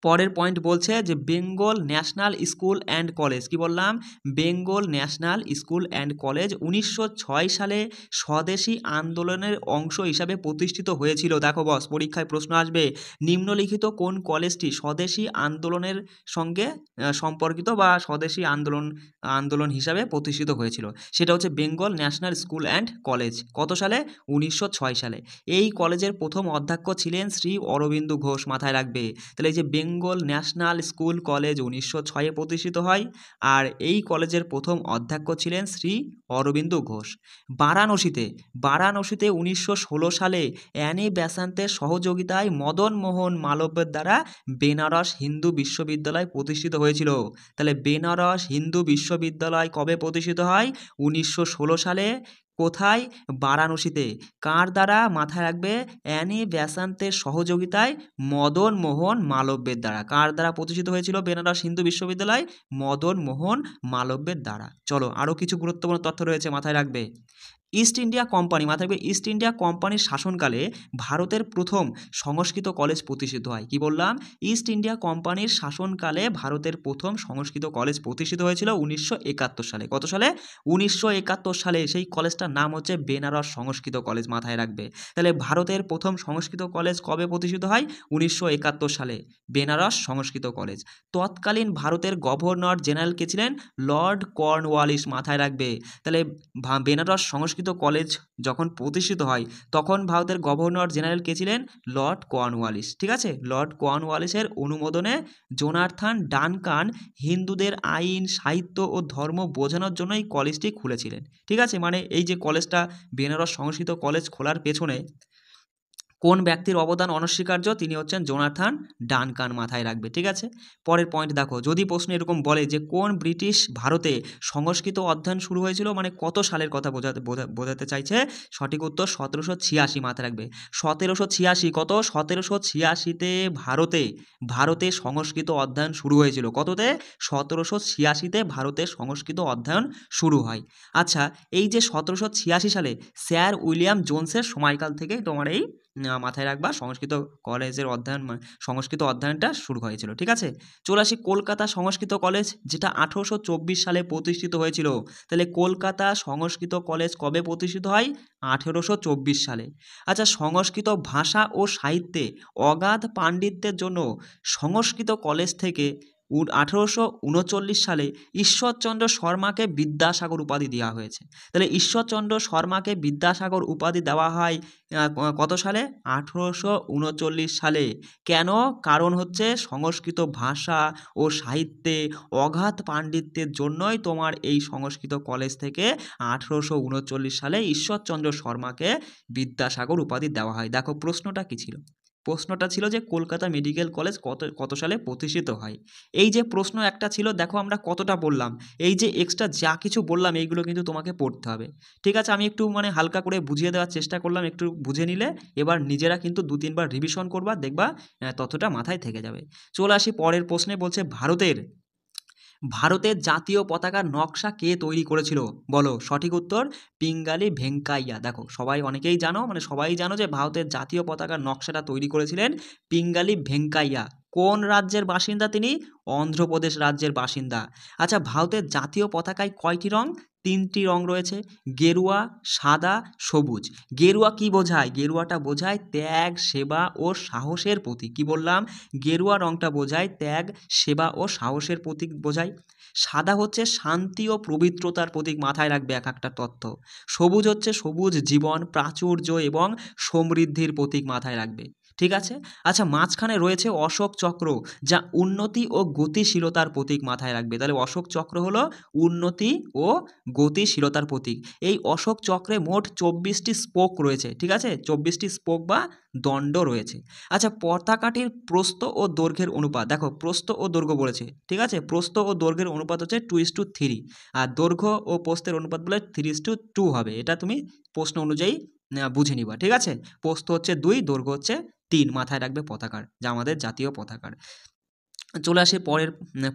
পরের পয়েন্ট বলছে যে Bengal national school and college. কি বললাম? Bengal national school and college 1906 সালে স্বদেশী আন্দোলনের অংশ হিসাবে প্রতিষ্ঠিত হয়েছিল। দেখো বস, পরীক্ষায় প্রশ্ন আসবে, নিম্নলিখিত কোন কলেজটি স্বদেশী আন্দোলনের সঙ্গে সম্পর্কিত বা স্বদেশী আন্দোলন হিসাবে প্রতিষ্ঠিত হয়েছিল? সেটা হচ্ছে Bengal national school and college. কত সালে? 1906 সালে। এই কলেজের প্রথম অধ্যক্ষ ছিলেন শ্রী অরবিন্দ ঘোষ। মাথায় রাখবে। তাহলে এই যে বেঙ্গল ন্যাশনাল স্কুল কলেজ 1906-এ প্রতিষ্ঠিত হয়, আর এই কলেজের প্রথম অধ্যক্ষ ছিলেন শ্রী অরবিন্দ ঘোষ। বারাণসীতে 1916 সালে অ্যানি বেসান্তের সহযোগিতায় মদন মোহন মালব্যের দ্বারা বেনারস হিন্দু বিশ্ববিদ্যালয় প্রতিষ্ঠিত হয়েছিল। তাহলে বেনারস হিন্দু বিশ্ববিদ্যালয় কবে প্রতিষ্ঠিত হয়? 1916 সালে। কোথায়? বারাণসীতে। কার দ্বারা? মাথায় রাখবে, অ্যানি বেসান্তের সহযোগিতায় মদন মোহন মালব্যের দ্বারা। কার দ্বারা প্রতিষ্ঠিত হয়েছিল বেনারস হিন্দু বিশ্ববিদ্যালয়? মদন মোহন মালব্যের দ্বারা। চলো আরও কিছু গুরুত্বপূর্ণ তথ্য রয়েছে, মাথায় রাখবে। ইস্ট ইন্ডিয়া কোম্পানি, মাথায় রাখবে, ইস্ট ইন্ডিয়া কোম্পানির শাসনকালে ভারতের প্রথম সংস্কৃত কলেজ প্রতিষ্ঠিত হয়। কি বললাম? ইস্ট ইন্ডিয়া কোম্পানির শাসনকালে ভারতের প্রথম সংস্কৃত কলেজ প্রতিষ্ঠিত হয়েছিল 1971 সালে। কত সালে? 1971 সালে। সেই কলেজটার নাম হচ্ছে বেনারস সংস্কৃত কলেজ। মাথায় রাখবে। তাহলে ভারতের প্রথম সংস্কৃত কলেজ কবে প্রতিষ্ঠিত হয়? 1971 সালে, বেনারস সংস্কৃত কলেজ। তৎকালীন ভারতের গভর্নর জেনারেল কে ছিলেন? Lord Cornwallis. মাথায় রাখবে। তাহলে বেনারস সংস্কৃত সংস্কৃত কলেজ যখন প্রতিষ্ঠিত হয় তখন ভারতের গভর্নর জেনারেল কে ছিলেন? Lord Cornwallis. ঠিক আছে, লর্ড কর্নওয়ালিসের অনুমোদনে জোনাথন ডানকান হিন্দুদের আইন, সাহিত্য ও ধর্ম বোঝানোর জন্য এই কলেজটি খুলেছিলেন। ঠিক আছে, মানে এই যে কলেজটা বেনারস সংস্কৃত কলেজ খোলার পেছনে কোন ব্যক্তির অবদান অনস্বীকার্য? তিনি হচ্ছেন জোনাথন ডানকান, মাথায় রাখবে। ঠিক আছে, পরের পয়েন্ট দেখো, যদি প্রশ্ন এরকম বলে যে কোন ব্রিটিশ ভারতে সংস্কৃত অধ্যয়ন শুরু হয়েছিল, মানে কত সালের কথা বোঝাতে চাইছে? সঠিক উত্তর 1786, মাথায় রাখবে। 1786, কত? 1786-তে ভারতে সংস্কৃত অধ্যয়ন শুরু হয়েছিল। কততে? 1786-তে ভারতে সংস্কৃত অধ্যয়ন শুরু হয়। আচ্ছা, এই যে 1786 সালে স্যার উইলিয়াম জোনসের সময়কাল থেকেই তোমার এই মাথায় রাখবা সংস্কৃত কলেজের সংস্কৃত অধ্যয়নটা শুরু হয়েছিল। ঠিক আছে, চলে আসি কলকাতা সংস্কৃত কলেজ, যেটা 1824 সালে প্রতিষ্ঠিত হয়েছিল। তাহলে কলকাতা সংস্কৃত কলেজ কবে প্রতিষ্ঠিত হয়? 1824 সালে। আচ্ছা, সংস্কৃত ভাষা ও সাহিত্যে অগাধ পাণ্ডিত্যের জন্য সংস্কৃত কলেজ থেকে 1839 সালে ঈশ্বরচন্দ্র শর্মাকে বিদ্যাসাগর উপাধি দেওয়া হয়েছে। তাহলে ঈশ্বরচন্দ্র শর্মাকে বিদ্যাসাগর উপাধি দেওয়া হয় কত সালে? 1839 সালে। কেন? কারণ হচ্ছে সংস্কৃত ভাষা ও সাহিত্যে অগাধ পাণ্ডিত্যের জন্যই তোমার এই সংস্কৃত কলেজ থেকে 1839 সালে ঈশ্বরচন্দ্র শর্মাকে বিদ্যাসাগর উপাধি দেওয়া হয়। দেখো প্রশ্নটা কি ছিল? প্রশ্নটা ছিল যে কলকাতা মেডিকেল কলেজ কত সালে প্রতিষ্ঠিত হয়। এই যে প্রশ্ন একটা ছিল, দেখো আমরা কতটা বললাম, এই যে এক্সট্রা যা কিছু বললাম এইগুলো কিন্তু তোমাকে পড়তে হবে। ঠিক আছে, আমি একটু মানে হালকা করে বুঝিয়ে দেওয়ার চেষ্টা করলাম, একটু বুঝে নিলে এবার নিজেরা কিন্তু 2-3 বার রিভিশন করবা, দেখবা ততটা মাথায় থেকে যাবে। চলে আসি পরের প্রশ্নে, বলছে ভারতের জাতীয় পতাকার নকশা কে তৈরি করেছিল? বলো। সঠিক উত্তর পিঙ্গালি ভেঙ্কাইয়া। দেখো অনেকেই জানো, মানে সবাই জানো যে ভারতের জাতীয় পতাকার নকশাটা তৈরি করেছিলেন পিঙ্গালি ভেঙ্কাইয়া। কোন রাজ্যের বাসিন্দা তিনি? অন্ধ্রপ্রদেশ রাজ্যের বাসিন্দা। আচ্ছা, ভারতের জাতীয় পতাকায় কয়টি রং? 3টি রং রয়েছে, গেরুয়া, সাদা, সবুজ। গেরুয়া কি বোঝায়? গেরুয়াটা বোঝায় ত্যাগ, সেবা ও সাহসের প্রতীক। কি বললাম? গেরুয়া রংটা বোঝায় ত্যাগ, সেবা ও সাহসের প্রতীক বোঝায়। সাদা হচ্ছে শান্তি ও পবিত্রতার প্রতীক, মাথায় রাখবে এক একটা তথ্য। সবুজ হচ্ছে সবুজ জীবন, প্রাচুর্য এবং সমৃদ্ধির প্রতীক, মাথায় রাখবে। ঠিক আছে, আচ্ছা, মাঝখানে রয়েছে অশোক চক্র, যা উন্নতি ও গতিশীলতার প্রতীক, মাথায় রাখবে। তাহলে অশোক চক্র হলো উন্নতি ও গতিশীলতার প্রতীক। এই অশোক চক্রে মোট 24টি স্পোক রয়েছে। ঠিক আছে, 24টি স্পোক বা দণ্ড রয়েছে। আচ্ছা, পতাকাটির প্রস্থ ও দৈর্ঘ্যের অনুপাত, দেখো প্রস্থ ও দৈর্ঘ্য বলেছে। ঠিক আছে, প্রস্থ ও দৈর্ঘ্যের অনুপাত হচ্ছে 2:3, আর দৈর্ঘ্য ও প্রস্থের অনুপাত বলে 3:2 হবে। এটা তুমি প্রশ্ন অনুযায়ী বুঝে নিবা। ঠিক আছে, প্রস্থ হচ্ছে 2, দৈর্ঘ্য হচ্ছে 3, মাথায় রাখবে পতাকার, যা আমাদের জাতীয় পতাকার। চলে আসে পরের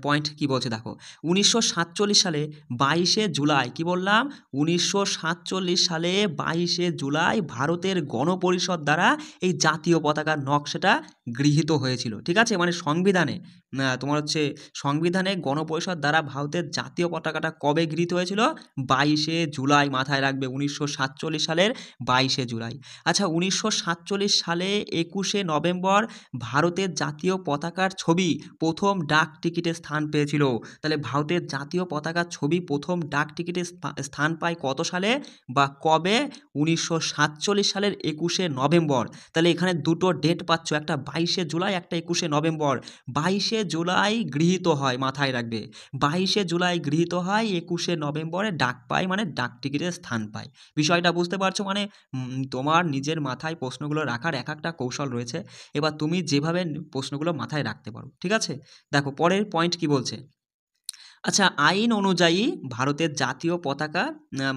পয়েন্ট, কি বলছে দেখো। 1947 সালে 22শে জুলাই, কি বললাম? 1947 সালে 22শে জুলাই ভারতের গণপরিষদ দ্বারা এই জাতীয় পতাকার নকশাটা গৃহীত হয়েছিল। ঠিক আছে, মানে সংবিধানে তোমার হচ্ছে সংবিধানে গণপরিষদ দ্বারা ভারতের জাতীয় পতাকাটা কবে গৃহীত হয়েছিল? 22শে জুলাই, মাথায় রাখবে। 1947 সালের 22শে জুলাই। আচ্ছা, 1947 সালে 21শে নভেম্বর ভারতের জাতীয় পতাকার ছবি প্রথম ডাক টিকিটে স্থান পেয়েছিল। তাহলে ভারতের জাতীয় পতাকার ছবি প্রথম ডাক টিকিটে স্থান পায় কত সালে বা কবে? 1947 সালের 21শে নভেম্বর। তাহলে এখানে দুটো ডেট পাচ্ছ, একটা 22শে জুলাই, একটা 21শে নভেম্বর। 22শে জুলাই গৃহীত হয়, মাথায় রাখবে। 22শে জুলাই গৃহীত হয়, 21শে নভেম্বরে ডাক পায়, মানে ডাক টিকিটে স্থান পায়। বিষয়টা বুঝতে পারছো? মানে তোমার নিজের মাথায় প্রশ্নগুলো রাখার এক একটা কৌশল রয়েছে, এবার তুমি যেভাবে প্রশ্নগুলো মাথায় রাখতে পারো। ঠিক আছে, দেখো পরের পয়েন্ট কি বলছে। আচ্ছা, আইন অনুযায়ী ভারতের জাতীয় পতাকা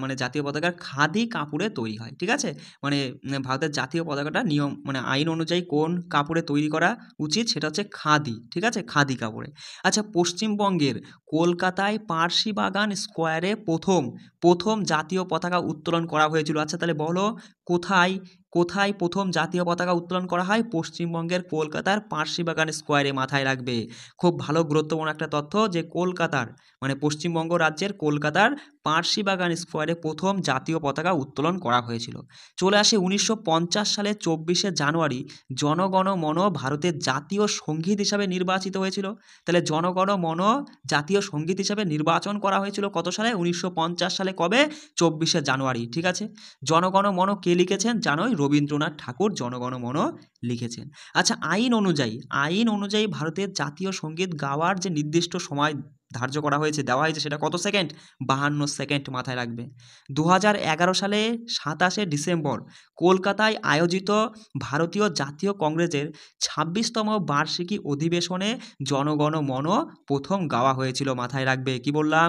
মানে জাতীয় পতাকার খাদি কাপড়ে তৈরি হয়। ঠিক আছে, মানে ভারতের জাতীয় পতাকাটা নিয়ম মানে আইন অনুযায়ী কোন কাপড়ে তৈরি করা উচিত? সেটা হচ্ছে খাদি। ঠিক আছে, খাদি কাপড়ে। আচ্ছা, পশ্চিমবঙ্গের কলকাতায় পার্সি বাগান স্কোয়ারে প্রথম জাতীয় পতাকা উত্তোলন করা হয়েছিল। আচ্ছা, তাহলে বলো কোথায় প্রথম জাতীয় পতাকা উত্তোলন করা হয়? পশ্চিমবঙ্গের কলকাতার পার্সি বাগান স্কোয়ারে, মাথায় রাখবে। খুব ভালো গুরুত্বপূর্ণ একটা তথ্য, যে কলকাতার মানে পশ্চিমবঙ্গ রাজ্যের কলকাতার পার্সিবাগান স্কোয়ারে প্রথম জাতীয় পতাকা উত্তোলন করা হয়েছিল? চলে আসে 1950 সালে 24শে জানুয়ারি জনগণ মন ভারতের জাতীয় সঙ্গীত হিসাবে নির্বাচিত হয়েছিল। তাহলে জনগণ মন জাতীয় সঙ্গীত হিসাবে নির্বাচন করা হয়েছিল কত সালে? 1950 সালে। কবে? 24শে জানুয়ারি। ঠিক আছে। জনগণ মন কে লিখেছেন? জানোই, রবীন্দ্রনাথ ঠাকুর জনগণ মন লিখেছেন। আচ্ছা, আইন অনুযায়ী ভারতের জাতীয় সঙ্গীত গাওয়ার যে নির্দিষ্ট সময় ধার্য করা হয়েছে, দেওয়া হয়েছে, সেটা কত সেকেন্ড? 52 সেকেন্ড। মাথায় রাখবে। 2011 সালে 27শে ডিসেম্বর কলকাতায় আয়োজিত ভারতীয় জাতীয় কংগ্রেসের 26তম বার্ষিকী অধিবেশনে জনগণ মন প্রথম গাওয়া হয়েছিল। মাথায় রাখবে। কি বললাম?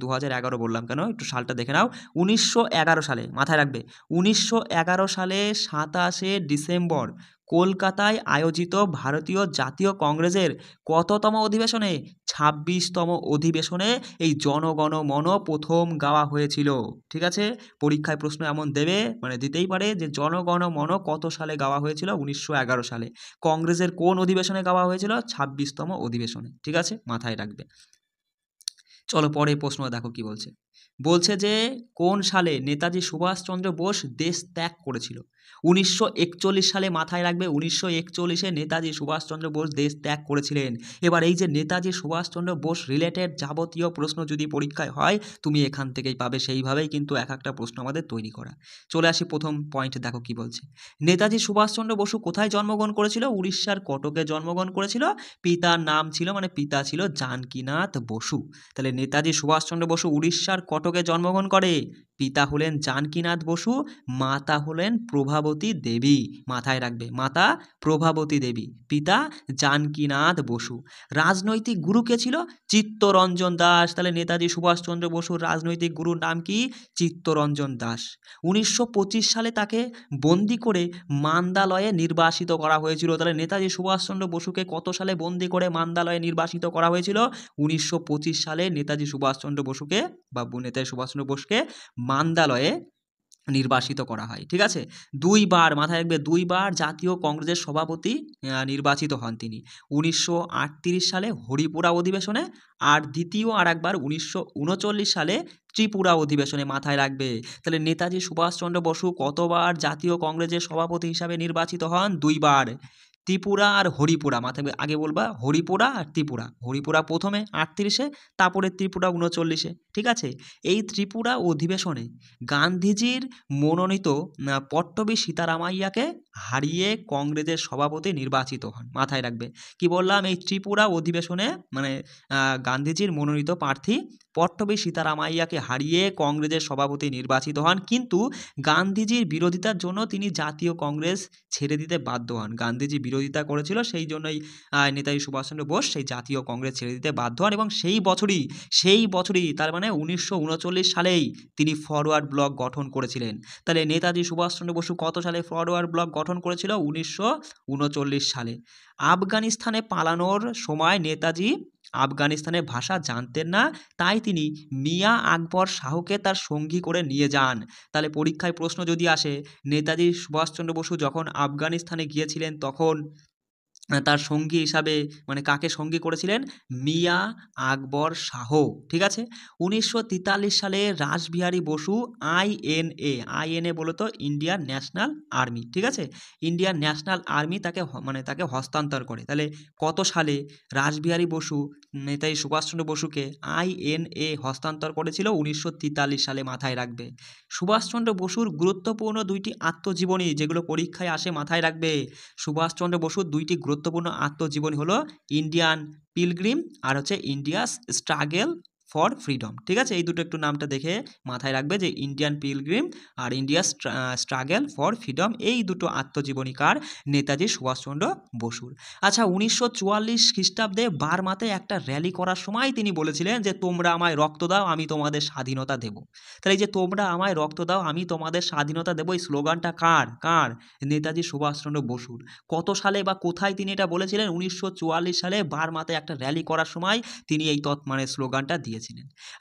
2011 বললাম কেন, একটু সালটা দেখে নাও। 1911 সালে। মাথায় রাখবে। 1911 সালে 27শে ডিসেম্বর কলকাতায় আয়োজিত ভারতীয় জাতীয় কংগ্রেসের কততম অধিবেশনে? 26তম অধিবেশনে এই জনগণ মন প্রথম গাওয়া হয়েছিল। ঠিক আছে। পরীক্ষায় প্রশ্ন এমন দেবে, মানে দিতেই পারে, যে জনগণ মন কত সালে গাওয়া হয়েছিল? 1911 সালে। কংগ্রেসের কোন অধিবেশনে গাওয়া হয়েছিল? 26তম অধিবেশনে। ঠিক আছে, মাথায় রাখবে। চলো পরে প্রশ্ন দেখো কি বলছে। বলছে যে কোন সালে নেতাজি সুভাষচন্দ্র বোস দেশ ত্যাগ করেছিল? 1941 সালে। মাথায় রাখবে। 1941-এ নেতাজি সুভাষচন্দ্র বোস দেশ ত্যাগ করেছিলেন। এবার এই যে নেতাজি সুভাষচন্দ্র বোস রিলেটেড যাবতীয় প্রশ্ন যদি পরীক্ষায় হয়, তুমি এখান থেকেই পাবে। সেইভাবেই কিন্তু এক একটা প্রশ্ন আমাদের তৈরি করা। চলে আসি প্রথম পয়েন্ট, দেখো কি বলছে। নেতাজি সুভাষচন্দ্র বসু কোথায় জন্মগ্রহণ করেছিল? উড়িষ্যার কটকে জন্মগ্রহণ করেছিল। পিতার নাম ছিল, মানে পিতা ছিল জানকীনাথ বসু। তাহলে নেতাজি সুভাষচন্দ্র বসু উড়িষ্যার কটকে জন্মগ্রহণ করে। পিতা হলেন জানকীনাথ বসু, মাতা হলেন প্রভাবতী দেবী। মাথায় রাখবে। মাতা প্রভাবতী দেবী, পিতা জানকীনাথ বসু। রাজনৈতিক গুরু কে ছিল? চিত্তরঞ্জন দাস। তাহলে নেতাজি সুভাষচন্দ্র বসুর রাজনৈতিক গুরুর নাম কি? চিত্তরঞ্জন দাস। 1925 সালে তাকে বন্দি করে মান্দালয়ে নির্বাসিত করা হয়েছিল। তাহলে নেতাজি সুভাষচন্দ্র বসুকে কত সালে বন্দি করে মান্দালয়ে নির্বাসিত করা হয়েছিল? 1925 সালে নেতাজি সুভাষচন্দ্র বসুকে বা নেতাজি সুভাষচন্দ্র বোসকে মান্দালয়ে নির্বাসিত করা হয়। ঠিক আছে। দুইবার, মাথায় রাখবে, দুইবার জাতীয় কংগ্রেসের সভাপতি নির্বাচিত হন তিনি। 1938 সালে হরিপুরা অধিবেশনে, আর দ্বিতীয় আর একবার 1939 সালে ত্রিপুরা অধিবেশনে। মাথায় রাখবে। তাহলে নেতাজি সুভাষচন্দ্র বসু কতবার জাতীয় কংগ্রেসের সভাপতি হিসাবে নির্বাচিত হন? দুইবার। ত্রিপুরা আর হরিপুরা। মাথায় আগে বলবা হরিপুরা আর ত্রিপুরা। হরিপুরা প্রথমে 38-এ, তারপরে ত্রিপুরা 39-এ। ঠিক আছে। এই ত্রিপুরা অধিবেশনে গান্ধীজির মনোনীত পট্টবী সীতারামাইয়াকে হারিয়ে কংগ্রেসের সভাপতি নির্বাচিত হন। মাথায় রাখবে। কি বললাম? এই ত্রিপুরা অধিবেশনে মানে গান্ধীজির মনোনীত প্রার্থী পট্টবী সীতারামাইয়াকে হারিয়ে কংগ্রেসের সভাপতি নির্বাচিত হন, কিন্তু গান্ধীজির বিরোধিতার জন্য তিনি জাতীয় কংগ্রেস ছেড়ে দিতে বাধ্য হন। গান্ধীজি বিরোধিতা করেছিল, সেই জন্যই নেতাজি সুভাষচন্দ্র বোস সেই জাতীয় কংগ্রেস ছেড়ে দিতে বাধ্য হন, এবং সেই বছরই তার মানে 1939 সালেই তিনি ফরওয়ার্ড ব্লক গঠন করেছিলেন। তাহলে নেতাজি সুভাষচন্দ্র বসু কত সালে ফরওয়ার্ড ব্লক গঠন করেছিল? 1939 সালে। আফগানিস্তানে পালানোর সময় নেতাজি আফগানিস্তানের ভাষা জানতেন না, তাই তিনি মিয়া আকবর শাহকে তার সঙ্গী করে নিয়ে যান। তাহলে পরীক্ষায় প্রশ্ন যদি আসে, নেতাজি সুভাষচন্দ্র বসু যখন আফগানিস্তানে গিয়েছিলেন তখন তার সঙ্গী হিসাবে মানে কাকে সঙ্গী করেছিলেন? মিয়া আকবর শাহ। ঠিক আছে। 1943 সালে রাসবিহারী বসু আইএনএ বলতো ইন্ডিয়ান ন্যাশনাল আর্মি। ঠিক আছে। ইন্ডিয়ান ন্যাশনাল আর্মি তাকে হস্তান্তর করে। তাহলে কত সালে রাসবিহারী বসু নেতাজি সুভাষচন্দ্র বসুকে আইএনএ হস্তান্তর করেছিল? 1943 সালে। মাথায় রাখবে। সুভাষচন্দ্র বসুর গুরুত্বপূর্ণ দুইটি আত্মজীবনী যেগুলো পরীক্ষায় আসে, মাথায় রাখবে। সুভাষচন্দ্র বসুর দুইটি গুরুত্বপূর্ণ আত্মজীবনী হলো ইন্ডিয়ান পিলগ্রিম আর হচ্ছে ইন্ডিয়াস স্ট্রাগল ফর ফ্রিডম। ঠিক আছে। এই দুটো একটু নামটা দেখে মাথায় রাখবে, যে ইন্ডিয়ান পিলগ্রিম আর ইন্ডিয়াস স্ট্রাগল ফর ফ্রিডম, এই দুটো আত্মজীবনীকার নেতাজি সুভাষচন্দ্র বসুর। আচ্ছা, 1944 খ্রিস্টাব্দে বার্মাতে একটা র্যালি করার সময় তিনি বলেছিলেন যে তোমরা আমায় রক্ত দাও, আমি তোমাদের স্বাধীনতা দেব। তাহলে এই যে তোমরা আমায় রক্ত দাও, আমি তোমাদের স্বাধীনতা দেব, এই স্লোগানটা কার? নেতাজি সুভাষচন্দ্র বসুর। কত সালে বা কোথায় তিনি এটা বলেছিলেন? 1944 সালে বার্মাতে একটা র্যালি করার সময় তিনি এই স্লোগানটা দিয়েছিলেন।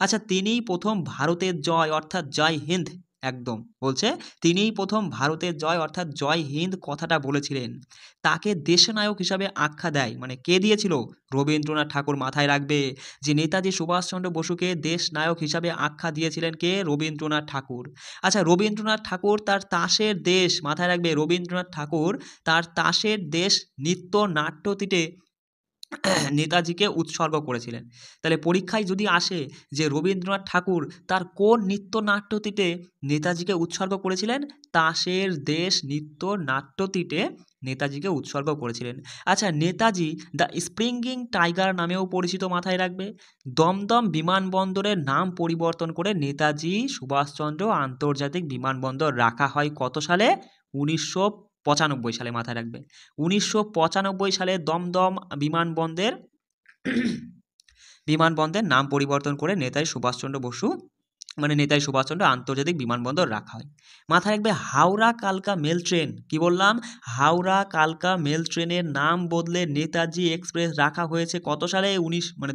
আচ্ছা, তিনিই প্রথম ভারতের জয় অর্থাৎ জয় হিন্দ একদম বলছে তিনিই প্রথম ভারতের জয় অর্থাৎ জয় হিন্দ কথাটা বলেছিলেন। তাকে দেশনায়ক হিসাবে আখ্যা দেয়, মানে কে দিয়েছিল? রবীন্দ্রনাথ ঠাকুর। মাথায় রাখবে যে নেতাজি সুভাষচন্দ্র বসুকে দেশ নায়ক হিসাবে আখ্যা দিয়েছিলেন কে? রবীন্দ্রনাথ ঠাকুর। আচ্ছা, রবীন্দ্রনাথ ঠাকুর তার তাসের দেশ, মাথায় রাখবে রবীন্দ্রনাথ ঠাকুর তার তাসের দেশ নৃত্য নাট্যটিতে নেতাজিকে উৎসর্গ করেছিলেন। তাহলে পরীক্ষায় যদি আসে যে রবীন্দ্রনাথ ঠাকুর তার কোন নৃত্যনাট্যটিতে নেতাজিকে উৎসর্গ করেছিলেন? তাসের দেশ নৃত্য নাট্যটিতে নেতাজিকে উৎসর্গ করেছিলেন। আচ্ছা, নেতাজি দ্য স্প্রিঙ্গিং টাইগার নামেও পরিচিত, মাথায় রাখবে। দমদম বিমানবন্দরের নাম পরিবর্তন করে নেতাজি সুভাষচন্দ্র আন্তর্জাতিক বিমানবন্দর রাখা হয় কত সালে? 1995 সালে, মাথায় রাখবে। 1995 সালে দমদম বিমানবন্দরের নাম পরিবর্তন করে নেতাজি সুভাষচন্দ্র বসু মানে নেতাজি সুভাষচন্দ্র আন্তর্জাতিক বিমানবন্দর রাখা হয়। মাথায় রাখবে হাওড়া কালকা মেল ট্রেন, কি বললাম? হাওড়া কালকা মেল ট্রেনের নাম বদলে নেতাজি এক্সপ্রেস রাখা হয়েছে কত সালে?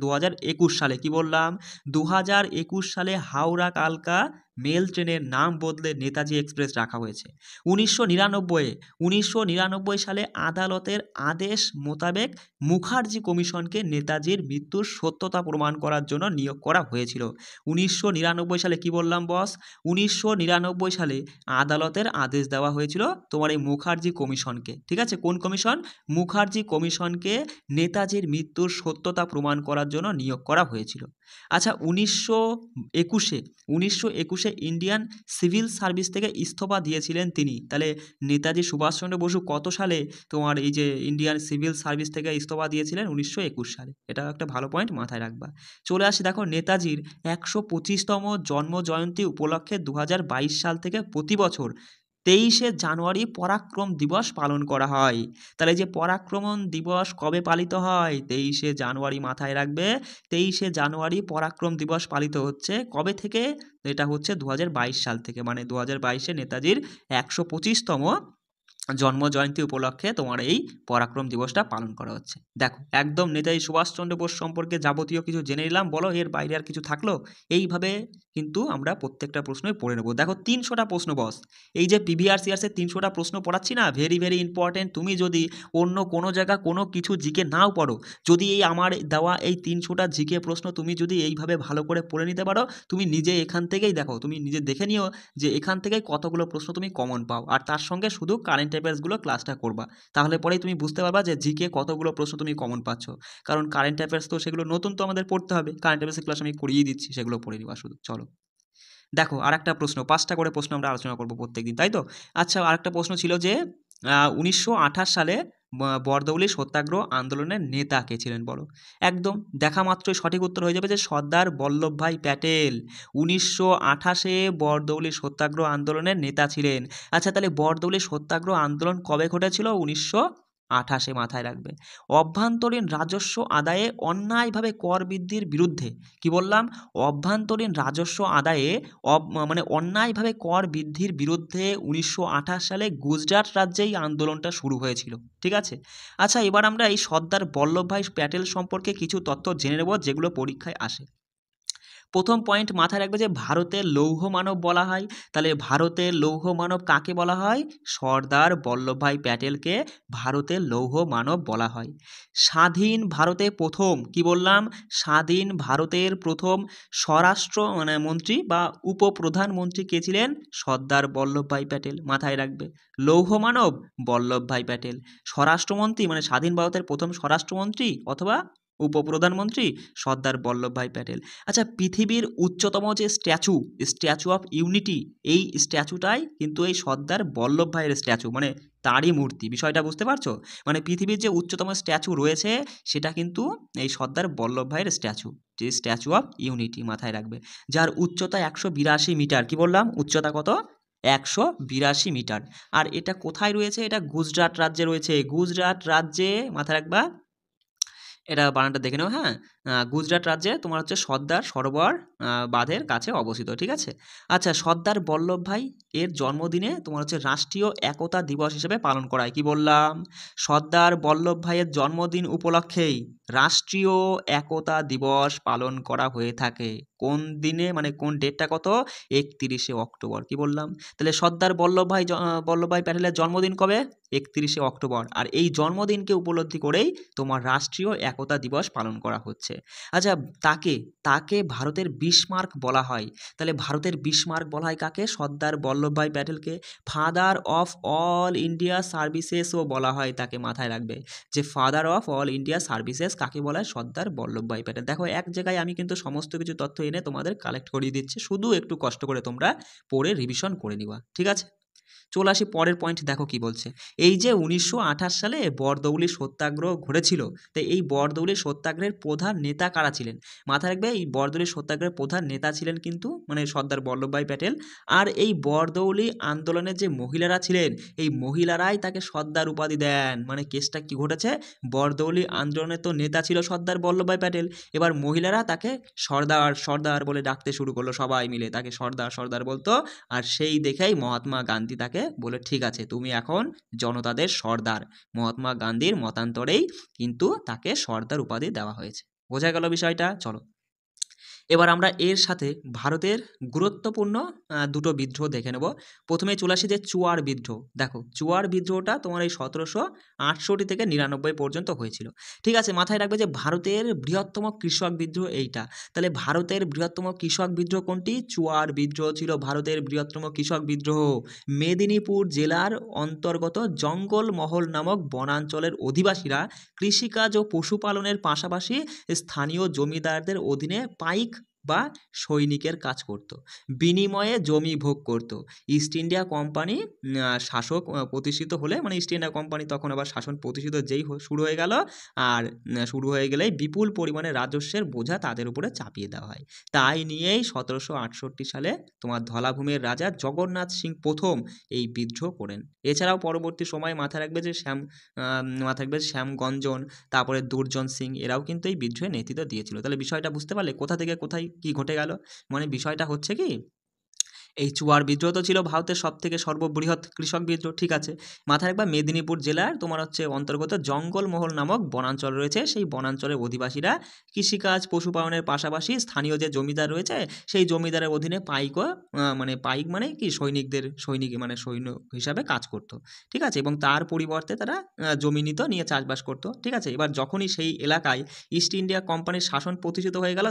2021 সালে, কি বললাম? 2021 সালে হাওড়া কালকা মেল ট্রেনের নাম বদলে নেতাজি এক্সপ্রেস রাখা হয়েছে। 1999 সালে আদালতের আদেশ মোতাবেক মুখার্জি কমিশনকে নেতাজির মৃত্যুর সত্যতা প্রমাণ করার জন্য নিয়োগ করা হয়েছিল। 1999 সালে, কি বললাম বস? 1999 সালে আদালতের আদেশ দেওয়া হয়েছিল তোমার এই মুখার্জি কমিশনকে, ঠিক আছে? কোন কমিশন? মুখার্জি কমিশনকে নেতাজির মৃত্যুর সত্যতা প্রমাণ করার জন্য নিয়োগ করা হয়েছিল। আচ্ছা, 1921 ইন্ডিয়ান সিভিল সার্ভিস থেকে ইস্তফা দিয়েছিলেন তিনি। তাহলে নেতাজি সুভাষচন্দ্র বসু কত সালে তোমার এই যে ইন্ডিয়ান সিভিল সার্ভিস থেকে ইস্তফা দিয়েছিলেন? 1921 সালে। এটা একটা ভালো পয়েন্ট, মাথায় রাখবা। চলে আসি, দেখো নেতাজির 125তম জন্ম জয়ন্তী উপলক্ষে 2022 সাল থেকে প্রতি বছর 23শে জানুয়ারি পরাক্রম দিবস পালন করা হয়। তাহলে যে পরাক্রম দিবস কবে পালিত হয়? 23শে জানুয়ারি, মাথায় রাখবে। 23শে জানুয়ারি পরাক্রম দিবস পালিত হচ্ছে কবে থেকে? এটা হচ্ছে 2022 সাল থেকে, মানে 2022-এ নেতাজির 125তম জন্ম জয়ন্তী উপলক্ষে তোমার এই পরাক্রম দিবসটা পালন করা হচ্ছে। দেখো একদম নেতাজি সুভাষচন্দ্র বোস সম্পর্কে যাবতীয় কিছু জেনে নিলাম। বলো এর বাইরে আর কিছু থাকলো? এইভাবে কিন্তু আমরা প্রত্যেকটা প্রশ্নই পড়ে নেবো। দেখো 300টা প্রশ্ন বস, এই যে PVRCRS-এর 300টা প্রশ্ন পড়াচ্ছি না, ভেরি ভেরি ইম্পর্টেন্ট। তুমি যদি অন্য কোনো জায়গা কোনো কিছু জিকে নাও পড়ো, যদি এই আমার দেওয়া এই 300টা জিকে প্রশ্ন তুমি যদি এইভাবে ভালো করে পড়ে নিতে পারো, তুমি নিজে এখান থেকেই দেখো, তুমি নিজে দেখে নিও যে এখান থেকেই কতগুলো প্রশ্ন তুমি কমন পাও, আর তার সঙ্গে শুধু কারেন্ট অ্যাফেয়ার্সগুলো ক্লাসটা করবা। তাহলে পরেই তুমি বুঝতে পারবা যে জিকে কতগুলো প্রশ্ন তুমি কমন পাচ্ছ। কারণ কারেন্ট অ্যাফেয়ার্স তো সেগুলো নতুন তো আমাদের পড়তে হবে। কারেন্ট অ্যাফেয়ার্সের ক্লাস আমি করিয়ে দিচ্ছি, সেগুলো পড়ে নিবা শুধু। চলো দেখো আরেকটা প্রশ্ন, 5টা করে প্রশ্ন আমরা আলোচনা করবো প্রত্যেকদিন, তাই তো? আচ্ছা, আরেকটা প্রশ্ন ছিল যে 1928 সালে বরদৌলি সত্যাগ্রহ আন্দোলনের নেতা কে ছিলেন, বলো? একদম দেখা মাত্রই সঠিক উত্তর হয়ে যাবে যে সর্দার বল্লভভাই প্যাটেল 1928-এ বরদৌলি সত্যাগ্রহ আন্দোলনের নেতা ছিলেন। আচ্ছা, তাহলে বরদৌলি সত্যাগ্রহ আন্দোলন কবে ঘটেছিল? 1928-এ, মাথায় রাখবে। অভ্যন্তরীণ রাজস্ব আদায়ে অন্যায়ভাবে কর বৃদ্ধির বিরুদ্ধে, কি বললাম? অভ্যন্তরীণ রাজস্ব আদায়ে মানে অন্যায়ভাবে কর বৃদ্ধির বিরুদ্ধে 1928 সালে গুজরাট রাজ্যে এই আন্দোলনটা শুরু হয়েছিল, ঠিক আছে? আচ্ছা, এবার আমরা এই সর্দার বল্লভভাই প্যাটেল সম্পর্কে কিছু তথ্য জেনে নেব যেগুলো পরীক্ষায় আসে। প্রথম পয়েন্ট মাথায় রাখবে যে ভারতের লৌহ মানব বলা হয়। তাহলে ভারতের লৌহ মানব কাকে বলা হয়? সর্দার বল্লভভাই প্যাটেলকে ভারতের লৌহ মানব বলা হয়। স্বাধীন ভারতে প্রথম, কি বললাম? স্বাধীন ভারতের প্রথম স্বরাষ্ট্র মন্ত্রী বা উপপ্রধানমন্ত্রী কে ছিলেন? সর্দার বল্লভভাই প্যাটেল, মাথায় রাখবে। লৌহ মানব বল্লভভাই প্যাটেল, স্বরাষ্ট্রমন্ত্রী মানে স্বাধীন ভারতের প্রথম স্বরাষ্ট্রমন্ত্রী অথবা উপপ্রধানমন্ত্রী সর্দার বল্লভভাই প্যাটেল। আচ্ছা, পৃথিবীর উচ্চতম যে স্ট্যাচু অফ ইউনিটি, এই স্ট্যাচুটাই কিন্তু এই সর্দার বল্লভভাইয়ের স্ট্যাচু, মানে তারই মূর্তি। বিষয়টা বুঝতে পারছো? মানে পৃথিবীর যে উচ্চতম স্ট্যাচু রয়েছে সেটা কিন্তু এই সর্দার বল্লভভাইয়ের স্ট্যাচু, যে স্ট্যাচু অফ ইউনিটি, মাথায় রাখবে। যার উচ্চতা 182 মিটার, কি বললাম? উচ্চতা কত? 182 মিটার। আর এটা কোথায় রয়েছে? এটা গুজরাট রাজ্যে রয়েছে, গুজরাট রাজ্যে, মাথায় রাখবা। এটা বানানটা দেখে নাও, হ্যাঁ। গুজরাট রাজ্যে তোমার হচ্ছে সর্দার সরোবর বাঁধের কাছে অবস্থিত, ঠিক আছে? আচ্ছা, সর্দার বল্লভভাই এর জন্মদিনে তোমার হচ্ছে রাষ্ট্রীয় একতা দিবস হিসেবে পালন করা হয়, কি বললাম? সর্দার বল্লভভাইয়ের জন্মদিন উপলক্ষেই রাষ্ট্রীয় একতা দিবস পালন করা হয়ে থাকে। কোন দিনে, মানে কোন ডেটটা কত, 31শে অক্টোবর। কি বললাম? তাহলে সর্দার বল্লভভাই প্যাটেলের জন্মদিন কবে? 31শে অক্টোবর। আর এই জন্মদিনকে উপলব্ধি করেই তোমার রাষ্ট্রীয় একতা দিবস পালন করা হচ্ছে। আচ্ছা, তাকে তাকে ভারতের বিসমার্ক বলা হয়। তাহলে ভারতের বিসমার্ক বলা হয় কাকে? সর্দার বল্লভভাই প্যাটেলকে। ফাদার অফ অল ইন্ডিয়া সার্ভিসেসও বলা হয় তাকে, মাথায় রাখবে যে father of all India services কাকে বলা হয়? সর্দার বল্লভভাই প্যাটেল। দেখো, এক জায়গায় আমি কিন্তু সমস্ত কিছু তথ্য এনে তোমাদের কালেক্ট করিয়ে দিচ্ছি, শুধু একটু কষ্ট করে তোমরা পড়ে রিভিশন করে নিবা, ঠিক আছে? চলে আসি পরের পয়েন্ট, দেখো কি বলছে। এই যে 1928 সালে বরদৌলি সত্যাগ্রহ ঘটেছিল, তো এই বরদৌলি সত্যাগ্রহের প্রধান নেতা কারা ছিলেন? মাথায় রাখবে, এই বরদৌলি সত্যাগ্রহের প্রধান নেতা ছিলেন কিন্তু মানে সর্দার বল্লভভাই প্যাটেল। আর এই বরদৌলি আন্দোলনের যে মহিলারা ছিলেন, এই মহিলারাই তাকে সর্দার উপাধি দেন। মানে কেসটা কি ঘটেছে? বরদৌলি আন্দোলনের তো নেতা ছিল সর্দার বল্লভভাই প্যাটেল, এবার মহিলারা তাকে সর্দার সর্দার বলে ডাকতে শুরু করলো, সবাই মিলে তাকে সর্দার সর্দার বলতো। আর সেই দেখেই মহাত্মা গান্ধী তাকে বলে, ঠিক আছে তুমি এখন জনতাদের সর্দার। মহাত্মা গান্ধীর মতান্তরেই কিন্তু তাকে সর্দার উপাধি দেওয়া হয়েছে। বোঝা গেল বিষয়টা? চলো, এবার আমরা এর সাথে ভারতের গুরুত্বপূর্ণ দুটো বিদ্রোহ দেখে নেব। প্রথমে চলে আসি যে চুয়ার বিদ্রোহ। দেখো, চুয়ার বিদ্রোহটা তোমার এই 1768 থেকে 99 পর্যন্ত হয়েছিল, ঠিক আছে? মাথায় রাখবে যে ভারতের বৃহত্তম কৃষক বিদ্রোহ এইটা। তাহলে ভারতের বৃহত্তম কৃষক বিদ্রোহ কোনটি? চুয়ার বিদ্রোহ ছিল ভারতের বৃহত্তম কৃষক বিদ্রোহ। মেদিনীপুর জেলার অন্তর্গত জঙ্গলমহল নামক বনাঞ্চলের অধিবাসীরা কৃষিকাজ ও পশুপালনের পাশাপাশি স্থানীয় জমিদারদের অধীনে পাইক বা সৈনিকের কাজ করত, বিনিময়ে জমি ভোগ করত। ইস্ট ইন্ডিয়া কোম্পানি শাসক প্রতিষ্ঠিত হলে, মানে ইস্ট ইন্ডিয়া কোম্পানি তখন আবার শাসন প্রতিষ্ঠিত শুরু হয়ে গেল, আর শুরু হয়ে গেলেই বিপুল পরিমাণে রাজস্বের বোঝা তাদের উপরে চাপিয়ে দেওয়া হয়। তাই নিয়েই 1768 সালে তোমার ধলাভূমির রাজা জগন্নাথ সিং প্রথম এই বিদ্রোহ করেন। এছাড়াও পরবর্তী সময়ে মাথায় রাখবে যে শ্যামগঞ্জন, তারপরে দুর্জন সিং, এরাও কিন্তু এই বিদ্রোহে নেতৃত্ব দিয়েছিল। তাহলে বিষয়টা বুঝতে পারলে কোথা থেকে কোথায় কি ঘটে গেল? মানে বিষয়টা হচ্ছে কি, এই চুয়ার বিদ্রোহ তো ছিল ভারতের সবথেকে সর্ববৃহৎ কৃষক বিদ্রোহ, ঠিক আছে? মাথায় রাখবা মেদিনীপুর জেলার তোমার হচ্ছে অন্তর্গত জঙ্গলমহল নামক বনাঞ্চল রয়েছে, সেই বনাঞ্চলের অধিবাসীরা কৃষিকাজ পশুপালনের পাশাপাশি স্থানীয় যে জমিদার রয়েছে, সেই জমিদারের অধীনে পাইক মানে কি সৈনিক মানে সৈন্য হিসাবে কাজ করত, ঠিক আছে? এবং তার পরিবর্তে তারা জমি নিত, নিয়ে চাষবাস করতো, ঠিক আছে? এবার যখনই সেই এলাকায় ইস্ট ইন্ডিয়া কোম্পানির শাসন প্রতিষ্ঠিত হয়ে গেল,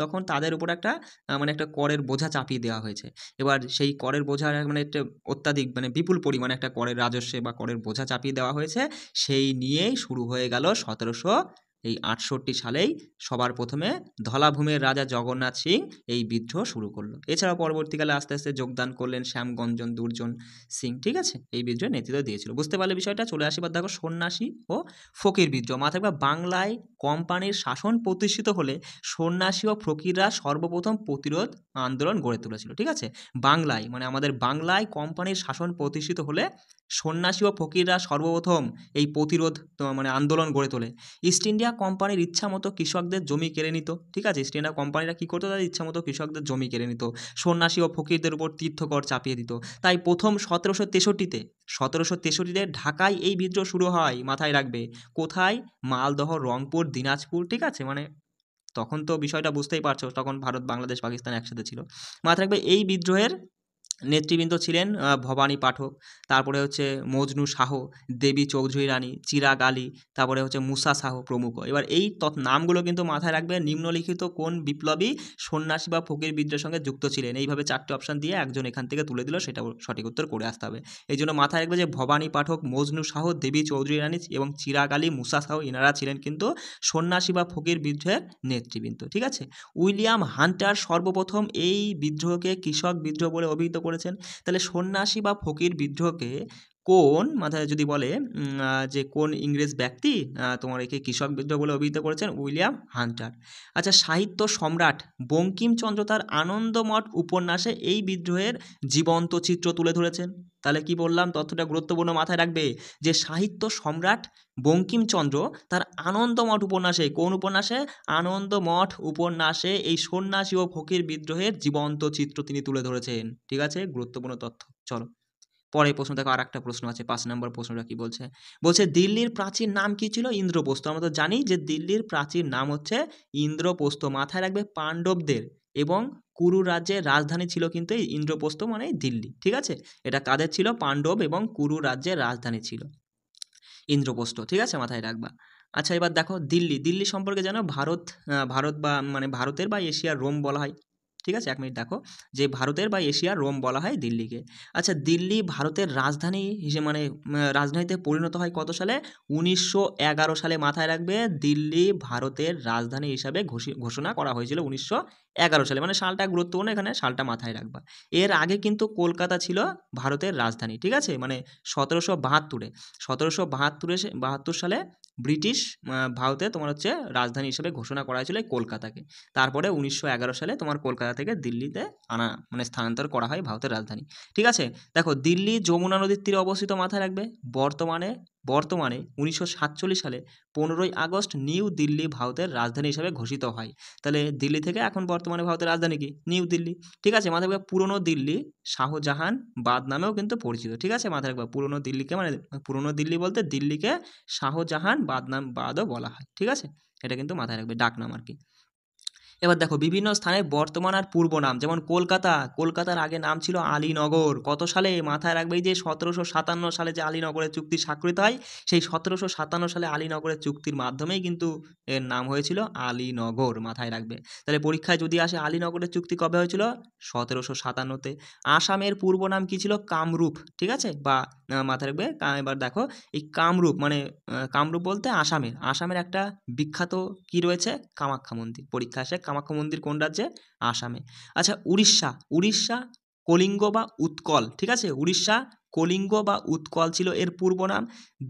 তখন তাদের উপর একটা মানে একটা করের বোঝা চাপিয়ে দেওয়া হয়েছে। এবার সেই করের বোঝা মানে একটা অত্যাধিক মানে বিপুল পরিমাণে একটা করের রাজস্বে বা করের বোঝা চাপিয়ে দেওয়া হয়েছে। সেই নিয়েই শুরু হয়ে গেল 1768 সালেই সবার প্রথমে ধলাভূমির রাজা জগন্নাথ সিং এই বিদ্রোহ শুরু করলো। এছাড়াও পরবর্তীকালে আস্তে আস্তে যোগদান করলেন শ্যামগঞ্জন, দুর্জন সিং, ঠিক আছে? এই বিদ্রোহে নেতৃত্ব দিয়েছিল। বুঝতে পারলে বিষয়টা? চলে আসিবার দেখো সন্ন্যাসী ও ফকির বিদ্রোহ। মাথায় রাখবা, বাংলায় কোম্পানির শাসন প্রতিষ্ঠিত হলে সন্ন্যাসী ও ফকিররা সর্বপ্রথম প্রতিরোধ আন্দোলন গড়ে তুলেছিল, ঠিক আছে? বাংলায় মানে আমাদের বাংলায় কোম্পানির শাসন প্রতিষ্ঠিত হলে সন্ন্যাসী ও ফকিররা সর্বপ্রথম এই প্রতিরোধ মানে আন্দোলন গড়ে তোলে। ইস্ট ইন্ডিয়া কোম্পানির ইচ্ছা মতো কৃষকদের জমি কেড়ে নিত, ঠিক আছে? ইস্ট ইন্ডিয়া কোম্পানিরা কী করতো? তাদের ইচ্ছা মতো কৃষকদের জমি কেড়ে নিত, সন্ন্যাসী ও ফকিরদের উপর তীর্থকর চাপিয়ে দিত। তাই প্রথম 1763-তে ঢাকায় এই বিদ্রোহ শুরু হয়। মাথায় রাখবে কোথায়? মালদহ, রংপুর, দিনাজপুর, ঠিক আছে? মানে তখন তো বিষয়টা বুঝতেই পারছো, তখন ভারত, বাংলাদেশ, পাকিস্তান একসাথে ছিল। মাথায় রাখবে এই বিদ্রোহের নেতৃবৃন্দ ছিলেন ভবানী পাঠক, তারপরে হচ্ছে মজনু শাহ, দেবী চৌধুরী রানী, চিরাগ আলী, তারপরে হচ্ছে মুসা শাহ প্রমুখ। এবার এই নামগুলো কিন্তু মাথায় রাখবে, নিম্নলিখিত কোন বিপ্লবী সন্ন্যাসী বা ফকির বিদ্রোহের সঙ্গে যুক্ত ছিলেন? এইভাবে 4টে অপশান দিয়ে একজন এখান থেকে তুলে দিল, সেটা সঠিক উত্তর করে আসতে হবে। এই জন্য মাথায় রাখবে যে ভবানী পাঠক, মজনু শাহ, দেবী চৌধুরী রানী এবং চিরাগ আলী, মুসা শাহ, এনারা ছিলেন কিন্তু সন্ন্যাসী বা ফকির বিদ্রোহের নেতৃবৃন্দ, ঠিক আছে? উইলিয়াম হান্টার সর্বপ্রথম এই বিদ্রোহকে কৃষক বিদ্রোহ বলে অভিহিত করেছেন। তাহলে সন্ন্যাসী বা ফকির বিদ্রোহকে কোন মাথায় যদি বলে যে কোন ইংরেজ ব্যক্তি তোমার একে কৃষক বিদ্রোহ বলে অভিহিত করেছেন? William Hunter. আচ্ছা, সাহিত্য সম্রাট বঙ্কিমচন্দ্র তার আনন্দমঠ উপন্যাসে এই বিদ্রোহের জীবন্ত চিত্র তুলে ধরেছেন। তাহলে কি বললাম? তথ্যটা গুরুত্বপূর্ণ, মাথায় রাখবে যে সাহিত্য সম্রাট বঙ্কিমচন্দ্র তার আনন্দমঠ উপন্যাসে, কোন উপন্যাসে? আনন্দমঠ উপন্যাসে এই সন্ন্যাসী ও ফকির বিদ্রোহের জীবন্ত চিত্র তিনি তুলে ধরেছেন, ঠিক আছে? গুরুত্বপূর্ণ তথ্য। চলো পরের প্রশ্ন দেখো, আর একটা প্রশ্ন আছে, 5 নম্বর প্রশ্নটা কি বলছে? বলছে দিল্লির প্রাচীন নাম কি ছিল? ইন্দ্রপ্রস্থ। আমরা তো জানি যে দিল্লির প্রাচীন নাম হচ্ছে ইন্দ্রপ্রস্থ। মাথায় রাখবে পাণ্ডবদের এবং কুরু রাজ্যের রাজধানী ছিল কিন্তু এই ইন্দ্রপ্রস্থ মানে দিল্লি, ঠিক আছে। এটা কাদের ছিল? পাণ্ডব এবং কুরু রাজ্যের রাজধানী ছিল ইন্দ্রপ্রস্থ, ঠিক আছে, মাথায় রাখবা। আচ্ছা এবার দেখো দিল্লি, দিল্লি সম্পর্কে জানো ভারত বা মানে ভারতের বা এশিয়ার রোম বলা হয়, ঠিক আছে। 1 মিনিট দেখো, যে ভারতের বা এশিয়ার রোম বলা হয় দিল্লিকে। আচ্ছা দিল্লি ভারতের রাজধানী হিসেবে মানে রাজধানীতে পরিণত হয় কত সালে? 1911 সালে, মাথায় রাখবে। দিল্লি ভারতের রাজধানী হিসাবে ঘোষণা করা হয়েছিল 1911 সালে, মানে সালটা গুরুত্বপূর্ণ, এখানে সালটা মাথায় রাখবা। এর আগে কিন্তু কলকাতা ছিল ভারতের রাজধানী, ঠিক আছে, মানে 1772-এ 1772 সালে ব্রিটিশ ভারতে তোমার হচ্ছে রাজধানী হিসেবে ঘোষণা করা হয়েছিল এই কলকাতাকে। তারপরে 1911 সালে তোমার কলকাতা থেকে দিল্লিতে আনা মানে স্থানান্তর করা হয় ভারতের রাজধানী, ঠিক আছে। দেখো দিল্লি যমুনা নদীর তীরে অবস্থিত, মাথায় রাখবে। বর্তমানে বর্তমানে 1947 সালে 15ই আগস্ট নিউ দিল্লি ভারতের রাজধানী হিসেবে ঘোষিত হয়। তাহলে দিল্লি থেকে এখন বর্তমানে ভারতের রাজধানী কি? নিউ দিল্লি, ঠিক আছে। মাথায় রাখবে পুরনো দিল্লি শাহজাহান বাদ নামেও কিন্তু পরিচিত, ঠিক আছে, মাথায় রাখবে। পুরনো দিল্লিকে মানে পুরনো দিল্লি বলতে দিল্লিকে শাহজাহান বাদও বলা হয়, ঠিক আছে। এটা কিন্তু মাথায় রাখবে, ডাকনাম আর কি। এবার দেখো বিভিন্ন স্থানের বর্তমান আর পূর্ব নাম, যেমন কলকাতা, কলকাতার আগে নাম ছিল আলীনগর। কত সালে? মাথায় রাখবে এই যে 1757 সালে যে আলীনগরের চুক্তি স্বাক্ষরিত হয়, সেই 1757 সালে আলীনগরের চুক্তির মাধ্যমেই কিন্তু এর নাম হয়েছিল আলীনগর, মাথায় রাখবে। তাহলে পরীক্ষায় যদি আসে আলীনগরের চুক্তি কবে হয়েছিল? 1757-তে। আসামের পূর্ব নাম কি ছিল? কামরূপ, ঠিক আছে, বা মাথায় রাখবে। এবার দেখো এই কামরূপ মানে কামরূপ বলতে আসামের একটা বিখ্যাত কি রয়েছে? কামাখ্যা মন্দির। পরীক্ষা আসে কামাখ্যা মন্দির কোন রাজ্যে? আসামে। আচ্ছা উড়িষ্যা কলিঙ্গ বা উৎকল, ঠিক আছে। উড়িষ্যা কলিঙ্গ বা উৎকল ছিল এর পূর্ব নাম।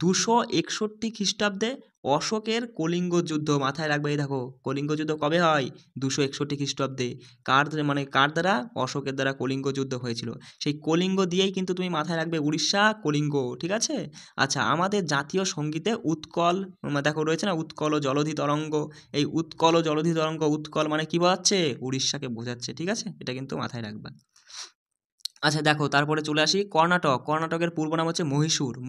261 খ্রিস্টাব্দে অশোকের কলিঙ্গ যুদ্ধ, মাথায় রাখবে। এই দেখো কলিঙ্গ যুদ্ধ কবে হয়? 261 খ্রিস্টাব্দে। কার দ্বারা? অশোকের দ্বারা কলিঙ্গ যুদ্ধ হয়েছিল। সেই কলিঙ্গ দিয়েই কিন্তু তুমি মাথায় রাখবে উড়িষ্যা কলিঙ্গ, ঠিক আছে। আচ্ছা আমাদের জাতীয় সঙ্গীতে উৎকল দেখো রয়েছে না, উৎকল ও জলধি তরঙ্গ। এই উৎকল ও জলধি তরঙ্গ, উৎকল মানে কি বোঝাচ্ছে? উড়িষ্যাকে বোঝাচ্ছে, ঠিক আছে, এটা কিন্তু মাথায় রাখবা। আচ্ছা দেখো তারপরে চলে আসি কর্ণাটকের পূর্ব নাম হচ্ছে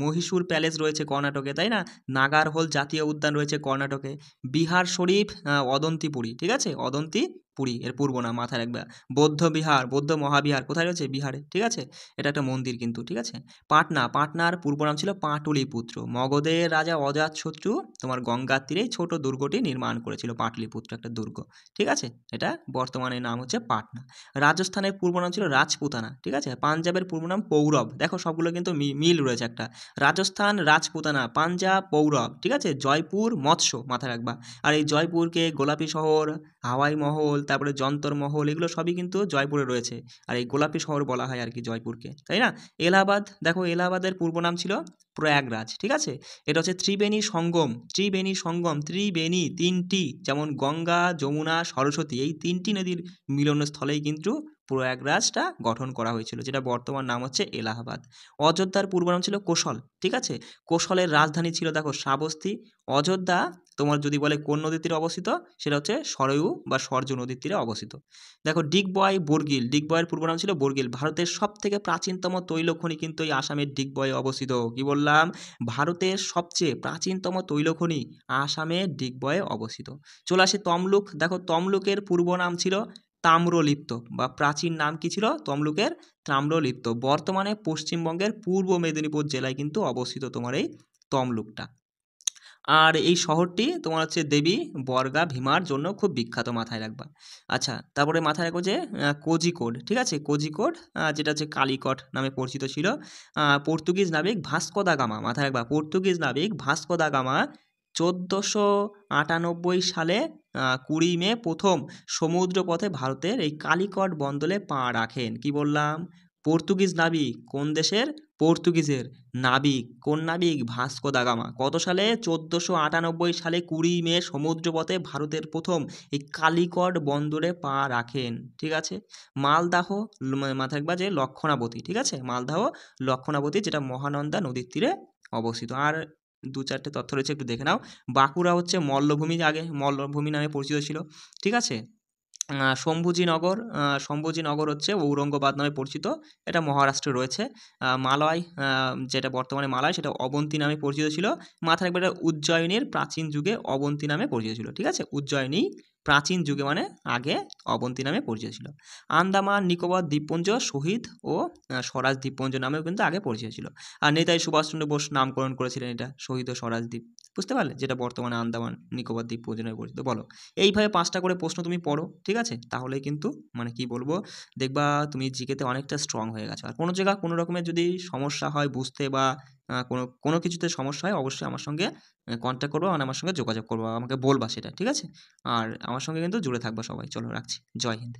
মহীশূর প্যালেস রয়েছে কর্ণাটকে, তাই না। নাগারহোল জাতীয় উদ্যান রয়েছে কর্ণাটকে। বিহার শরীফ অদন্তিপুরী, ঠিক আছে, অদন্তিপুরী এর পূর্ব নাম, মাথায় রাখবে। বৌদ্ধ মহাবিহার কোথায় রয়েছে? বিহারে, ঠিক আছে। এটা একটা মন্দির কিন্তু, ঠিক আছে। পাটনার পূর্ব নাম ছিল পাটলিপুত্র। মগধের রাজা অজাতশত্রু তোমার গঙ্গার তীরেই ছোট দুর্গটি নির্মাণ করেছিল, পাটলিপুত্র একটা দুর্গ, ঠিক আছে। এটা বর্তমানে নাম হচ্ছে পাটনা। রাজস্থানের পূর্ব নাম ছিল রাজপুতানা, ঠিক আছে। পাঞ্জাবের পূর্ব নাম পৌরব। দেখো সবগুলো কিন্তু মিল রয়েছে একটা। রাজস্থান রাজপুতানা, পাঞ্জাব পৌরব, ঠিক আছে। জয়পুর মৎস্য, মাথায় রাখবা। আর এই জয়পুরকে গোলাপি শহর, হাওয়াই মহল, তারপরে যন্তর মহল, এগুলো সবই কিন্তু জয়পুরে রয়েছে। আর এই গোলাপি শহর বলা হয় আর কি জয়পুরকে, তাই না। এলাহাবাদ, দেখো এলাহাবাদের পূর্ব নাম ছিল প্রয়াগরাজ, ঠিক আছে। এটা হচ্ছে ত্রিবেণী সঙ্গম, ত্রিবেণী তিনটি, যেমন গঙ্গা যমুনা সরস্বতী, এই তিনটি নদীর মিলনস্থলেই কিন্তু প্রয়াগরাজটা গঠন করা হয়েছিল, যেটা বর্তমান নাম হচ্ছে এলাহাবাদ। অযোধ্যার পূর্ব নাম ছিল কোশল, ঠিক আছে। কোশলের রাজধানী ছিল দেখো শ্রাবস্তী। অযোধ্যা তোমার যদি বলে কোন নদীর তীরে অবস্থিত, সেটা হচ্ছে সরয়ু বা সরজু নদীর তীরে অবস্থিত। দেখো ডিগবয়ের পূর্ব নাম ছিল বর্গিল। ভারতের সব থেকে প্রাচীনতম তৈলখনি কিন্তু এই আসামের ডিগবয়ে অবস্থিত। কি বললাম? ভারতের সবচেয়ে প্রাচীনতম তৈলখনি আসামের ডিগবয়ে অবস্থিত। চলে আসে তমলুক। দেখো তমলুকের পূর্ব নাম ছিল তাম্রলিপ্ত, বা প্রাচীন নাম কি ছিল তমলুকের? তাম্রলিপ্ত। বর্তমানে পশ্চিমবঙ্গের পূর্ব মেদিনীপুর জেলায় কিন্তু অবস্থিত তোমার এই তমলুকটা। আর এই শহরটি তোমার হচ্ছে দেবী বর্গা ভীমার জন্য খুব বিখ্যাত, মাথায় রাখবা। আচ্ছা তারপরে মাথায় রাখো যে কোজিকোড, ঠিক আছে। কোজিকোড যেটা হচ্ছে কালিকট নামে পরিচিত ছিল। পর্তুগিজ নাবিক ভাস্কো দা গামা, মাথায় রাখবা। পর্তুগিজ নাবিক ভাস্কো দা গামা 1498 সালে 20 মে প্রথম সমুদ্রপথে ভারতের এই কালিকট বন্দরে পা রাখেন। কি বললাম? পর্তুগিজ নাবিক, কোন দেশের? পর্তুগিজের নাবিক। কোন নাবিক? Vasco da Gama. কত সালে? 1498 সালে 20 মে সমুদ্রপথে ভারতের প্রথম এই কালিকট বন্দরে পা রাখেন, ঠিক আছে। মালদাহ মাথায় রাখবা যে লক্ষণাবতী, ঠিক আছে। মালদাহ লক্ষণাবতী, যেটা মহানন্দা নদীর তীরে অবস্থিত। আর 2-4টে তথ্য রয়েছে, একটু দেখে নাও। বাঁকুড়া হচ্ছে মল্লভূমি, আগে মল্লভূমি নামে পরিচিত ছিল, ঠিক আছে। শম্ভুজিনগর হচ্ছে ঔরঙ্গাবাদ নামে পরিচিত, এটা মহারাষ্ট্রে রয়েছে। মালয়, যেটা বর্তমানে মালয়, সেটা অবন্তী নামে পরিচিত ছিল। মাথায় রাখবে এটা উজ্জয়িনীর প্রাচীন যুগে অবন্তী নামে পরিচিত ছিল, ঠিক আছে। উজ্জয়িনী প্রাচীন যুগে মানে আগে অবন্তী নামে পরিচিত ছিল। আন্দামান নিকোবর দ্বীপপুঞ্জ শহীদ ও স্বরাজ দ্বীপপুঞ্জ নামেও কিন্তু আগে পরিচিত ছিল। আর নেতাজি সুভাষচন্দ্র বোস নামকরণ করেছিলেন এটা শহীদ ও স্বরাজ দ্বীপ, বুঝতে পারলে, যেটা বর্তমানে আন্দামান নিকোবর দ্বীপপুঞ্জ নামে পরিচিত। বলো, এইভাবে 5টা করে প্রশ্ন তুমি পড়ো, ঠিক আছে? তাহলেই কিন্তু মানে কি বলবো, দেখবা তুমি জিকেতে অনেকটা স্ট্রং হয়ে গেছো। আর কোনো জায়গা কোনো রকমের যদি সমস্যা হয় বুঝতে বা কোনো কিছুতে সমস্যা হয়, অবশ্যই আমার সঙ্গে কন্ট্যাক্ট করবা, মানে আমার সঙ্গে যোগাযোগ করবা, আমাকে বলবা সেটা, ঠিক আছে? আর আমার সঙ্গে কিন্তু জুড়ে থাকবা সবাই। চলো রাখছি। জয় হিন্দ।